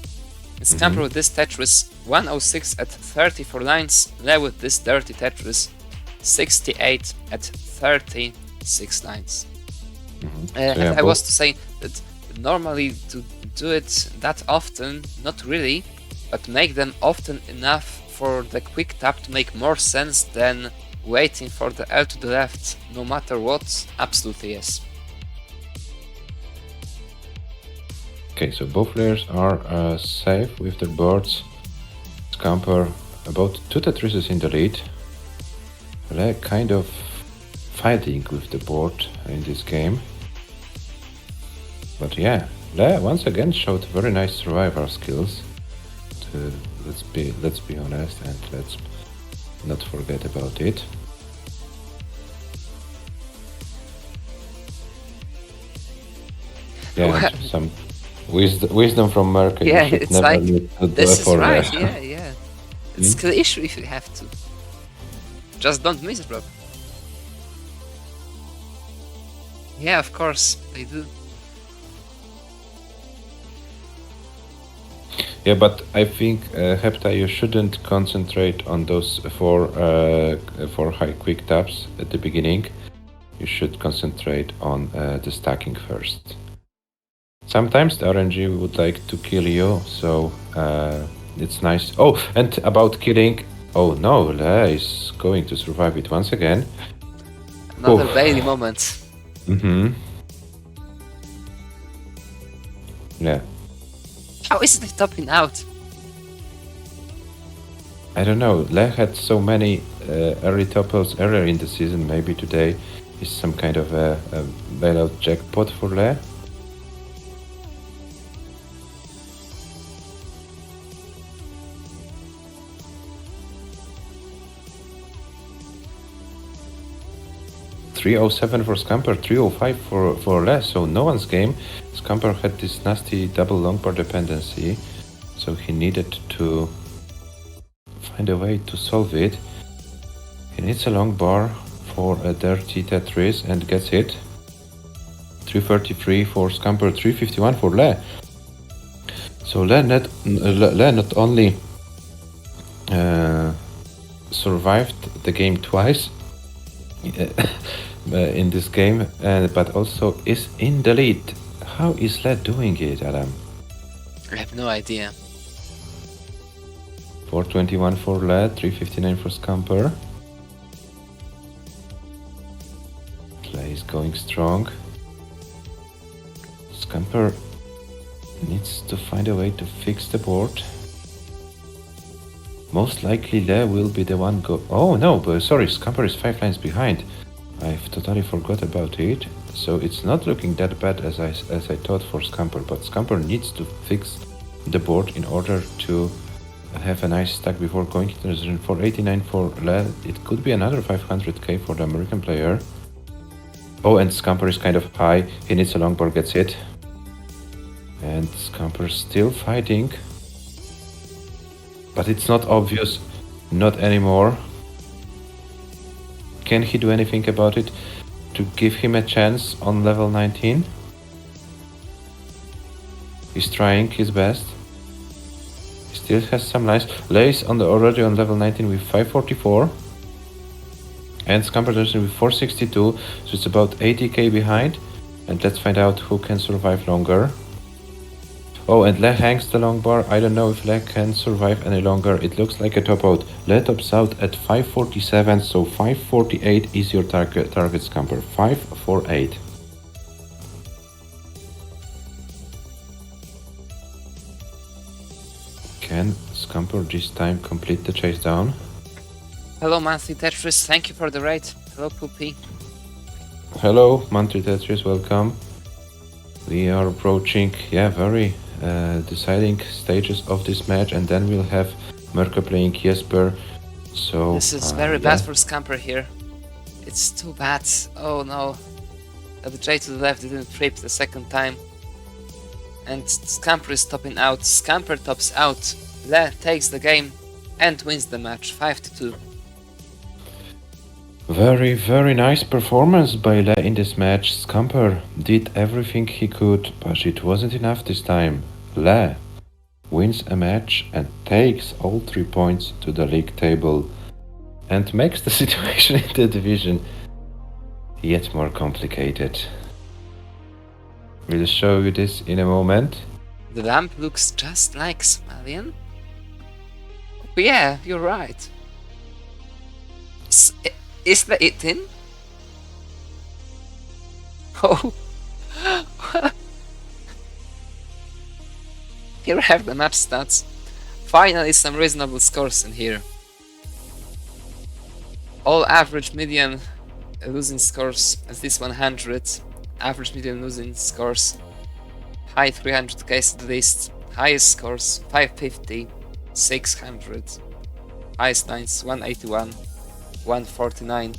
Scamper with this Tetris 106 at 34 lines. Le with this dirty Tetris 68 at 36 lines. And I was to say that normally to do it that often, not really, but make them often enough for the quick tap to make more sense than waiting for the L to the left, no matter what. Absolutely yes. Okay, so both players are safe with their boards. Scamper about 2 Tetrises in the lead. Le kind of fighting with the board in this game. But yeah, Le once again showed very nice survivor skills. Let's be honest, and let's not forget about it. Yeah, some wisdom from Merkel. Yeah, it's like, this is right, yeah. It's the issue if you have to. Just don't misdrop. Yeah, of course, they do. Yeah, but I think Hepta, you shouldn't concentrate on those four high quick taps at the beginning. You should concentrate on the stacking first. Sometimes the RNG would like to kill you, so it's nice. Oh, and about killing. Oh no, Le is going to survive it once again. Another Bailey moment. Yeah. How is it topping out? I don't know. Le had so many early topples earlier in the season. Maybe today is some kind of a bailout jackpot for Le. .307 for Scamper, 305 for Le, so no one's game. Scamper had this nasty double long bar dependency, so he needed to find a way to solve it. He needs a long bar for a dirty Tetris and gets it. 333 for Scamper, 351 for Le. So Le not only survived the game twice in this game, but also is in the lead. How is Le doing it, Adam? I have no idea. 421 for Le, 359 for Scamper. Le is going strong. Scamper needs to find a way to fix the board. Most likely Le will be the one go... Oh no, but sorry, Scamper is 5 lines behind. I've totally forgot about it. So it's not looking that bad as I thought for Scamper, but Scamper needs to fix the board in order to have a nice stack before going into the zone. 489 for Le. It could be another 500k for the American player. Oh, and Scamper is kind of high. He needs a long board, gets hit. And Scamper still fighting. But it's not obvious. Not anymore. Can he do anything about it to give him a chance on level 19? He's trying his best. He still has some lines. Lace already on level 19 with 544. And Scamper with 462. So it's about 80k behind. And let's find out who can survive longer. Oh, and Le hangs the long bar. I don't know if Le can survive any longer. It looks like a top out. Le tops out at 547, so 548 is your target Scamper. 548. Can Scamper this time complete the chase down? Hello, Monthly Tetris. Thank you for the raid. Hello, Poopy. Hello, Monthly Tetris. Welcome. We are approaching, very deciding stages of this match, and then we'll have Mörkö playing Jesper. So This is very bad for Scamper here. It's too bad. Oh no. The J to the left didn't trip the second time. And Scamper is topping out. Scamper tops out. Le takes the game and wins the match 5-2. Very, very nice performance by Le in this match. Scamper did everything he could, but it wasn't enough this time. Le wins a match and takes all 3 points to the league table and makes the situation in the division yet more complicated. We'll show you this in a moment. The lamp looks just like Smalian. But yeah, you're right. Is the it in? Oh. Here I have the match stats. Finally some reasonable scores in here. All average median losing scores at least 100. Average median losing scores. High 300k at least. Highest scores 550, 600. Highest lines 181. 149.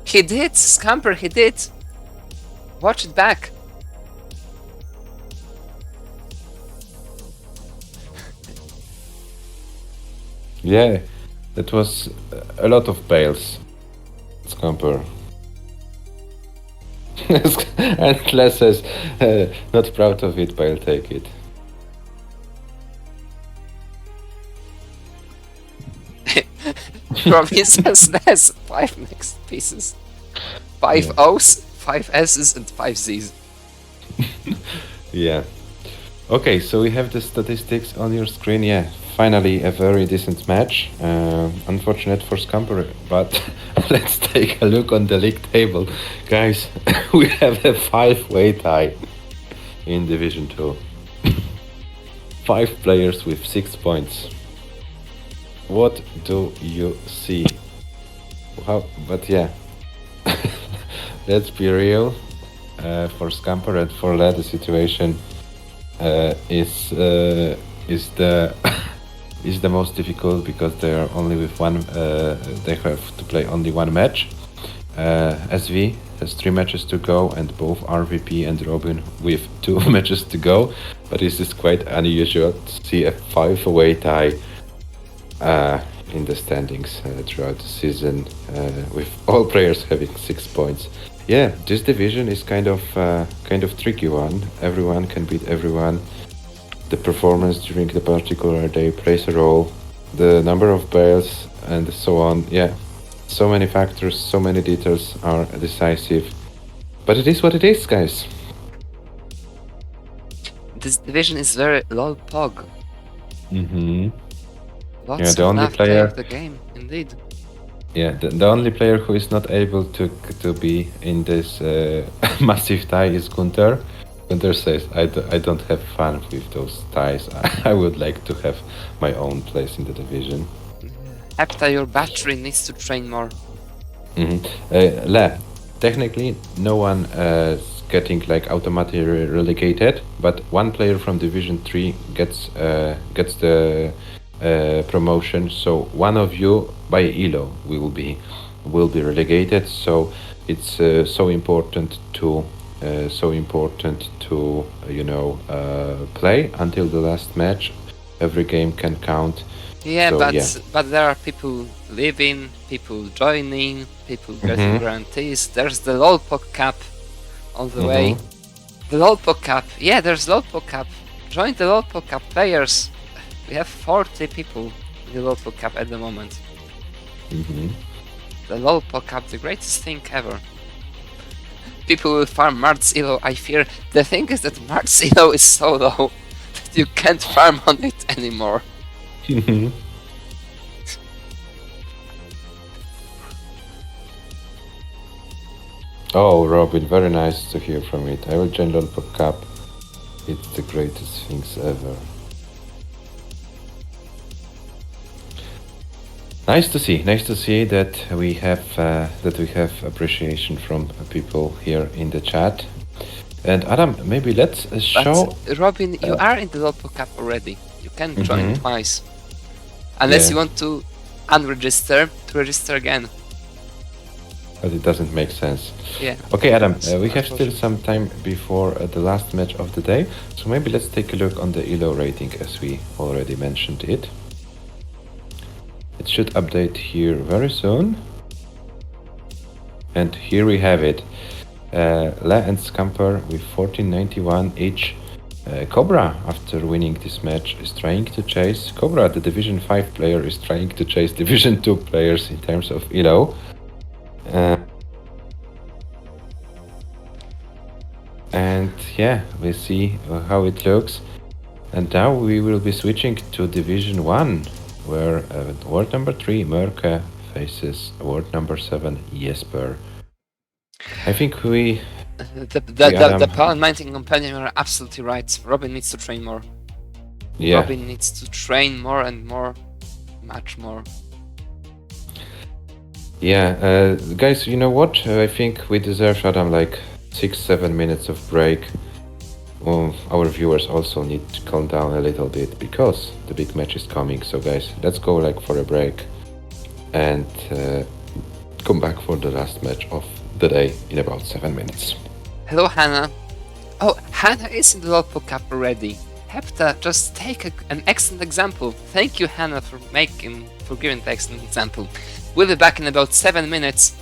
He did! Scamper, he did! Watch it back! Yeah, that was a lot of bails. Scamper. And Les says, not proud of it, but I'll take it. Robbie says there's 5 next pieces. 5 O's, 5 S's and 5 Z's. Yeah. Okay, so we have the statistics on your screen. Yeah, finally a very decent match. Unfortunate for Scamper, but let's take a look on the league table. Guys, we have a 5-way tie in Division 2. 5 players with 6 points. What do you see? How, but yeah, let's be real. For Scamper and for Le, the situation is the is the most difficult because they are only with one. They have to play only one match. SV has 3 matches to go, and both RVP and Robin with 2 matches to go. But this is quite unusual to see a 5-way tie in the standings throughout the season, with all players having 6 points. Yeah, this division is kind of tricky one. Everyone can beat everyone. The performance during the particular day plays a role. The number of bails and so on. Yeah, so many factors, so many details are decisive. But it is what it is, guys. This division is very lol pog. Mm-hmm. Lots Yeah, the of only love player- of the game, indeed. Yeah, the only player who is not able to be in this massive tie is Gunther. Winter says, I don't have fun with those ties. I would like to have my own place in the division. Hepta, your battery needs to train more. Le, technically, no one is getting like automatically relegated, but one player from Division 3 gets the promotion. So one of you by ELO will be relegated. So it's so important to play until the last match. Every game can count. Yeah, So, but yeah. but there are people leaving, people joining, people getting guarantees. There's the Lolpok Cup on the way. The Lolpok Cup, yeah, there's Lolpok Cup. Join the Lolpok Cup players. We have 40 people in the Lolpok Cup at the moment. The Lolpok Cup, the greatest thing ever. People will farm Mart's Elo, I fear. The thing is that Mart's Elo is so low that you can't farm on it anymore. Oh, Robin, very nice to hear from it. I will join Lolpok Cup. It's the greatest things ever. Nice to see that we have appreciation from people here in the chat. And Adam, maybe let's show. But Robin, you are in the Lolpok Cup already. You can join twice, unless you want to unregister to register again. But it doesn't make sense. Yeah. Okay, Adam, we have still some time before the last match of the day, so maybe let's take a look on the ELO rating as we already mentioned it. It should update here very soon. And here we have it. Le and Scamper with 1491 each. COBRA, after winning this match, is trying to chase. COBRA, the Division 5 player, is trying to chase Division 2 players in terms of ELO. And yeah, we see how it looks. And now we will be switching to Division 1, where World number 3, MÖRKÖS, faces World number 7, JESPER. I think we... The Pawn Mining Companion are absolutely right. Robin needs to train more. Yeah. Robin needs to train more and more, much more. Yeah, guys, you know what? I think we deserve, Adam, like 6-7 minutes of break. Our viewers also need to calm down a little bit because the big match is coming. So guys, let's go like for a break and come back for the last match of the day in about 7 minutes. Hello, Hannah. Oh, Hannah is in the Lolpok Cup already. Hepta, just take an excellent example. Thank you, Hannah, for giving the excellent example. We'll be back in about 7 minutes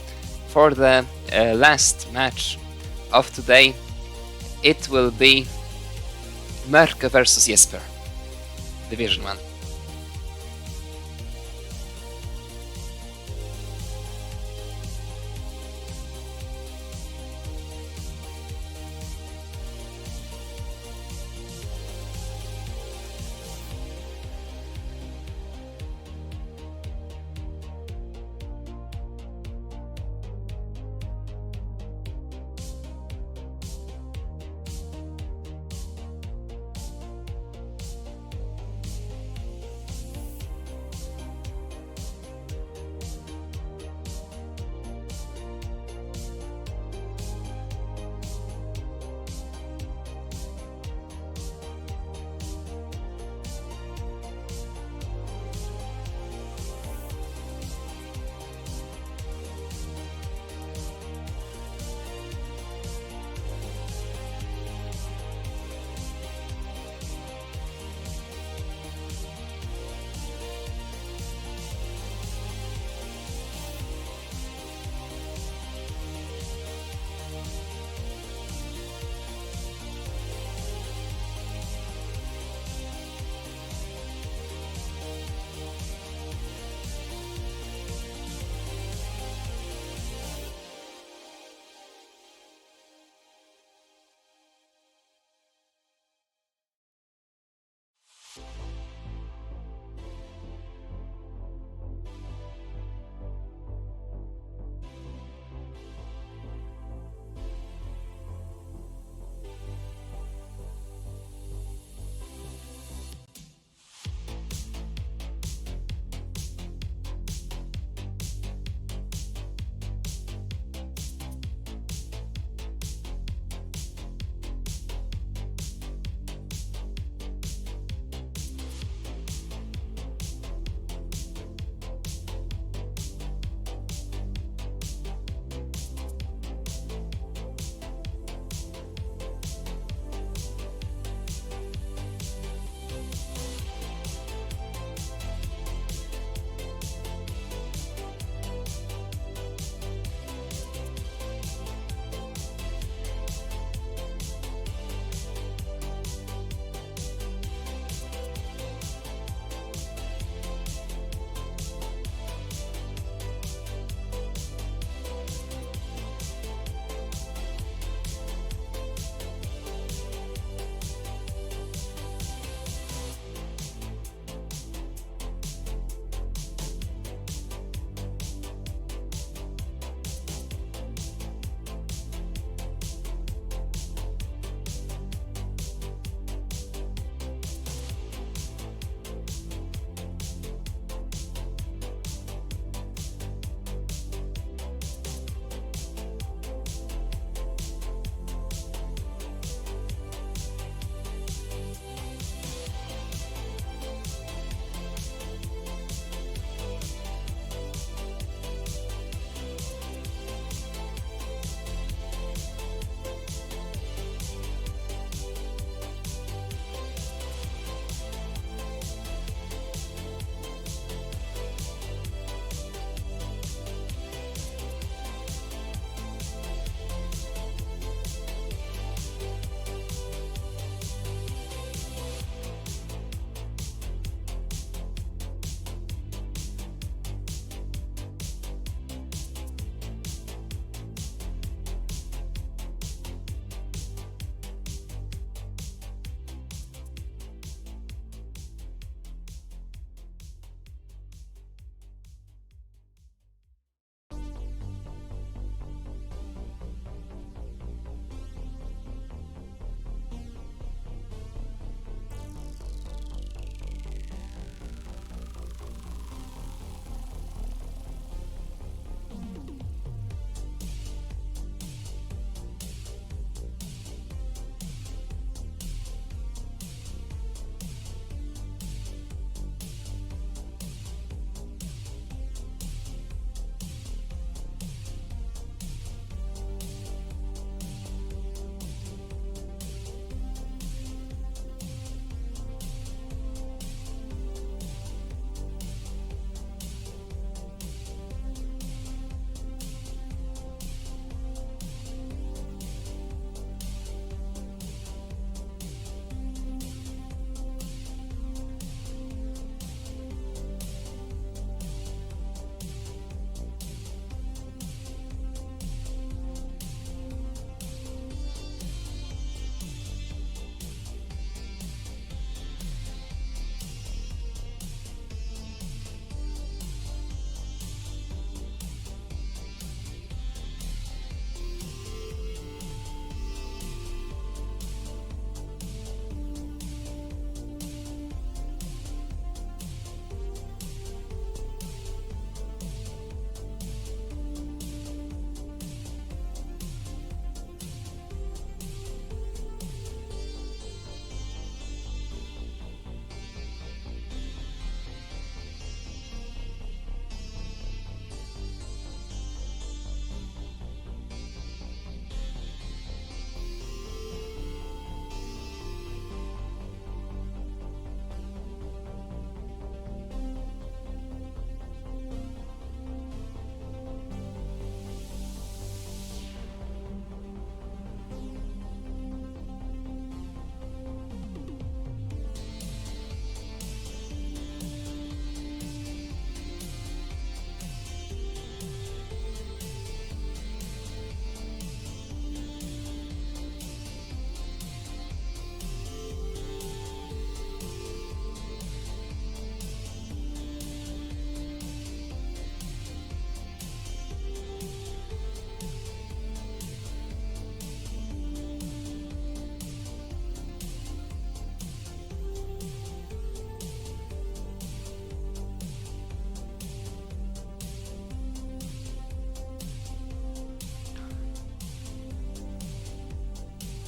for the last match of today. It will be MÖRKÖS versus JESPER, Division 1.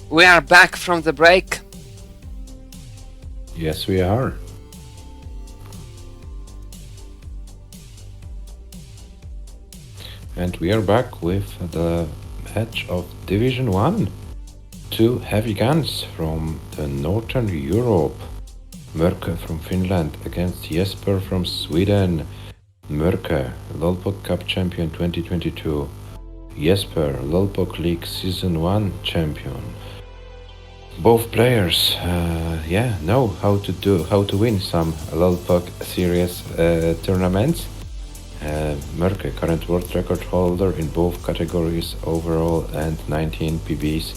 We are back from the break. Yes, we are. And we are back with the match of Division 1. Two heavy guns from the Northern Europe. Mörkö from Finland against Jesper from Sweden. Mörkö, Lolpok Cup champion 2022. Jesper, Lolpok League Season 1 champion. Both players, know how to win some Lolpok series tournaments. Mörkö, current world record holder in both categories overall and 19 PBs.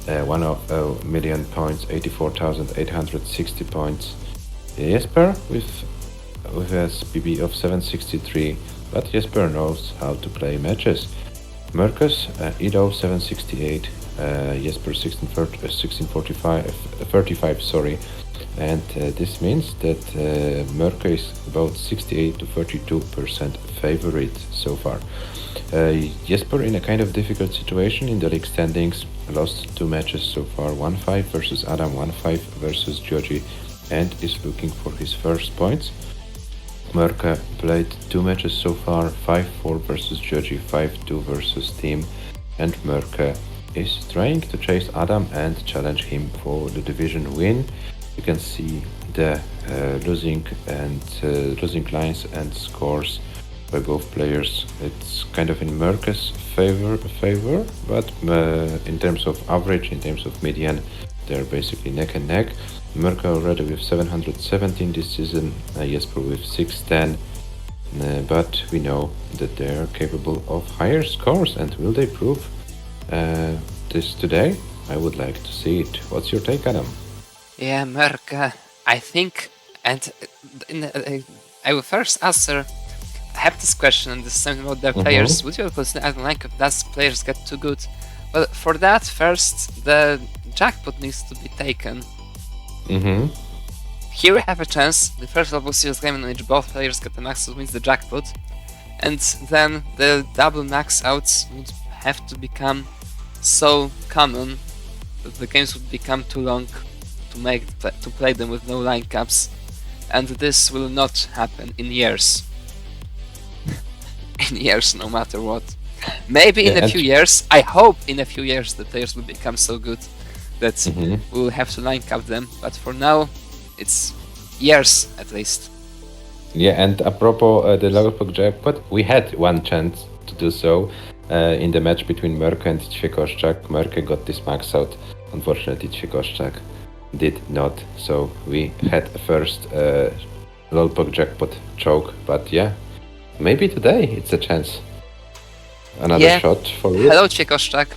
1 million points, 84,860 points. Jesper with a PB of 763, but Jesper knows how to play matches. Mörkös, Edo 768, Jesper 35, sorry. And this means that Mörkö is about 68 to 32% favorite so far. Jesper in a kind of difficult situation in the league standings, lost 2 matches so far, 1-5 versus Adam, 1-5 versus Joji, and is looking for his first points. Mörkö played 2 matches so far, 5-4 versus Joji, 5-2 versus Team, and Mörkö is trying to chase Adam and challenge him for the division win. You can see the losing lines and scores by both players. It's kind of in Mörkö's favor, but in terms of average, in terms of median, they're basically neck and neck. Mörkö already with 717 this season, Jesper with 610, but we know that they're capable of higher scores, and will they prove this today? I would like to see it. What's your take, Adam? Yeah, Mörkö, I think, and I will first answer. I have this question, and this is something about their players. Would you consider Adam like does players get too good? Well, for that, first the jackpot needs to be taken. Here we have a chance. The first level series game in which both players get the max out wins the jackpot, and then the double max outs would have to become so common that the games would become too long to play them with no line caps, and this will not happen in years. In years, no matter what. Maybe in a few years, I hope in a few years the players will become so good that we'll have to line cap them, but for now it's years at least. Yeah, and apropos the Lolpok jackpot, we had one chance to do so in the match between Mörkö and Ćvikoszczak. Mörkö got this max out. Unfortunately, Ćvikoszczak did not, so we had a first Lolpok jackpot choke, but yeah, maybe today it's a chance. Another shot for you. Hello, Ćvikoszczak.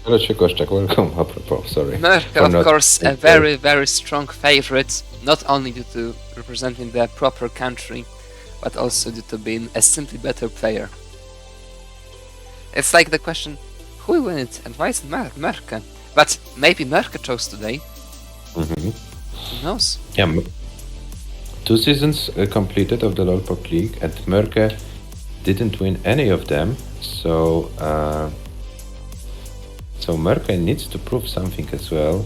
Hello, Ćvikoszczak, welcome. Apropos, sorry. Mörkö, of course, a very, very strong favorite, not only due to representing the proper country, but also due to being a simply better player. It's like the question, who will win it, and why is it Mörkö? But maybe Mörkö chose today. Who knows? Yeah, 2 seasons completed of the Lolpok League, and Mörkö didn't win any of them, so Mörkö needs to prove something as well.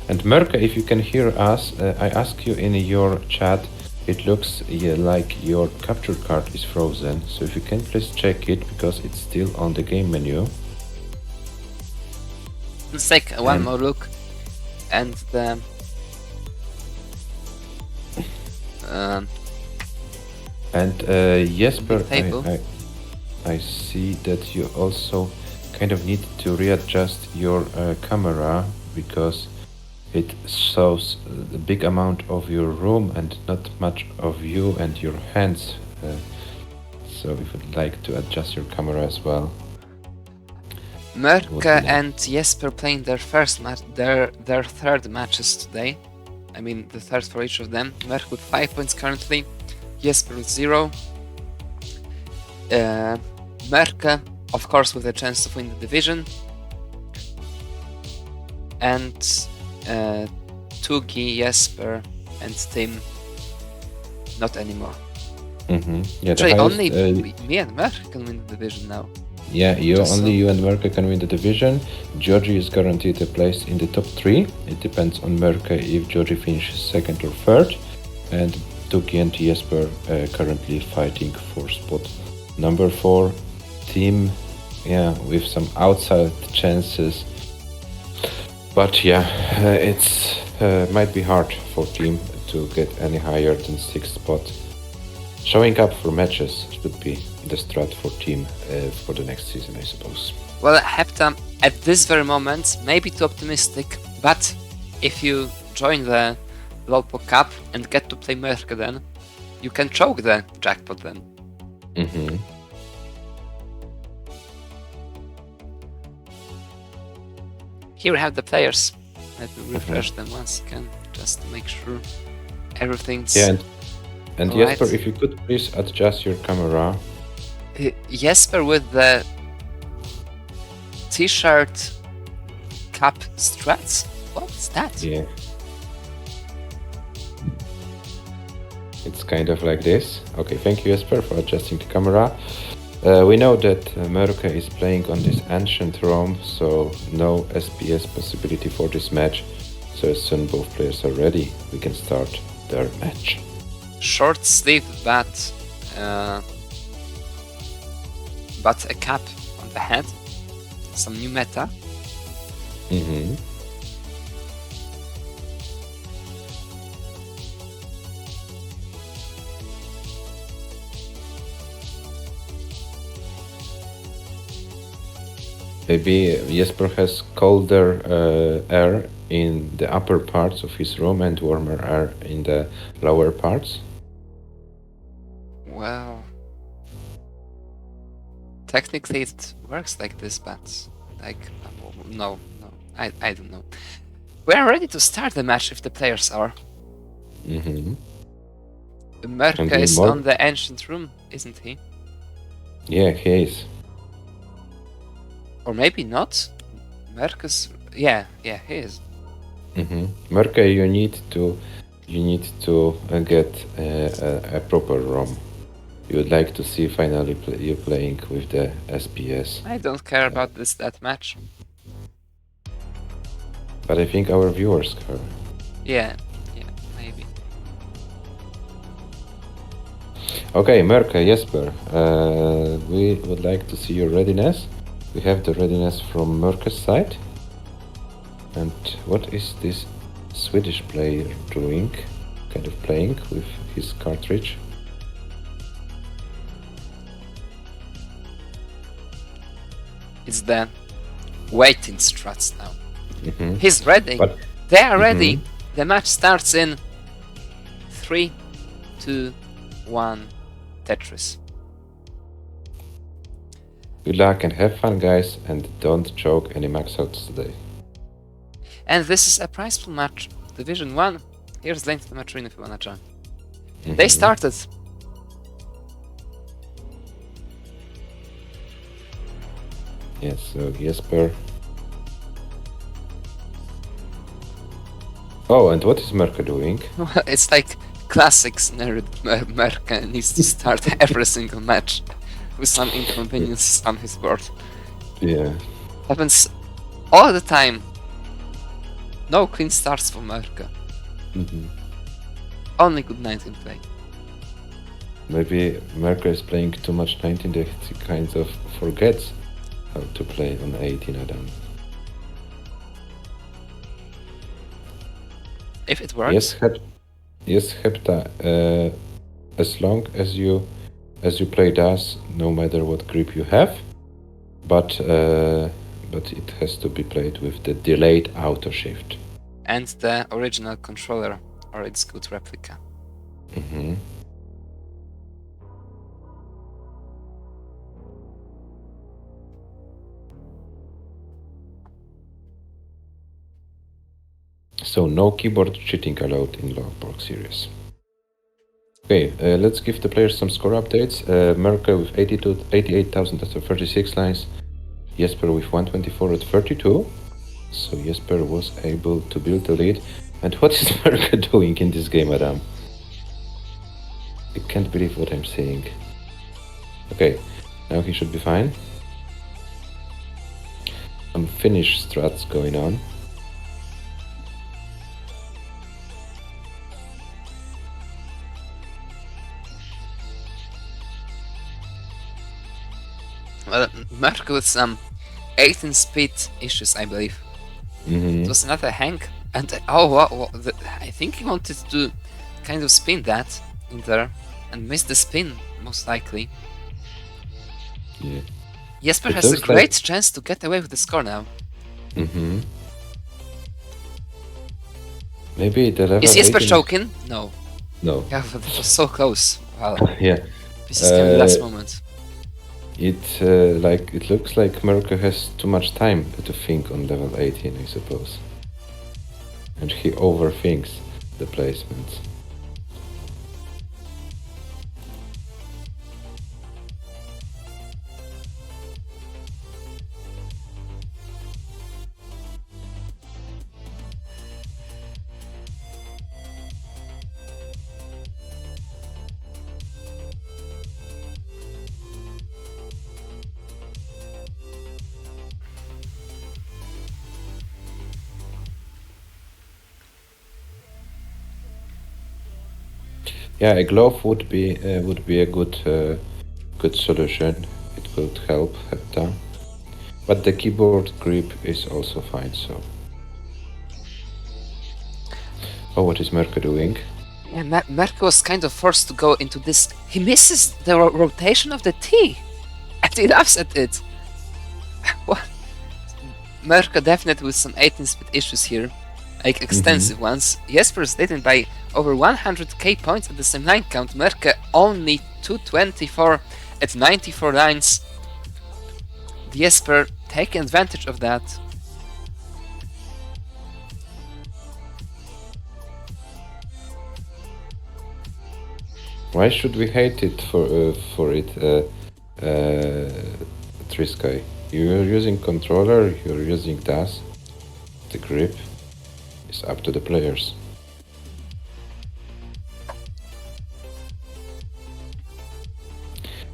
And Mörkö, if you can hear us, I ask you in your chat, it looks like your capture card is frozen, so if you can please check it, because it's still on the game menu. Let's take one more look, and the Jesper, table. I see that you also kind of need to readjust your camera, because it shows a big amount of your room and not much of you and your hands. So if you'd like to adjust your camera as well. Mörkö and Jesper playing their first match, their third matches today. I mean, the third for each of them. Mörkö with 5 points currently, Jesper with 0. Mörkö, of course, with a chance to win the division. And TUGI, Jesper, and Tim, not anymore. Yeah, actually, only me and Mörkö can win the division now. Yeah, Just only so- you and Merke can win the division. Georgie is guaranteed a place in the top 3. It depends on Merke if Georgie finishes second or third. And Tuki and Jesper currently fighting for spot number 4. Team, yeah, with some outside chances. But yeah, it's might be hard for team to get any higher than 6th spot. Showing up for matches should be the strat for team for the next season, I suppose. Well, Hepta, at this very moment, maybe too optimistic, but if you join the Lolpo Cup and get to play Mörkö then, you can choke the jackpot then. Mm-hmm. Here we have the players. Let me refresh them once again, just to make sure everything's... Yeah, and Alright. Jesper, if you could please adjust your camera. Jesper with the t-shirt cap strats? What's that? Yeah. It's kind of like this. Okay, thank you Jesper for adjusting the camera. We know that Mörkö is playing on this ancient Rome, so no SPS possibility for this match. So as soon both players are ready, we can start their match. Short sleeve, but a cap on the head. Some new meta. Mm-hmm. Maybe Jesper has colder air in the upper parts of his room and warmer air in the lower parts. Well, technically it works like this, but like no, I don't know. We are ready to start the match if the players are. Mm-hmm. Mörkö And is more- on the ancient room, isn't he? Yeah, he is. Or maybe not. Mörkö's... yeah, he is. Mm-hmm. Mörkö, you need to get a proper ROM. You would like to see finally you playing with the SPS. I don't care about that match. But I think our viewers care. Yeah, maybe. Okay, Mörkö, Jesper, we would like to see your readiness. We have the readiness from Mörkö's side. And what is this Swedish player doing? Kind of playing with his cartridge. It's the waiting struts now. Mm-hmm. He's ready. But- They are ready. The match starts in 3, 2, 1, Tetris. Good luck and have fun, guys, and don't choke any max outs today. And this is a prizeful match. Division 1. Here's the link to the match arena if you wanna join. Mhm. They started. Yes, so Jesper. Oh, and what is Mörkö doing? It's like classics nerd Mörkö needs to start every single match with some inconveniences on his board. Yeah. Happens all the time. No clean starts for Mörkö. Mhm. Only good 19 play. Maybe Mörkö is playing too much 19 that he kind of forgets how to play on 18 Adam. If it works. Yes, Hepta. As long as you play DAS, no matter what grip you have, but it has to be played with the delayed auto shift. And the original controller or its good replica. Mm-hmm. So no keyboard cheating allowed in Logborg series. Okay, let's give the players some score updates. Mörkö with 88,000 after 36 lines. Jesper with 124 at 32. So Jesper was able to build the lead. And what is Mörkö doing in this game, Adam? I can't believe what I'm saying. Okay, now he should be fine. finish strats going on. Well, Mörkö with some 18 speed issues, I believe. It was another hang, and I think he wanted to kind of spin that in there and miss the spin, most likely. Yeah. Jesper It has a looks great like- chance to get away with the score now. Maybe the level Is Jesper 18 choking? No. No. Yeah, but it was so close. Wow. Yeah. This is kind of the last moment. It looks like Mörkö has too much time to think on level 18, I suppose. And he overthinks the placements. Yeah, a glove would be a good solution. It could help Hepta, but the keyboard grip is also fine. So, what is Mörkö doing? Yeah, Mörkö was kind of forced to go into this. He misses the rotation of the T, and he laughs at it. What? Mörkö definitely with some 18 speed issues here, like extensive ones. Jesper is leading by over 100k points at the same line count. Mörkö only 224 at 94 lines. Jesper taking advantage of that. Why should we hate it for it, Trisky? You're using controller, you're using DAS. The grip is up to the players.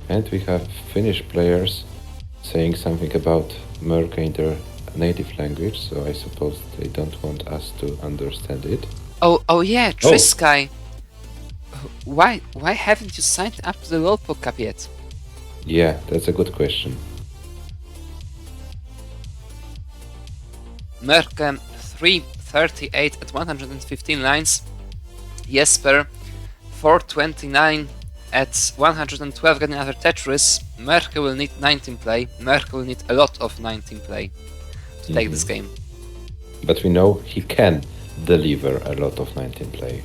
And we have Finnish players saying something about Mörkö in their native language, so I suppose they don't want us to understand it. Oh yeah, Trisky. Why haven't you signed up to the World Cup yet? Yeah, that's a good question. Mörkö 338 at 115 lines. Jesper 429 at 112 getting another Tetris. Mörkö will need 19 play. Mörkö will need a lot of 19 play to take this game. But we know he can deliver a lot of 19 play.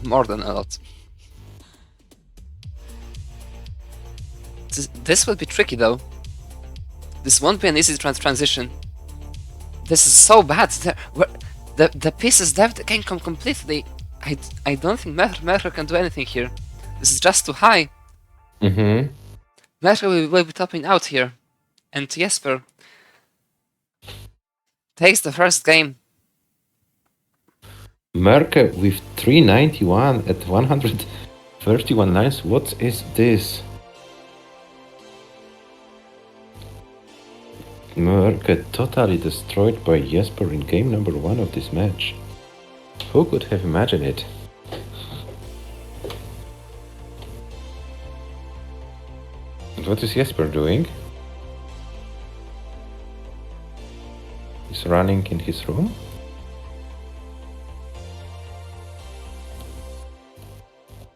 More than a lot. This will be tricky though. This won't be an easy transition. This is so bad. The pieces that can come completely. I don't think Mörkö can do anything here. This is just too high. Mörkö will be topping out here. And Jesper takes the first game. Mörkö with 391 at 131 lines. What is this? Mörkö totally destroyed by Jesper in game number 1 of this match. Who could have imagined it? And what is Jesper doing? He's running in his room?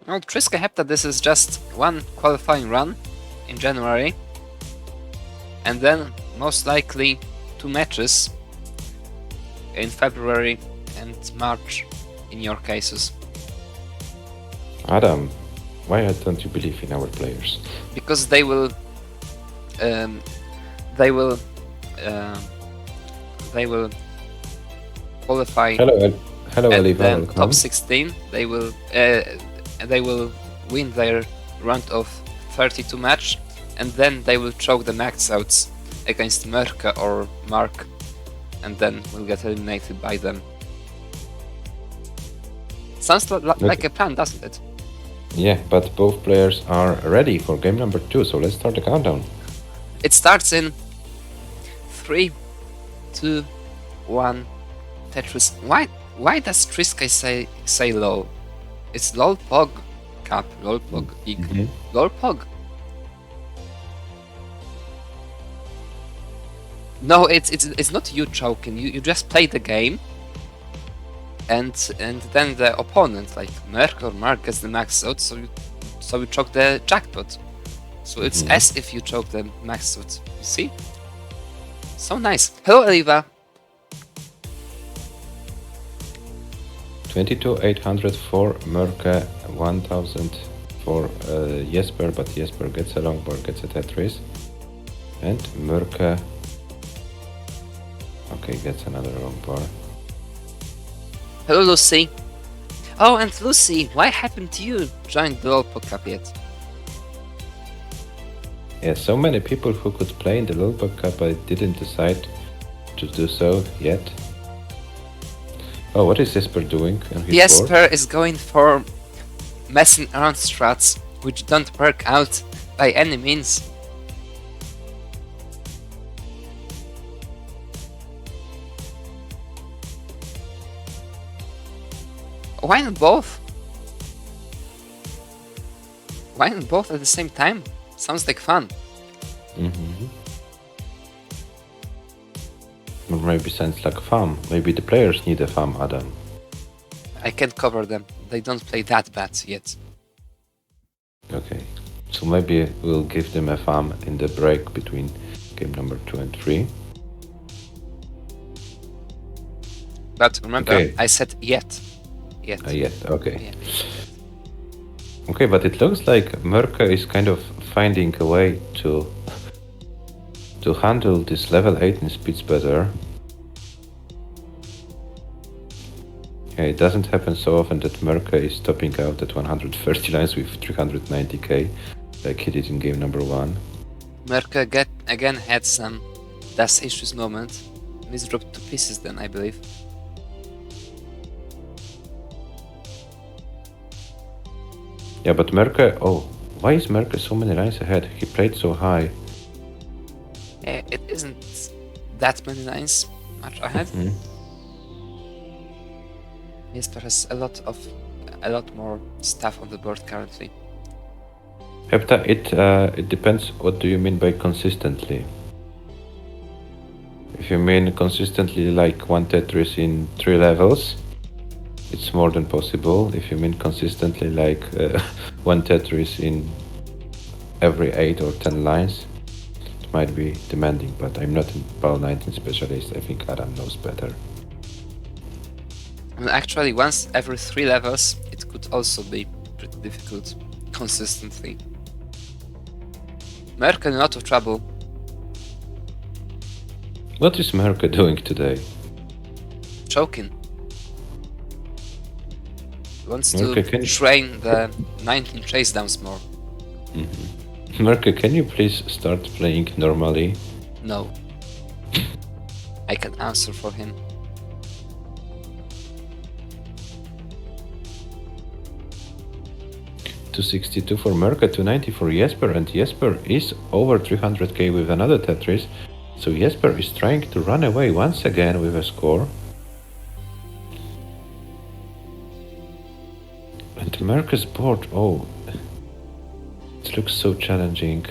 Well, Trisky Hepta, this is just one qualifying run in January. And then, most likely, 2 matches in February and March, in your cases. Adam, why don't you believe in our players? Because they will qualify Hello, at Ali. the top 16. They will win their round of 32 match, and then they will choke the max outs against Mörkö or Mark, and then will get eliminated by them. Sounds like a plan, doesn't it? Yeah, but both players are ready for game number 2, so let's start the countdown. It starts in 3, 2, 1. Tetris. Why does Triska say lol? It's lol pog cap, lol pog ig, lol pog. No, it's not you choking. You just play the game, and then the opponent, like Merk or Mark, gets the max out, so you choke the jackpot. So it's as if you choke the max out. You see? So nice. Hello, Eliva. 22,800 for Mörke, 1,000 for Jesper, but Jesper gets a long bar, gets a Tetris. And Mörke, okay, gets another long bar. Hello, Lucy. Oh, and Lucy, why haven't you joined the LOL Cup yet? Yeah, so many people who could play in the Lulpa Cup, I didn't decide to do so yet. Oh, what is Jesper doing on his board? Jesper is going for messing around strats, which don't work out by any means. Why not both? Why not both at the same time? Sounds like fun. Or maybe sounds like farm. Maybe the players need a farm, Adam. I can't cover them. They don't play that bad yet. Okay. So maybe we'll give them a farm in the break between game number 2 and 3. But remember, Okay. I said yet. Yet. Yet, okay. Yeah. Okay, but it looks like Mörke is kind of finding a way to handle this level 18 speeds better. Yeah, it doesn't happen so often that Mörke is topping out at 130 lines with 390k, like he did in game number 1. Merke again had some dust issues moment. He's dropped to pieces then, I believe. Yeah, but Mörke, oh, why is Mörke so many lines ahead? He played so high. Yeah, it isn't that many lines much ahead. Jesper has a lot more stuff on the board currently. Hepta, it depends what do you mean by consistently. If you mean consistently like one Tetris in 3 levels, it's more than possible. If you mean consistently like one Tetris in every 8 or 10 lines, it might be demanding, but I'm not a PAL 19 specialist. I think Adam knows better. And actually, once every 3 levels, it could also be pretty difficult consistently. Merke in a lot of trouble. What is Mörke doing today? Choking. He wants Merke, to can you- train the 19 chase downs more. Mörke, can you please start playing normally? No. I can answer for him. $262 for Mörke, $290 for Jesper, and Jesper is over 300k with another Tetris, so Jesper is trying to run away once again with a score. And Mörke's board, oh, it looks so challenging.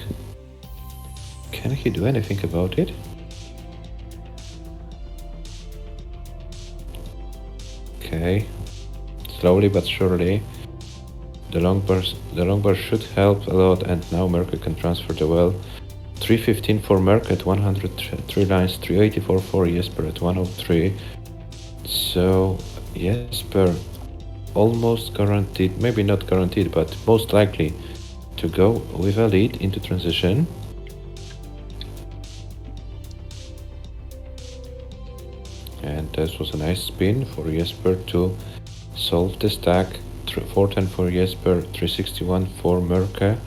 Can he do anything about it? Okay, slowly but surely. The long bar should help a lot, and now Mörke can transfer the well. 315 for Mörke at 103 lines, 384 for Jesper at 103. So Jesper almost guaranteed, maybe not guaranteed, but most likely to go with a lead into transition. And this was a nice spin for Jesper to solve the stack. 410 for Jesper, 361 for Mörke.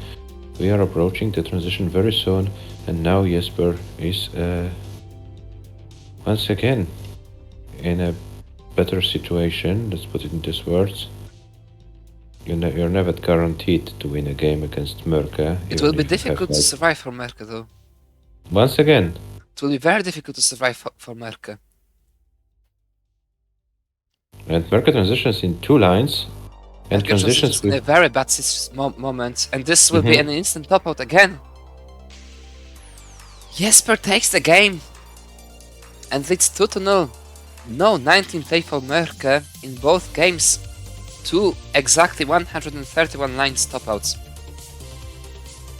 We are approaching the transition very soon, and now Jesper is once again in a better situation. Let's put it in these words. You're never guaranteed to win a game against Mörke. It will be difficult to survive for Merke though. Once again. It will be very difficult to survive for Mörkö. And Mörkö transitions in 2 lines. And Mörkö transitions in a with... very bad moment, and this will be an instant top out again. Jesper takes the game and leads 2-0. No 19 play for Mörkö in both games. 2 exactly 131 lines top outs.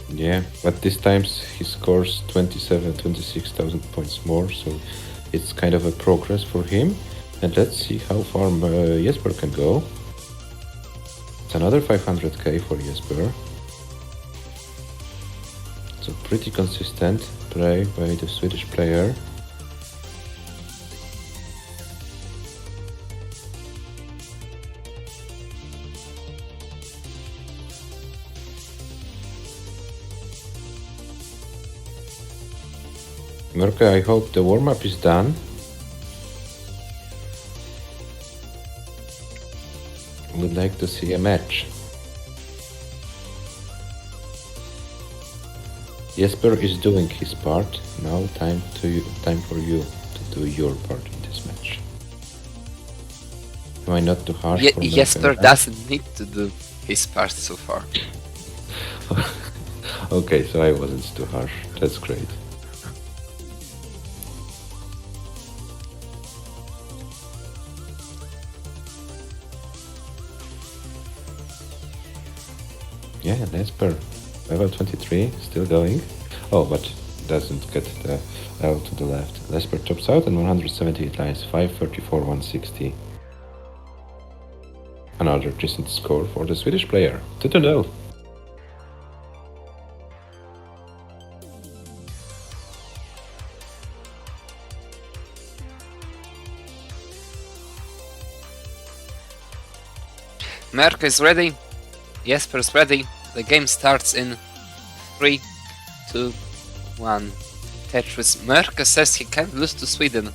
Yeah, but this time he scores 26,000 points more, so it's kind of a progress for him. And let's see how far Jesper can go. It's another 500k for Jesper. So pretty consistent play by the Swedish player. Mörkö, I hope the warm-up is done. Would like to see a match. Jesper is doing his part. Now time for you to do your part in this match. Am I not too harsh for Mörkö? Jesper doesn't need to do his part so far. Okay, so I wasn't too harsh. That's great. Yeah, Jesper, level 23, still going. Oh, but doesn't get the L to the left. Jesper tops out and 178 lines, 534, 160. Another decent score for the Swedish player. 2-0. Mörkö is ready. Jesper is ready. The game starts in 3, 2, 1. Tetris. Mörkö says he can't lose to Sweden.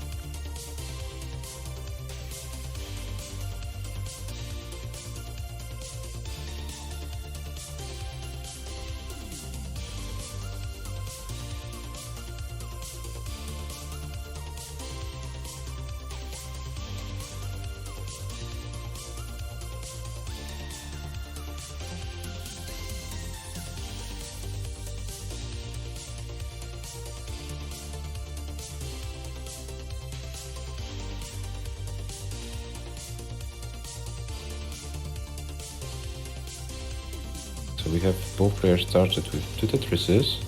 So we have both players started with 2 Tetrises.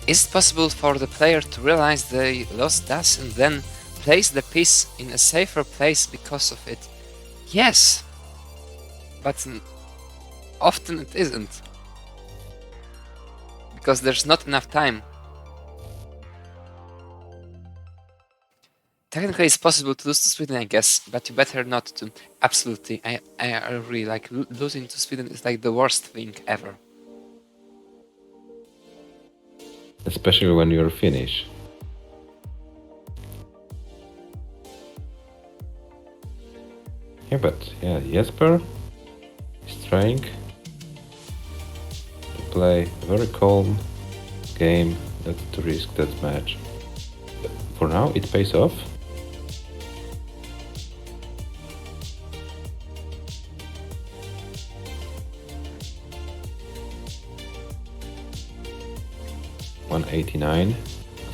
Is it possible for the player to realize they lost Das and then place the piece in a safer place because of it? Yes, but often it isn't. Because there's not enough time. Technically it's possible to lose to Sweden, I guess, but you better not to. Absolutely, I really like losing to Sweden is like the worst thing ever. Especially when you're Finnish. Yeah, but yeah, Jesper is trying to play a very calm game, not to risk that match. But for now, it pays off. $189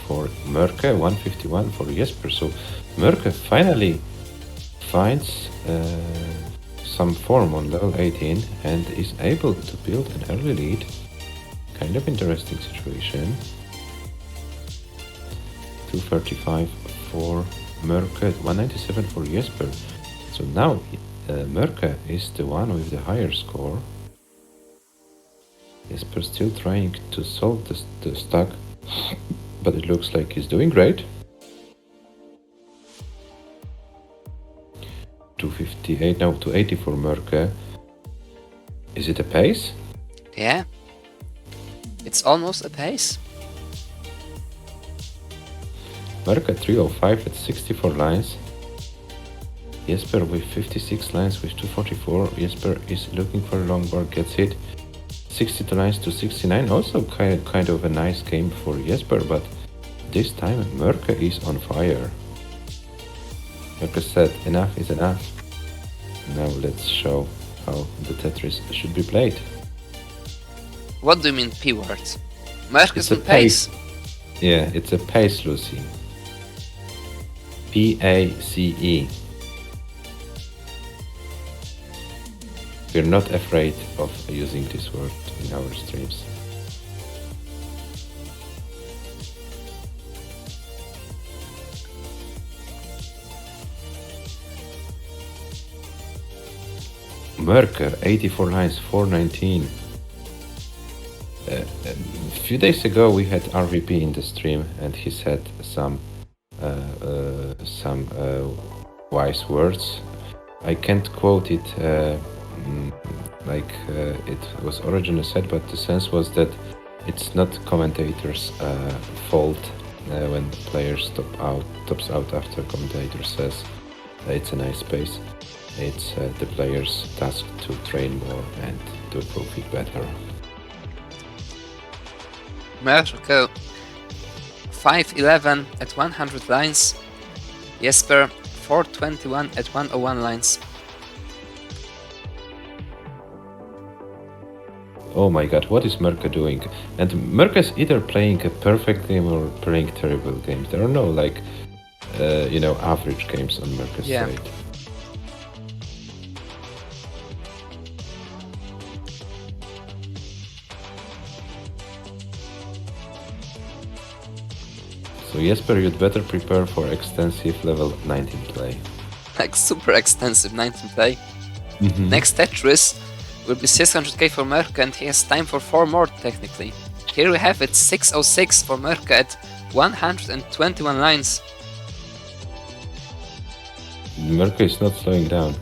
for Mörkö, 151 for Jesper. So Mörkö finally finds some form on level 18 and is able to build an early lead. Kind of interesting situation. 235 for Mörkö, 197 for Jesper. So now Mörkö is the one with the higher score. Jesper still trying to solve the stack, but it looks like he's doing great. 258, now 280 for Mörkö. Is it a pace? Yeah, it's almost a pace. Mörkö 305 at 64 lines. Jesper with 56 lines with 244. Jesper is looking for a long bar, gets hit. 62 lines to 69. Also kind of a nice game for Jesper, but this time Mörkö is on fire. Mörkö said enough is enough. Now let's show how the Tetris should be played. What do you mean P-word? Mörkö's It's a on pace. Yeah, it's a pace, Lucy. P-A-C-E. We're not afraid of using this word in our streams. Mörkö, 84 lines, 419. A few days ago we had RVP in the stream and he said some wise words. I can't quote it like it was originally said, but the sense was that it's not commentators' fault when the player tops out after commentator says it's a nice pace. It's the player's task to train more and to prove it better. Mörkö 511 at 100 lines. Jesper 421 at 101 lines. Oh my god, what is Mörkö doing? And Mörkö is either playing a perfect game or playing terrible games. There are no like, average games on Mörkö's side. So Jesper, you'd better prepare for extensive level 19 play. Like super extensive 19 play. Mm-hmm. Next Tetris will be 600k for Mörkö and he has time for 4 more technically. Here we have it 606 for Mörkö at 121 lines. Mörkö is not slowing down.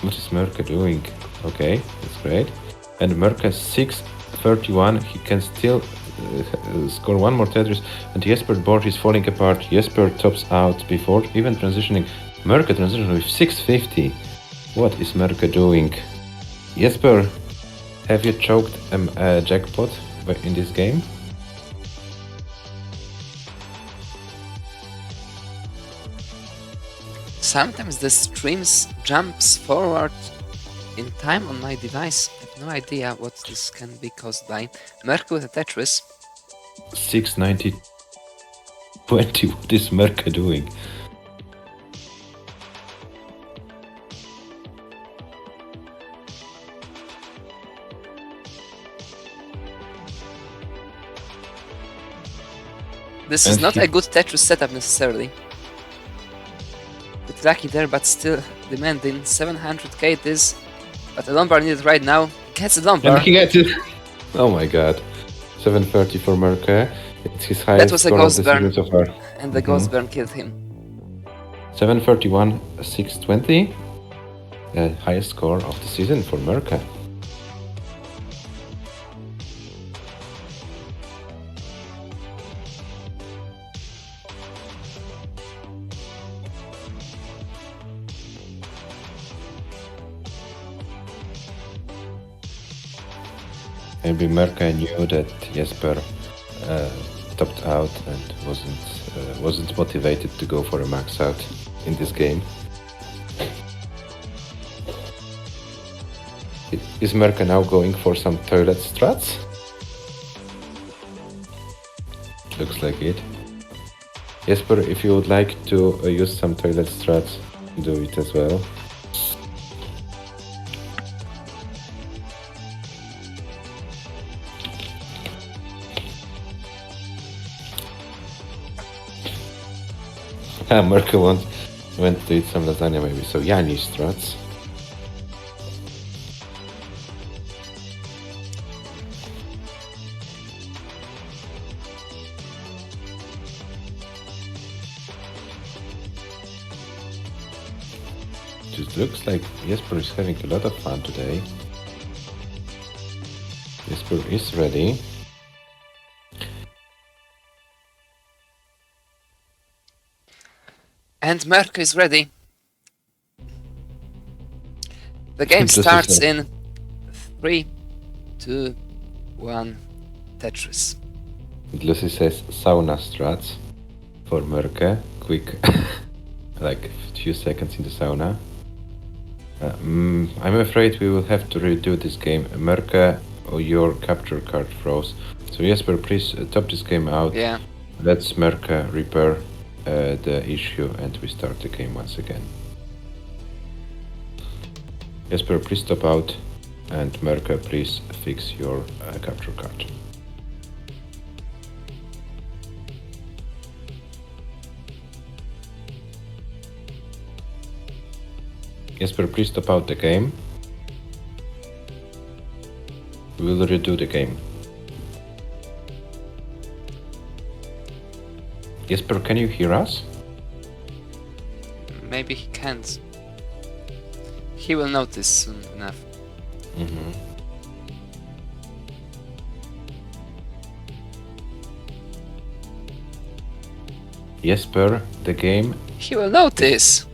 What is Mörkö doing? Okay, that's great. And Mörkö 631, he can still score one more Tetris, and Jesper's board is falling apart. Jesper tops out before even transitioning. Mörkö transition with 650. What is Mörkö doing? Jesper, have you choked a jackpot in this game? Sometimes the streams jumps forward in time on my device. I have no idea what this can be caused by. Mörkö with a Tetris. 690 20. What is Mörkö doing? This is not a good Tetris setup necessarily. Bit lucky there, but still demanding 700k it is. But a lumbar needed right now. Gets a lumbar. And he gets it. Oh my god. 730 for Mörkö. It's his highest That was a score of ghost the burn. season so far. And the ghost burn killed him. 731, 620. Highest score of the season for Mörkö. Maybe Mörkö knew that Jesper topped out and wasn't motivated to go for a max out in this game. Is Mörkö now going for some toilet struts? Looks like it. Jesper, if you would like to use some toilet struts, do it as well. Mörkö went to eat some lasagna maybe, so Yanni struts. It looks like Jesper is having a lot of fun today. Jesper is ready. And Mörkö is ready. The game Just a starts sec. in 3, 2, 1, Tetris. Lucy says sauna strats for Mörke. Quick, like a few seconds in the sauna. I'm afraid we will have to redo this game. Mörke, your capture card froze. So Jesper, please top this game out. Yeah. Let's Mörke repair the issue and we start the game once again. Jesper, please stop out, and Mörke, please fix your capture card. Jesper, please stop out the game. We will redo the game. Jesper, can you hear us? Maybe he can't. He will notice soon enough. Mm-hmm. Jesper, the game. He will notice!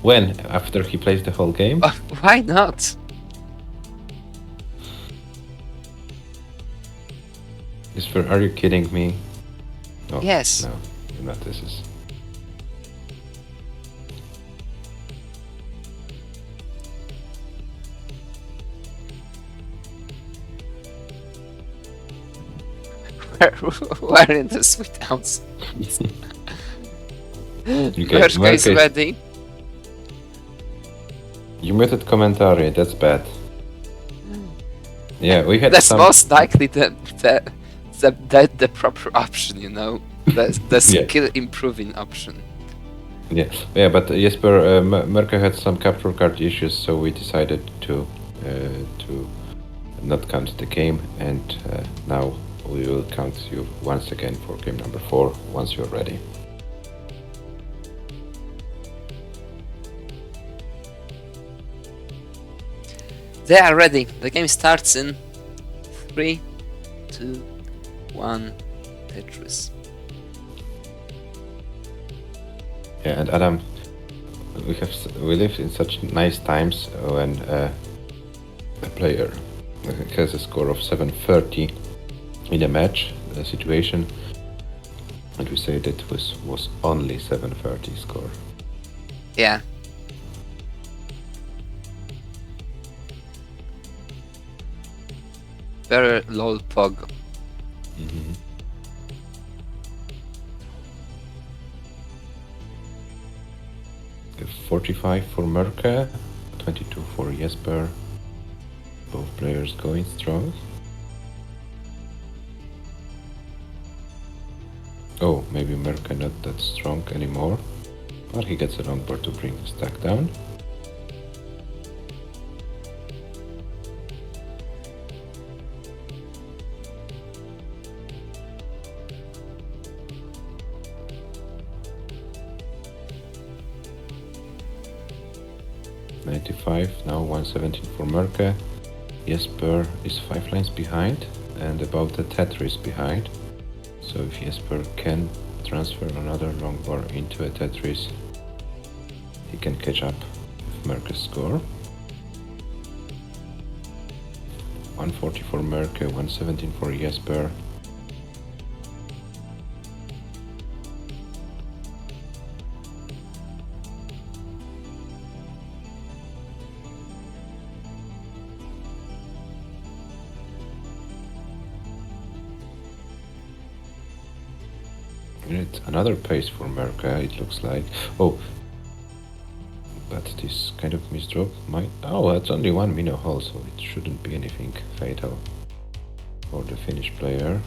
When? After he plays the whole game? Why not? Jesper, are you kidding me? No, Yes. No, you're not. This is. We're in the sweet house. Okay, Mörkö is Mörkö is- ready. You muted commentary. That's bad. Yeah, we had That's some. most likely the proper option, you know? The Yeah. skill improving option. Yeah, but Jesper, Mörkö had some capture card issues, so we decided to not count the game, and now we will count you once again for game number 4 once you're ready. They are ready. The game starts in 3, 2, 1, Tetris. Yeah, and Adam, we live in such nice times when a player has a score of 730 in a match situation, and we say that was only 730 score. Yeah. Very lol pog. Mm-hmm. Okay, 45 for Mörkö, 22 for Jesper. Both players going strong. Oh, maybe Mörkö not that strong anymore, but he gets a long board to bring the stack down. Now 117 for Mörkö. Jesper is 5 lines behind and about a Tetris behind. So if Jesper can transfer another long bar into a Tetris, he can catch up with Mörkö's score. 140 for Mörkö, 117 for Jesper. Another pace for Mörkö, it looks like. Oh, but this kind of misdrop might. Oh, that's only one minnow hole, so it shouldn't be anything fatal for the Finnish player.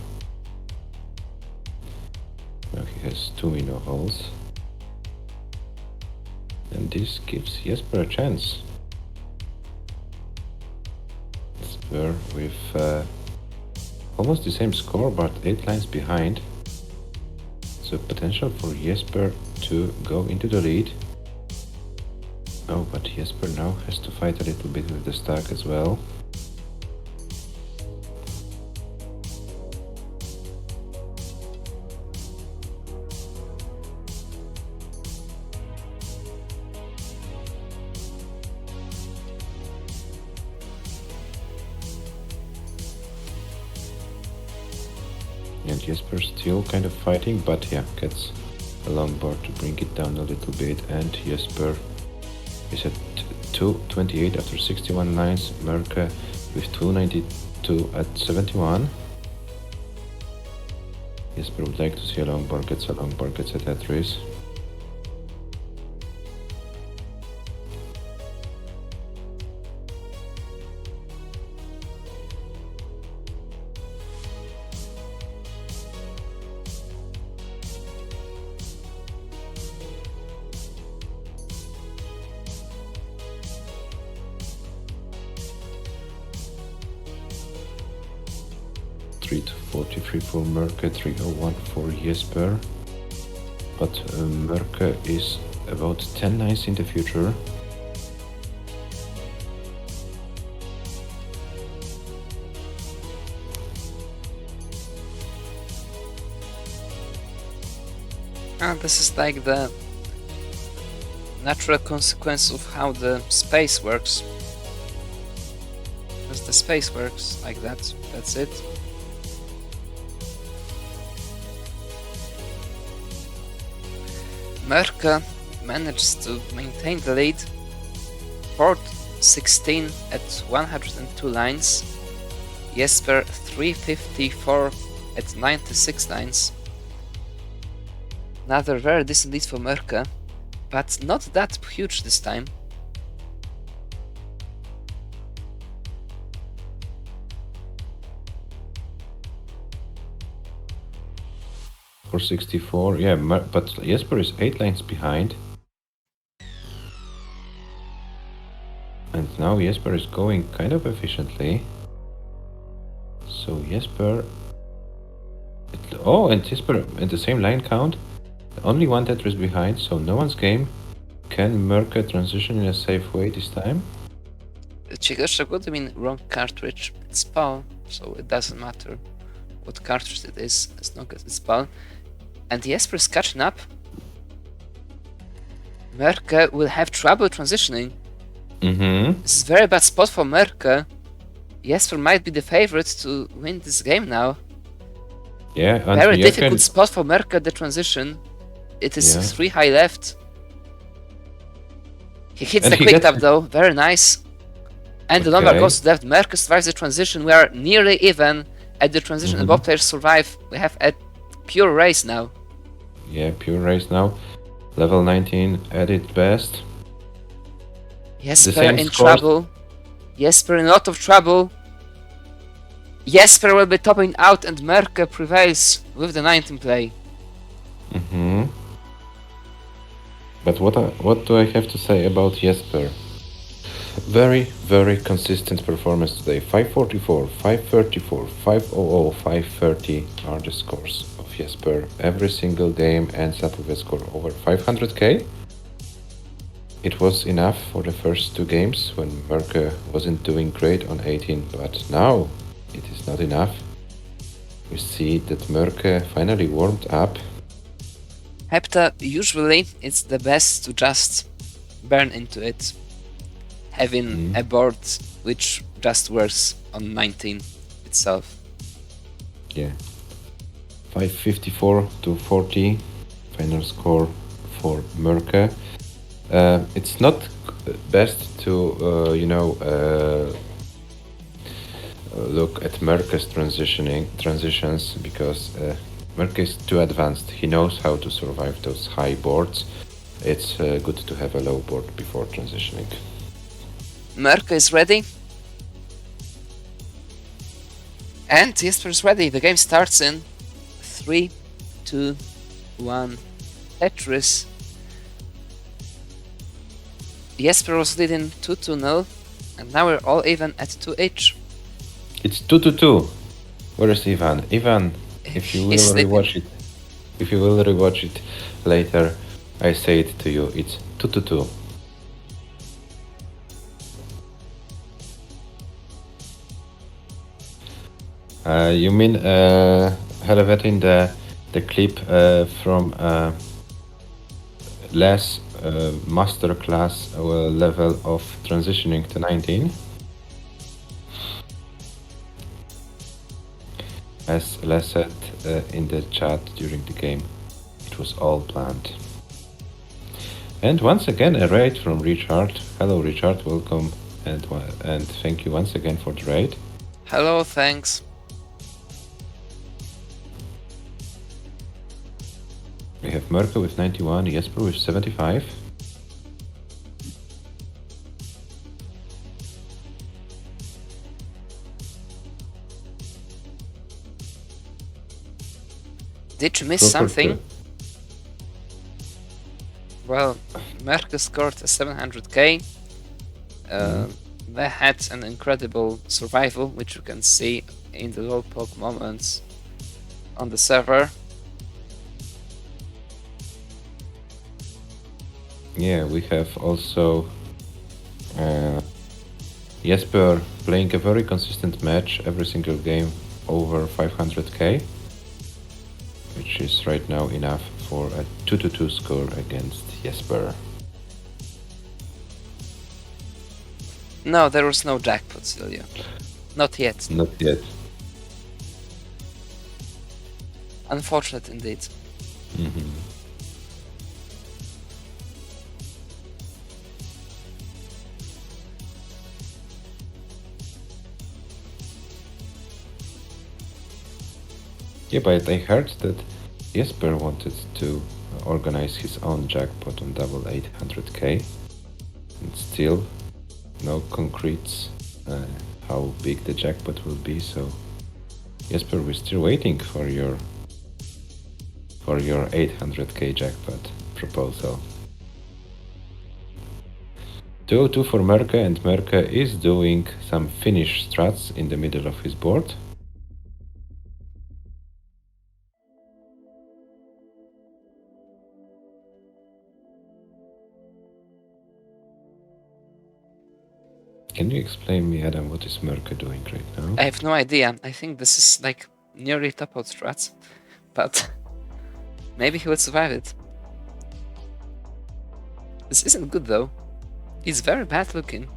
Now he has 2 minnow holes, and this gives Jesper a chance. Jesper with almost the same score, but 8 lines behind. So potential for Jesper to go into the lead. Oh, but Jesper now has to fight a little bit with the stack as well. and Jesper still kind of fighting, but yeah, gets a long board to bring it down a little bit, and Jesper is at 228 after 61 lines, Mörkö with 292 at 71. Jesper would like to see a long board, gets a long board, gets a Tetris. To 43 for Mörkö, 301 for Jesper, but Mörkö is about 10 lines in the future. This is like the natural consequence of how the space works. Because the space works like that, that's it. Mörkö managed to maintain the lead, board 16 at 102 lines, Jesper 354 at 96 lines. Another very decent lead for Mörkö, but not that huge this time. For 64, yeah, but Jesper is 8 lines behind. And now Jesper is going kind of efficiently. So Jesper... and Jesper at the same line count. Only one Tetris behind, so no one's game. Can Mörkö transition in a safe way this time? Chigosha would have been wrong cartridge. It's PAL, so it doesn't matter what cartridge it is, as long as it's PAL. And Jesper is catching up. Mörkö will have trouble transitioning. This is a very bad spot for Mörkö. Jesper might be the favorite to win this game now. Yeah, very difficult spot for Mörkö, the transition. It is 3 high left. He hits the quick tap though, very nice. And the number goes to left. Mörkö survives the transition. We are nearly even at the transition and both players survive. We have a pure race now. Yeah, pure race now. Level 19 at its best. Jesper in trouble. Jesper in a lot of trouble. Jesper will be topping out and Mörkö prevails with the 19 play. But what do I have to say about Jesper? Very, very consistent performance today. 544, 534, 500, 530 are the scores of Jesper. Every single game ends up with a score over 500k. It was enough for the first 2 games when Mörkö wasn't doing great on 18, but now it is not enough. We see that Mörkö finally warmed up. Hepta, usually it's the best to just burn into it, having a board which just works on 19 itself. Yeah. 554 to 40, final score for Mörkö. It's not best to, look at Mörkö's transitions because Mörkö is too advanced. He knows how to survive those high boards. It's good to have a low board before transitioning. Mörkö is ready. And Jesper is ready. The game starts in 3, 2, 1. Tetris. Jesper was leading 2-0, and now we're all even at 2H. It's 2-2. Where is Ivan? Ivan, if you will rewatch it later, I say it to you. It's 2-2. You mean Helvetin, the clip from last masterclass level of transitioning to 19? As Les said, in the chat during the game. It was all planned. And once again, a raid from Richard. Hello, Richard. Welcome, and thank you once again for the raid. Hello, thanks. We have Mörkö with 91, Jesper with 75. Did you miss something? Well, Mörkö scored a 700k. They had an incredible survival, which you can see in the low poke moments on the server. Yeah, we have also Jesper playing a very consistent match, every single game over 500k, which is right now enough for a 2-2 score against Jesper. No, there was no jackpot, Silvia. Not yet. Not yet. Unfortunate indeed. Mm-hmm. Yeah, but I heard that Jesper wanted to organize his own jackpot on double 800k, and still no concretes how big the jackpot will be. So Jesper, we're still waiting for your 800k jackpot proposal. 2-2 for Mörkö, and Mörkö is doing some Finnish strats in the middle of his board. Can you explain me, Adam, what is Mörkö doing right now? I have no idea. I think this is like nearly top out strats, but maybe he will survive it. This isn't good though. He's very bad looking.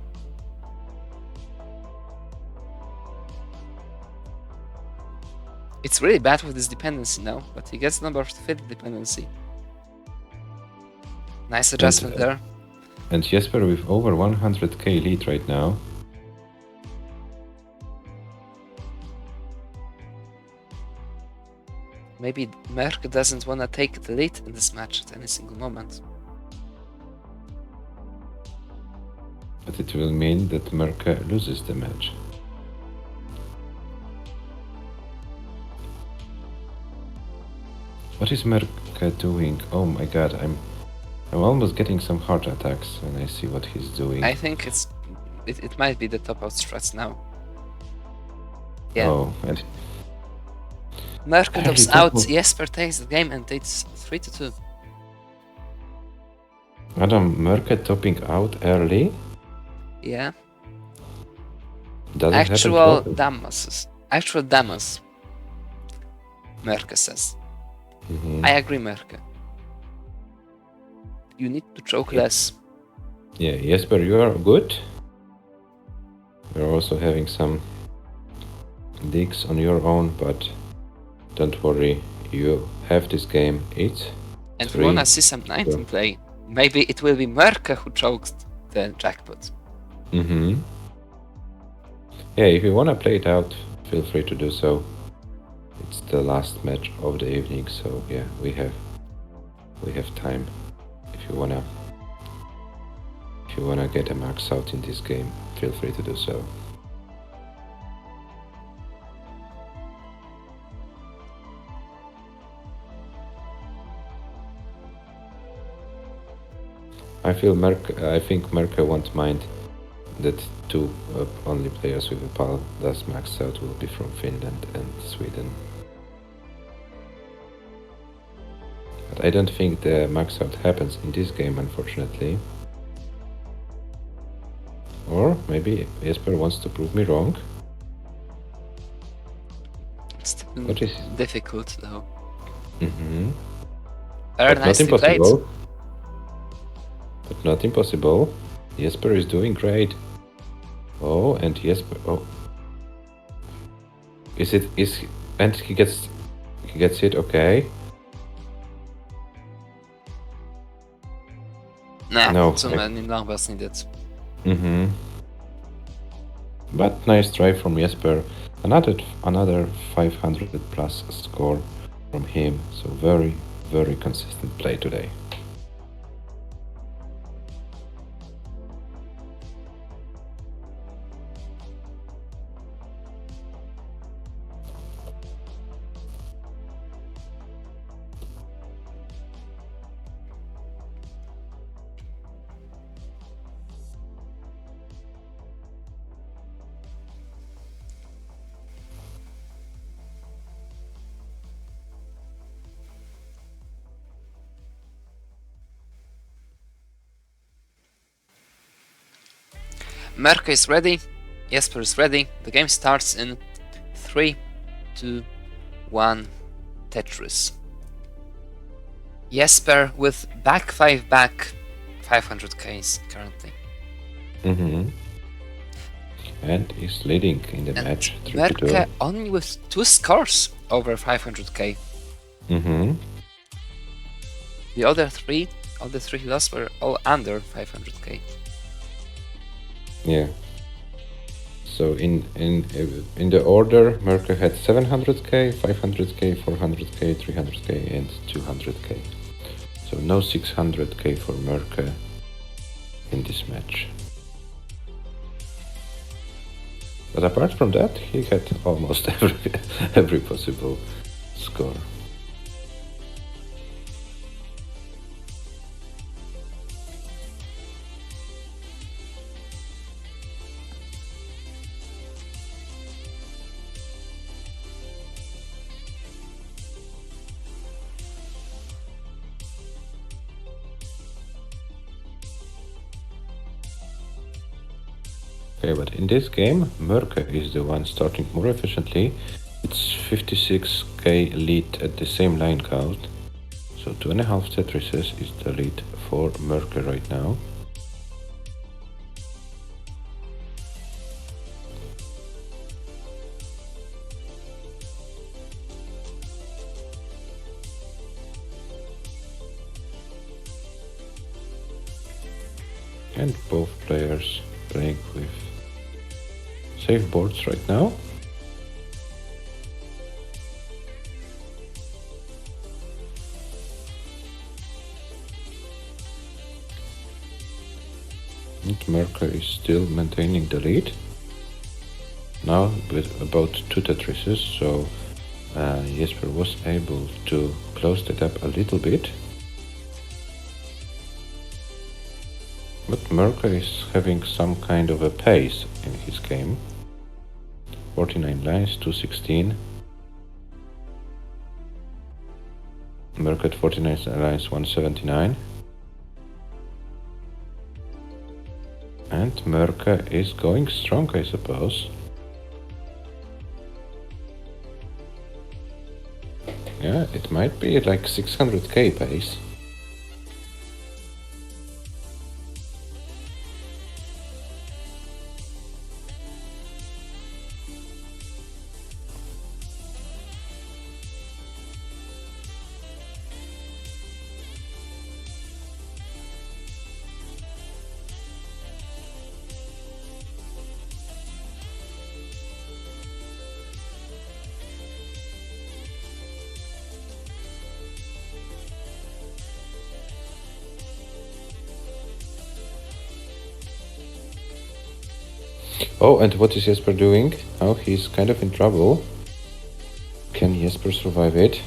It's really bad with his dependency now, but he gets number to fit the dependency. Nice adjustment there. And Jesper with over 100k lead right now. Maybe Mörkö doesn't want to take the lead in this match at any single moment. But it will mean that Mörkö loses the match. What is Mörkö doing? Oh my god, I'm almost getting some heart attacks when I see what he's doing. I think it might be the top out strats now. Yeah. Oh, and Mörkö Early drops top out, of- Jesper takes the game, and it's 3-2. Adam, Mörkö topping out early? Yeah. Doesn't Actual happen often. damages. Actual damage. Mörkö says. Mhm. I agree, Mörkö. You need to choke less. Yeah, Jesper, you are good. You're also having some digs on your own, but don't worry, you have this game. It's And we three. wanna see some 19 play. Maybe it will be Mörkö who chokes the jackpot. Mm-hmm. Yeah, if you wanna play it out, feel free to do so. It's the last match of the evening, so yeah, we have time. If you wanna get a max out in this game, feel free to do so. I think Mörkö won't mind that two only players with a PAL does max out will be from Finland and Sweden. But I don't think the max out happens in this game, unfortunately. Or maybe Jesper wants to prove me wrong. Still What is? difficult though. Mm-hmm. Very But not nicely played. impossible. But not impossible. Jesper is doing great. Oh, and Jesper. Oh, and he gets He gets it, okay. Nah, No. too many numbers needed. Mm-hmm. But nice try from Jesper. Another 500 plus score from him. So very, very consistent play today. Mörkö is ready, Jesper is ready. The game starts in 3, 2, 1, Tetris. Jesper with back 5 back, 500k currently. Mm-hmm. And is leading in the match. Mörkö only with 2 scores over 500k. Mm-hmm. The other 3 he lost were all under 500k. Yeah. So in the order, Mörkö had 700k, 500k, 400k, 300k, and 200k. So no 600k for Mörkö in this match. But apart from that, he had almost every possible score. Okay, but in this game, Mörkö is the one starting more efficiently. It's 56k lead at the same line count. So 2.5 Tetrises is the lead for Mörkö right now. And both players playing with safe boards right now. And Mörkö is still maintaining the lead. Now with about 2 Tetrises, so Jesper was able to close that up a little bit. But Mörkö is having some kind of a pace in his game. 49 lines, 216. Mörkö at 49 lines, 179. And Mörkö is going strong, I suppose. Yeah, it might be like 600k pace. Oh, and what is Jesper doing? Oh, he's kind of in trouble. Can Jesper survive it?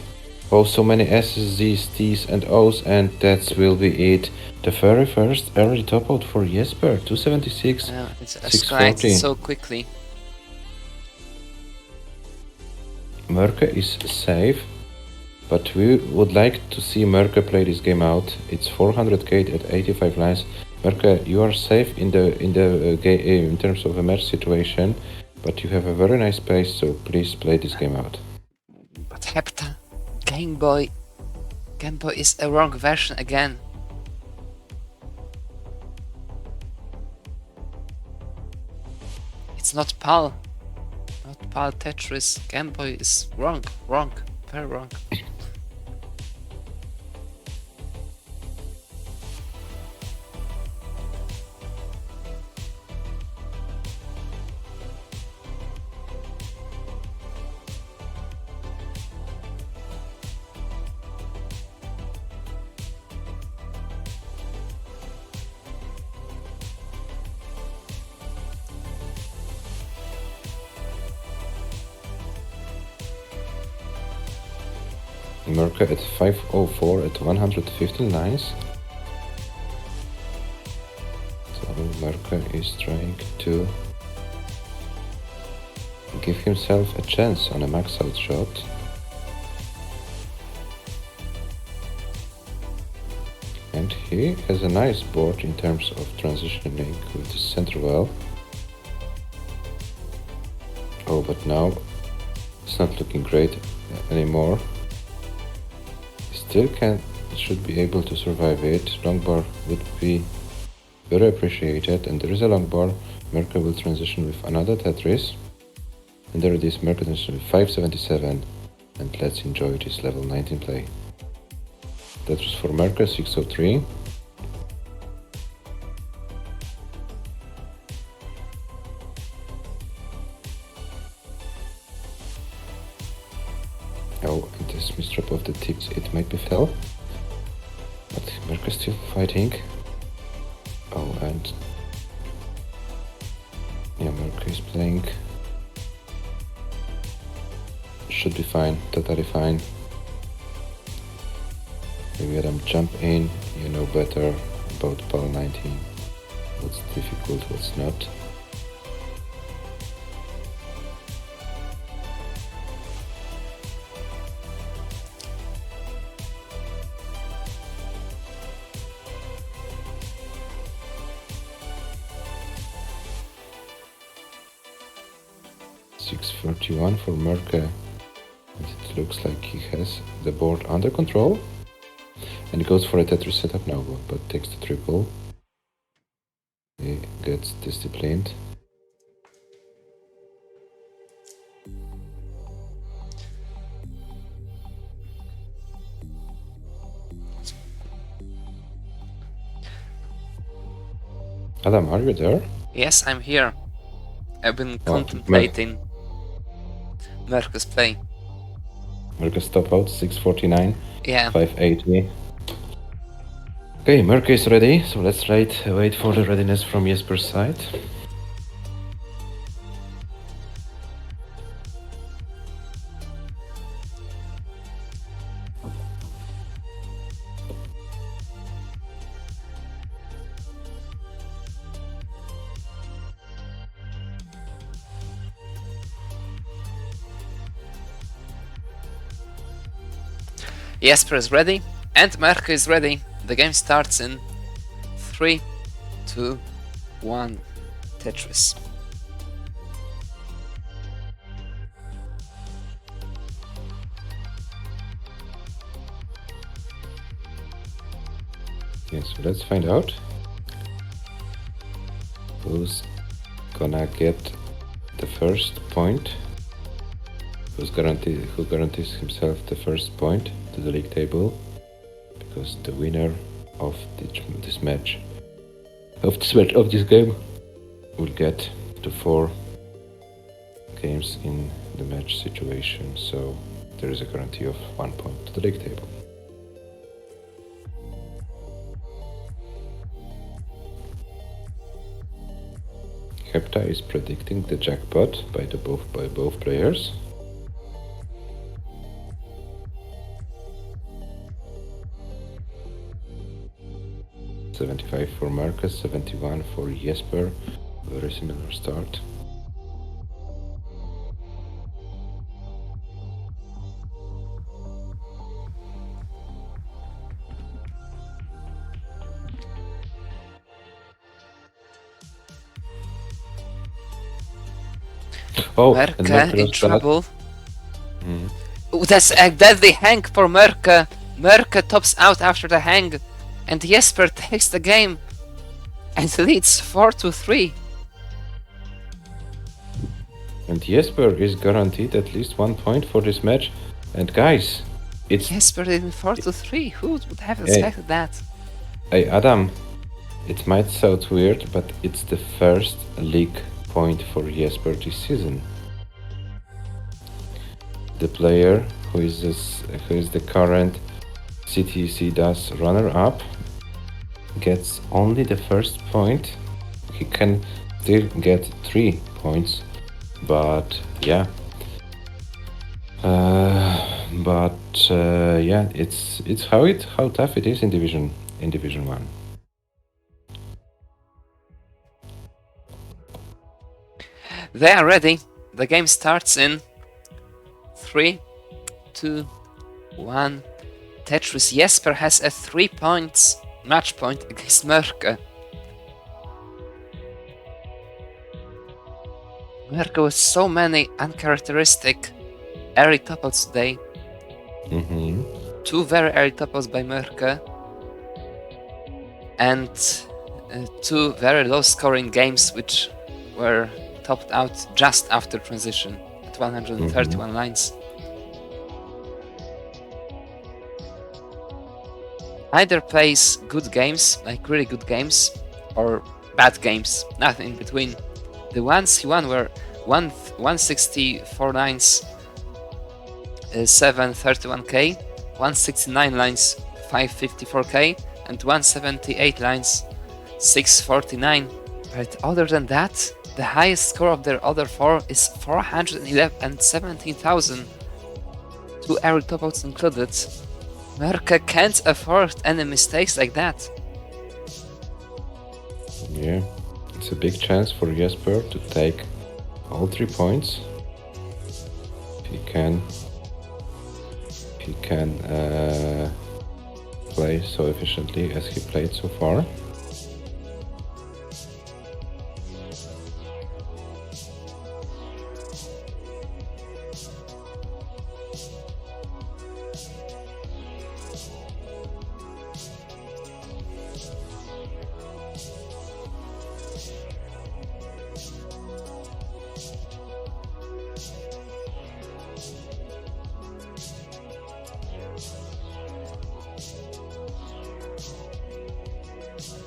Oh, so many S's, Z's, T's, and O's, and that will be it. The very first early top out for Jesper, 276, It's 640. escalated so quickly. Mörkö is safe, but we would like to see Mörkö play this game out. It's 400k at 85 lines. Mörkö, you are safe in in terms of a match situation, but you have a very nice pace, so please play this game out. But Hepta, Game Boy is a wrong version again. It's not PAL. Not PAL Tetris. Game Boy is wrong. Very wrong. Mörkö at 504 at 115 lines. So Mörkö is trying to give himself a chance on a max out shot. And he has a nice board in terms of transitioning with the center well. Oh, but now it's not looking great anymore. Still should be able to survive it. Long bar would be very appreciated, and there is a long bar. Mörkö will transition with another Tetris, and there it is. Mörkö transition with 577, and let's enjoy this level 19 play. Tetris for Mörkö 603. Oh, and this misdrop of the tips, it might be fell. But Mörkö still fighting. Oh, and yeah, Mörkö is playing. Should be fine, totally fine. Maybe let him jump in, you know better about PAL 19. What's difficult, what's not. $641 for Mörkö, and it looks like he has the board under control, and he goes for a Tetris setup now, but takes the triple. He gets disciplined. Adam, are you there? Yes, I'm here. I've been contemplating Mörkö's play. Mörkö stop out 649. Yeah. 580. Okay, Mörkö is ready, so let's wait for the readiness from Jesper's side. Jesper is ready, and Mörkö is ready. The game starts in 3, 2, 1, Tetris. Yes, so let's find out who's gonna get the first point. Who guarantees himself the first point to the league table, because the winner of this game will get to 4 games in the match situation, so there is a guarantee of 1 point to the league table. Hepta is predicting the jackpot by both players. $75 for Mörkö, 71 for Jesper. Very similar start. Oh, Mörkö in trouble. Oh, that's a deadly hang for Mörkö. Mörkö tops out after the hang, and Jesper takes the game and leads 4-3. And Jesper is guaranteed at least 1 point for this match. And guys, it's Jesper in 4-3. Who would have expected that? hey Adam. It might sound weird, but it's the first league point for Jesper this season. The player who is the current CTC DAS runner-up gets only the first point. He can still get 3 points, but yeah. Yeah, it's how tough it is in Division 1. They are ready. The game starts in 3, 2, 1. Tetris Jesper has a 3 points match point against Mörkö. Mörkö with so many uncharacteristic early top-outs today. 2 very early top-outs by Mörkö. And 2 very low-scoring games which were topped out just after transition at 131 lines. Either plays good games, like really good games, or bad games, nothing in between. The ones he won were 164 lines, 731k, 169 lines, 554k, and 178 lines, 649. But other than that, the highest score of their other 4 is 411 and 17,000. 2 early top-outs included. Mörkö can't afford any mistakes like that. Yeah, it's a big chance for Jesper to take all 3 points. If he can play so efficiently as he played so far.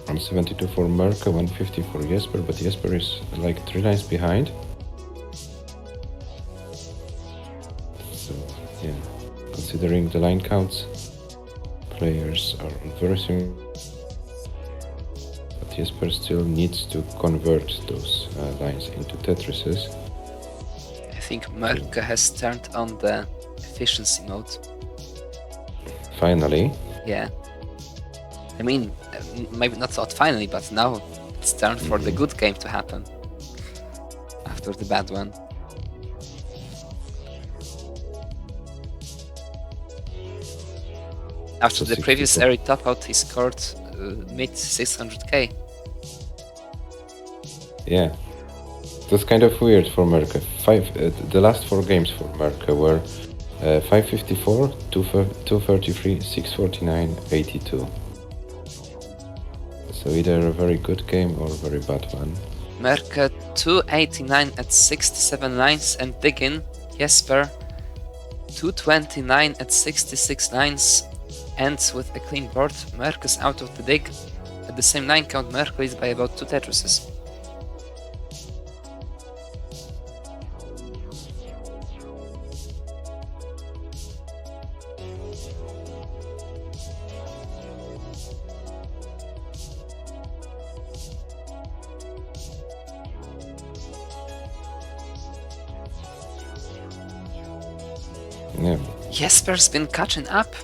I'm 72 for Mörkö, 150 for Jesper, but Jesper is like 3 lines behind. So yeah, considering the line counts, players are very similar. But Jesper still needs to convert those lines into Tetrises. I think Mörkö has turned on the efficiency mode. Finally. Yeah. I mean, maybe not finally, but now it's time for the good game to happen. After the bad one. After the previous early top-out, he scored mid 600k. Yeah. That's kind of weird for Mörkö. The last 4 games for Mörkö were 554, 233, 649, 82. So either a very good game or a very bad one. Mörkö 289 at 67 lines and digging. Jesper 229 at 66 lines ends with a clean board. Mörkö's out of the dig. At the same line count, Mörkö is by about 2 Tetrises. Yeah. Jesper's been catching up.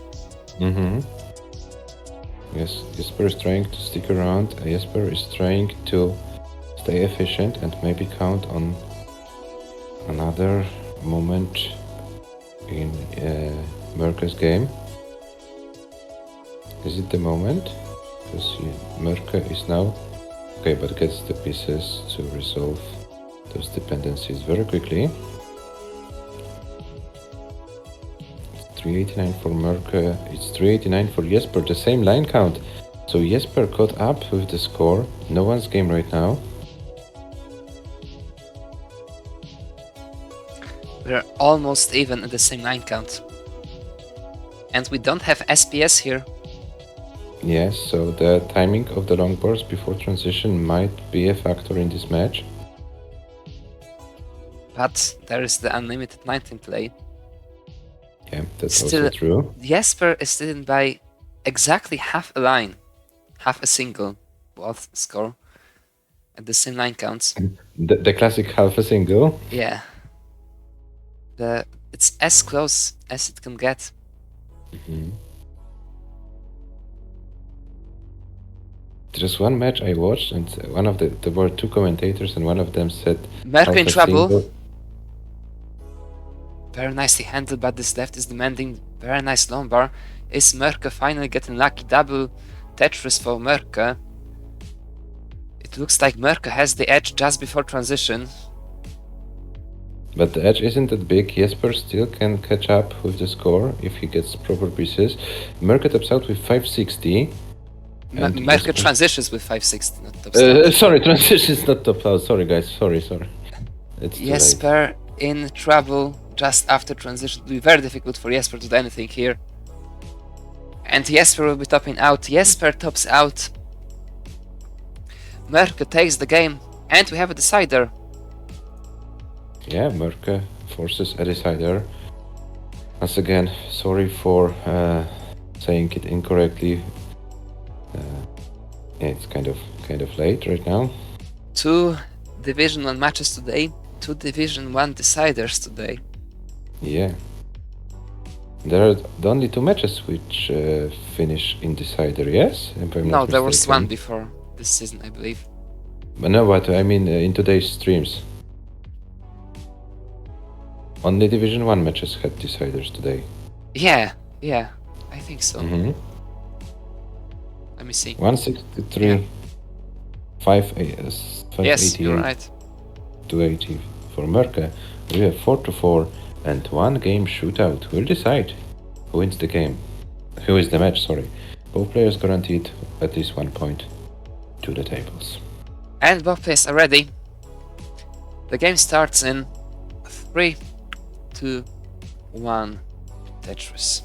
Yes, Jesper is trying to stick around. Jesper is trying to stay efficient and maybe count on another moment in Mörkö's game. Is it the moment? Because Mörkö is now okay, but gets the pieces to resolve those dependencies very quickly. 389 for Mörkö, it's 389 for Jesper, the same line count. So Jesper caught up with the score. No one's game right now. We're almost even at the same line count. And we don't have SPS here. Yes, so the timing of the long burst before transition might be a factor in this match. But there is the unlimited 19 play. Yeah, that's Still, also true. Jesper is sitting by exactly half a line, half a single both score at the same line counts. The classic half a single. Yeah. It's as close as it can get. There's one match I watched, and there were two commentators, and one of them said Mörkö in half a trouble. single. Very nicely handled, but this left is demanding. Very nice long bar. Is Mörkö finally getting lucky? Double Tetris for Mörkö. It looks like Mörkö has the edge just before transition. But the edge isn't that big. Jesper still can catch up with the score if he gets proper pieces. Mörkö tops out with 560. and Mörkö Jesper- transitions with 560, not top start. Sorry, transition's not top out. Sorry, guys. Sorry. It's too late. Jesper in trouble just after transition. It will be very difficult for Jesper to do anything here. And Jesper will be topping out. Jesper tops out. Mörkö takes the game. And we have a decider. Yeah, Mörkö forces a decider. Once again, sorry for saying it incorrectly. Yeah, it's kind of late right now. 2 Division 1 matches today. 2 Division 1 deciders today. Yeah. There are the only 2 matches which finish in decider, yes? If I'm No, not there was mistaken. one before this season, I believe. But no, but I mean in today's streams. Only Division 1 matches had deciders today. Yeah, I think so. Mm-hmm. Let me see. 163, Yeah. 588, Yes, you're right. 280 for Mörkö. We have 4-4 and 1 game shootout. We'll decide who wins the game. Who wins the match, sorry. Both players guaranteed at least 1 point to the tables. And both players are ready. The game starts in 3, 2, 1. Tetris.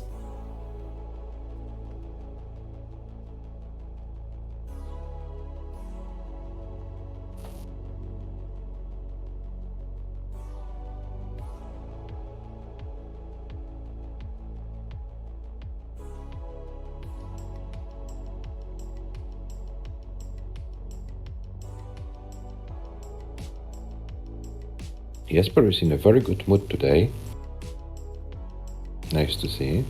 Jesper is in a very good mood today. Nice to see.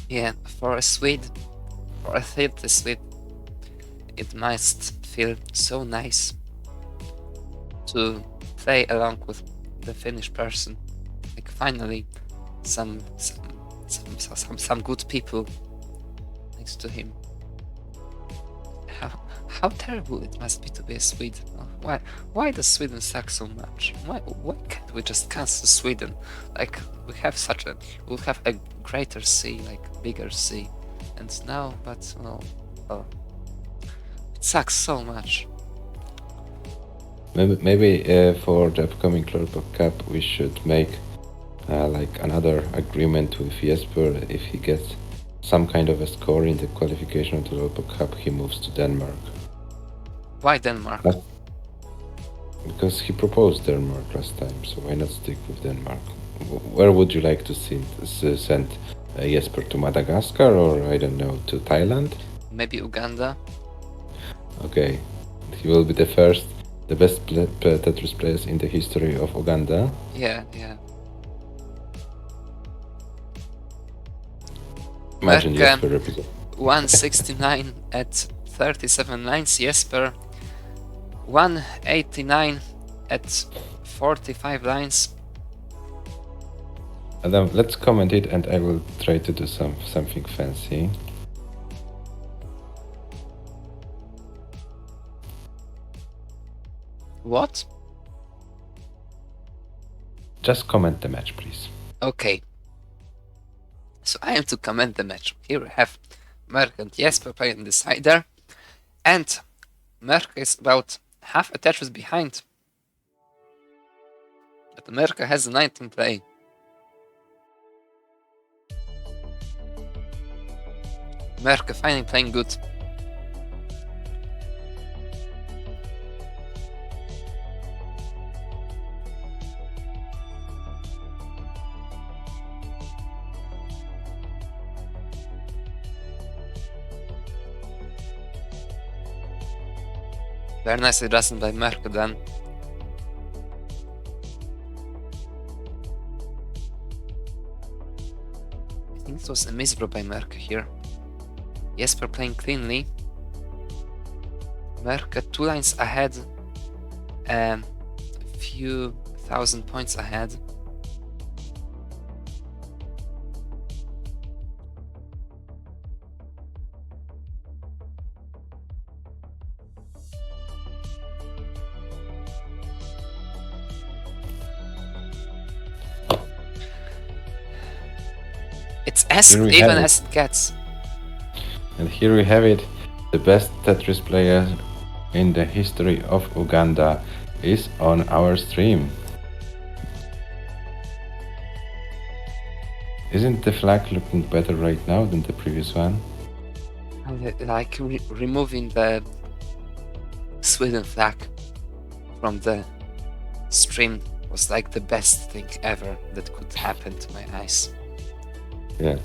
Yeah, for a Swede, for a third Swede, it must feel so nice to play along with the Finnish person. Like finally, some good people next to him. How terrible it must be to be a Swede. Why does Sweden suck so much? Why can't we just cancel Sweden? Like we'll have a greater sea, like bigger sea, and now, but well, it sucks so much. Maybe for the upcoming Club Cup we should make like another agreement with Jesper. If he gets some kind of a score in the qualification of the Club Cup, he moves to Denmark. Why Denmark? Because he proposed Denmark last time, so why not stick with Denmark? Where would you like to send Jesper, to Madagascar, or I don't know, to Thailand? Maybe Uganda? Okay, he will be the best Tetris players in the history of Uganda. Yeah. Imagine Mörkö, Jesper represent. 169 at 37 lines. Jesper 189 at 45 lines. Adam, let's comment it and I will try to do something fancy. What? Just comment the match, please. Okay. So I am to comment the match. Here we have Mörkö and Jesper playing the decider. And Mörkö is about half a Tetris behind. But Mörkö has the 19 play. Mörkö finally playing good. Very nice adjustment by Mörkö then. I think it was a misbro by Mörkö here. Jesper playing cleanly. Mörkö 2 lines ahead. A few thousand points ahead. It's as Here we even have it. as it gets. And here we have it. The best Tetris player in the history of Uganda is on our stream. Isn't the flag looking better right now than the previous one? Like removing the Sweden flag from the stream was like the best thing ever that could happen to my eyes. Yeah.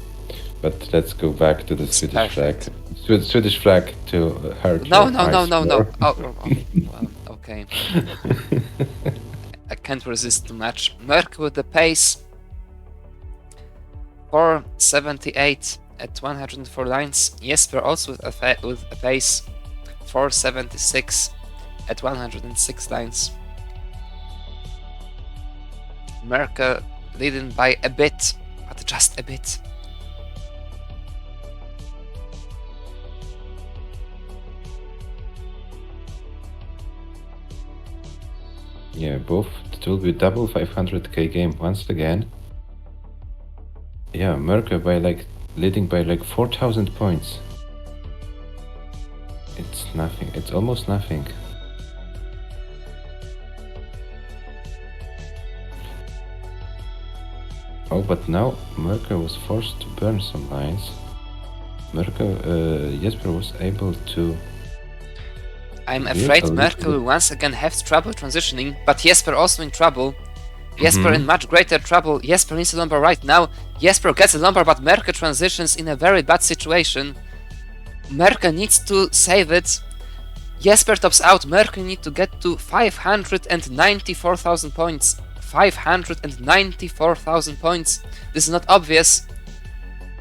But let's go back to the It's Swedish perfect. flag. Swedish flag to hurt No, your no, no, eyes no, no. more. Oh, well, okay. I can't resist too much. Mörkö with the pace. 478 at 104 lines. Jesper also with a pace. 476 at 106 lines. Mörkö leading by a bit, but just a bit. Yeah, both. It will be double 500k game once again. Yeah, Mörkö by leading by 4,000 points. It's nothing. It's almost nothing. Oh, but now Mörkö was forced to burn some lines. Jesper was able to. I'm Yeah, afraid a Mörkö little. will once again have trouble transitioning, but Jesper also in trouble. Jesper in much greater trouble. Jesper needs a lumber right now. Jesper gets a lumber, but Mörkö transitions in a very bad situation. Mörkö needs to save it. Jesper tops out. Mörkö need to get to 594,000 points. 594,000 points. This is not obvious.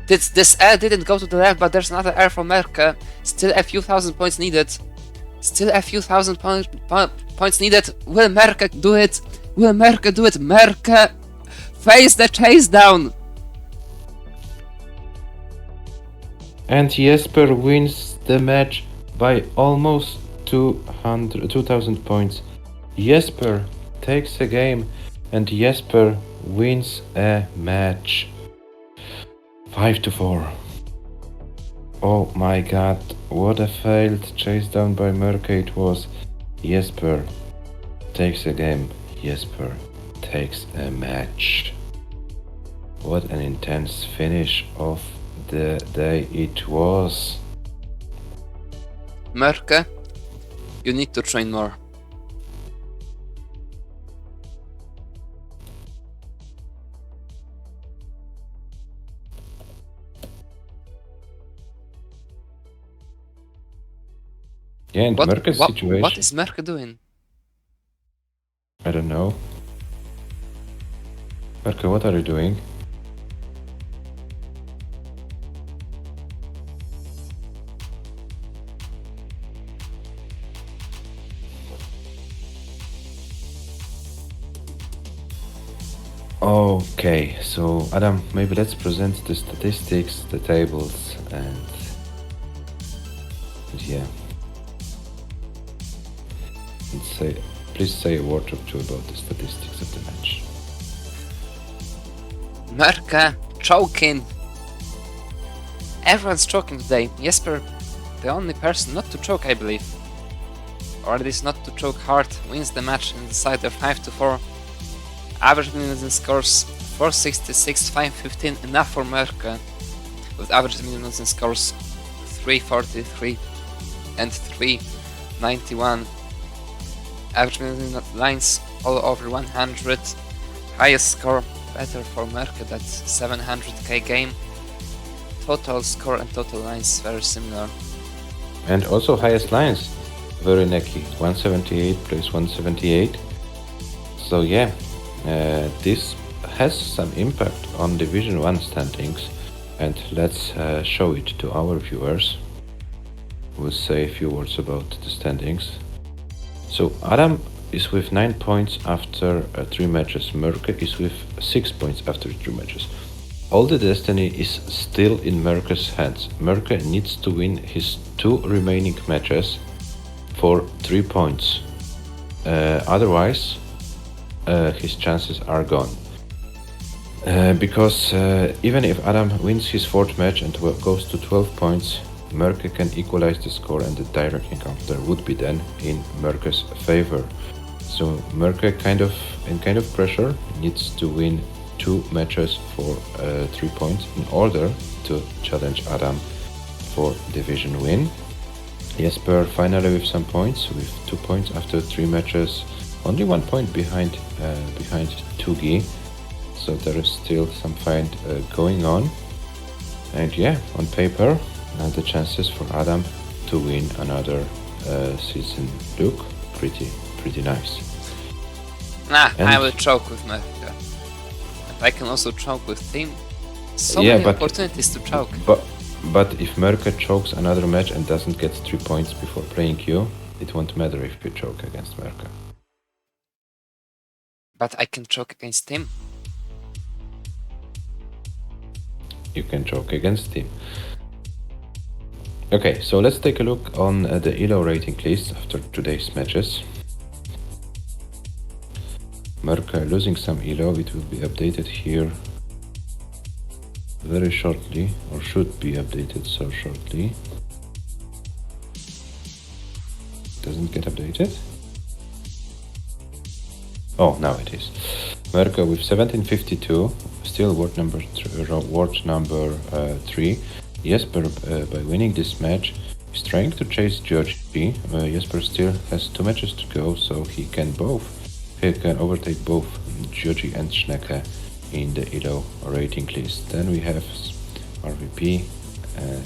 This air didn't go to the left, but there's another air from Mörkö. Still a few thousand points needed. Still a few thousand points needed. Will Mörkö do it? Will Mörkö do it? Mörkö face the chase down. And Jesper wins the match by almost 2,000 points. Jesper takes a game and Jesper wins a match. 5-4. Oh my god, what a failed chase down by Mörkö it was. Jesper takes a game. Jesper takes a match. What an intense finish of the day it was. Mörkö, you need to train more. Yeah, and Mörkö's situation. What is Mörkö doing? I don't know. Mörkö, what are you doing? Okay, so Adam, maybe let's present the statistics, the tables, and yeah. And please say a word or two about the statistics of the match. Mörkö choking. Everyone's choking today. Jesper, the only person not to choke, I believe. Or at least not to choke hard, wins the match in the side of 5-4. Average minutes and scores 466, 515, enough for Mörkö. With average minutes and scores 343 and 391. Average minimum lines all over 100. Highest score better for Mörkö, that's 700k game. Total score and total lines very similar. And also highest lines, very necky. 178 plays 178. So yeah, this has some impact on Division 1 standings, and let's show it to our viewers. We'll say a few words about the standings. So Adam is with 9 points after 3 matches. Mörkö is with 6 points after 3 matches. All the destiny is still in Mörkö's hands. Mörkö needs to win his 2 remaining matches for 3 points. Otherwise, his chances are gone. Because even if Adam wins his 4th match and goes to 12 points, Mörkö can equalize the score and the direct encounter would be then in Mörkö's favor. So Mörkö kind of pressure needs to win 2 matches for 3 points in order to challenge Adam for division win. Jesper finally with some points, with 2 points after 3 matches, only 1 point behind TUGI. So there is still some fight going on. And yeah, on paper, the chances for Adam to win another season look pretty nice. I will choke with Mörkö. And I can also choke with team. So yeah, many but, opportunities to choke. But if Mörkö chokes another match and doesn't get 3 points before playing you, it won't matter if you choke against Mörkö. But I can choke against him. You can choke against him. Okay, so let's take a look on the ELO rating list after today's matches. Mörkö losing some ELO, it will be updated here very shortly, or should be updated so shortly. Doesn't get updated? Oh, now it is. Mörkö with 1752, still ward number 3. Jesper, by winning this match, is trying to chase Georgi. Jesper still has 2 matches to go, so he can overtake both Georgi and Schnecke in the ELO rating list. Then we have RVP,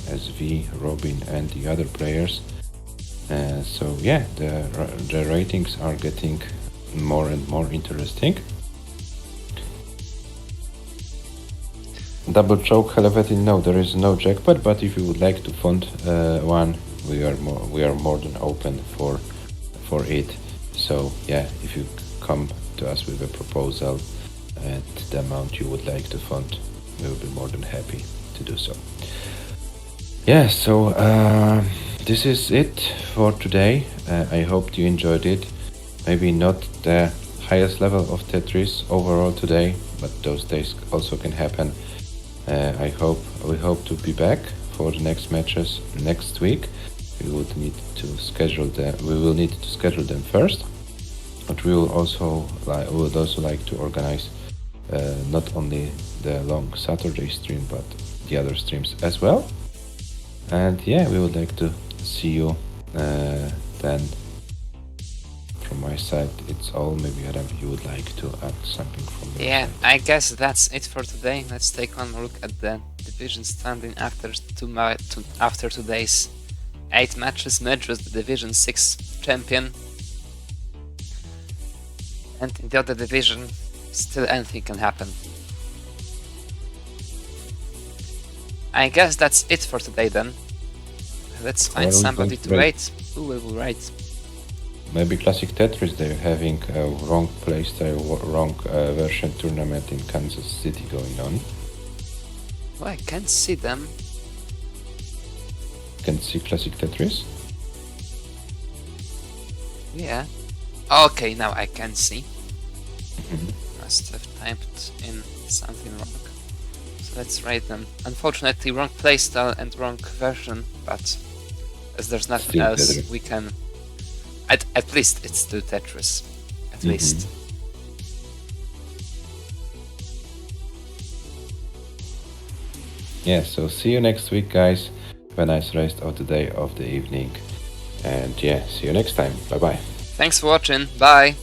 SV, Robin and the other players. So yeah, the ratings are getting more and more interesting. Double choke Helvetii, no, there is no jackpot, but if you would like to fund one, we are more than open for it. So yeah, if you come to us with a proposal and the amount you would like to fund, we will be more than happy to do so. Yeah, so this is it for today. I hope you enjoyed it. Maybe not the highest level of Tetris overall today, but those days also can happen. We hope to be back for the next matches next week. We will need to schedule them first, but we would also like to organize not only the long Saturday stream but the other streams as well. And yeah, we would like to see you then. From my side, it's all. Maybe Adam, you would like to add something from your Yeah, side? I guess that's it for today. Let's take one more look at the division standing after today's 8 matches. Mördz was the Division 6 champion. And in the other division, still anything can happen. I guess that's it for today then. Let's find Well, somebody that's to great. rate. Who will rate? Maybe Classic Tetris, they're having a wrong playstyle, wrong version tournament in Kansas City going on. Oh, I can't see them. Can see Classic Tetris? Yeah. Okay, now I can see. Mhm. Must have typed in something wrong. So let's rate them. Unfortunately, wrong playstyle and wrong version, but as there's nothing Still else, Tetris. we can. At least it's still Tetris. At least. Yeah, so see you next week, guys. Have a nice rest of the day, of the evening. And yeah, see you next time. Bye bye. Thanks for watching. Bye.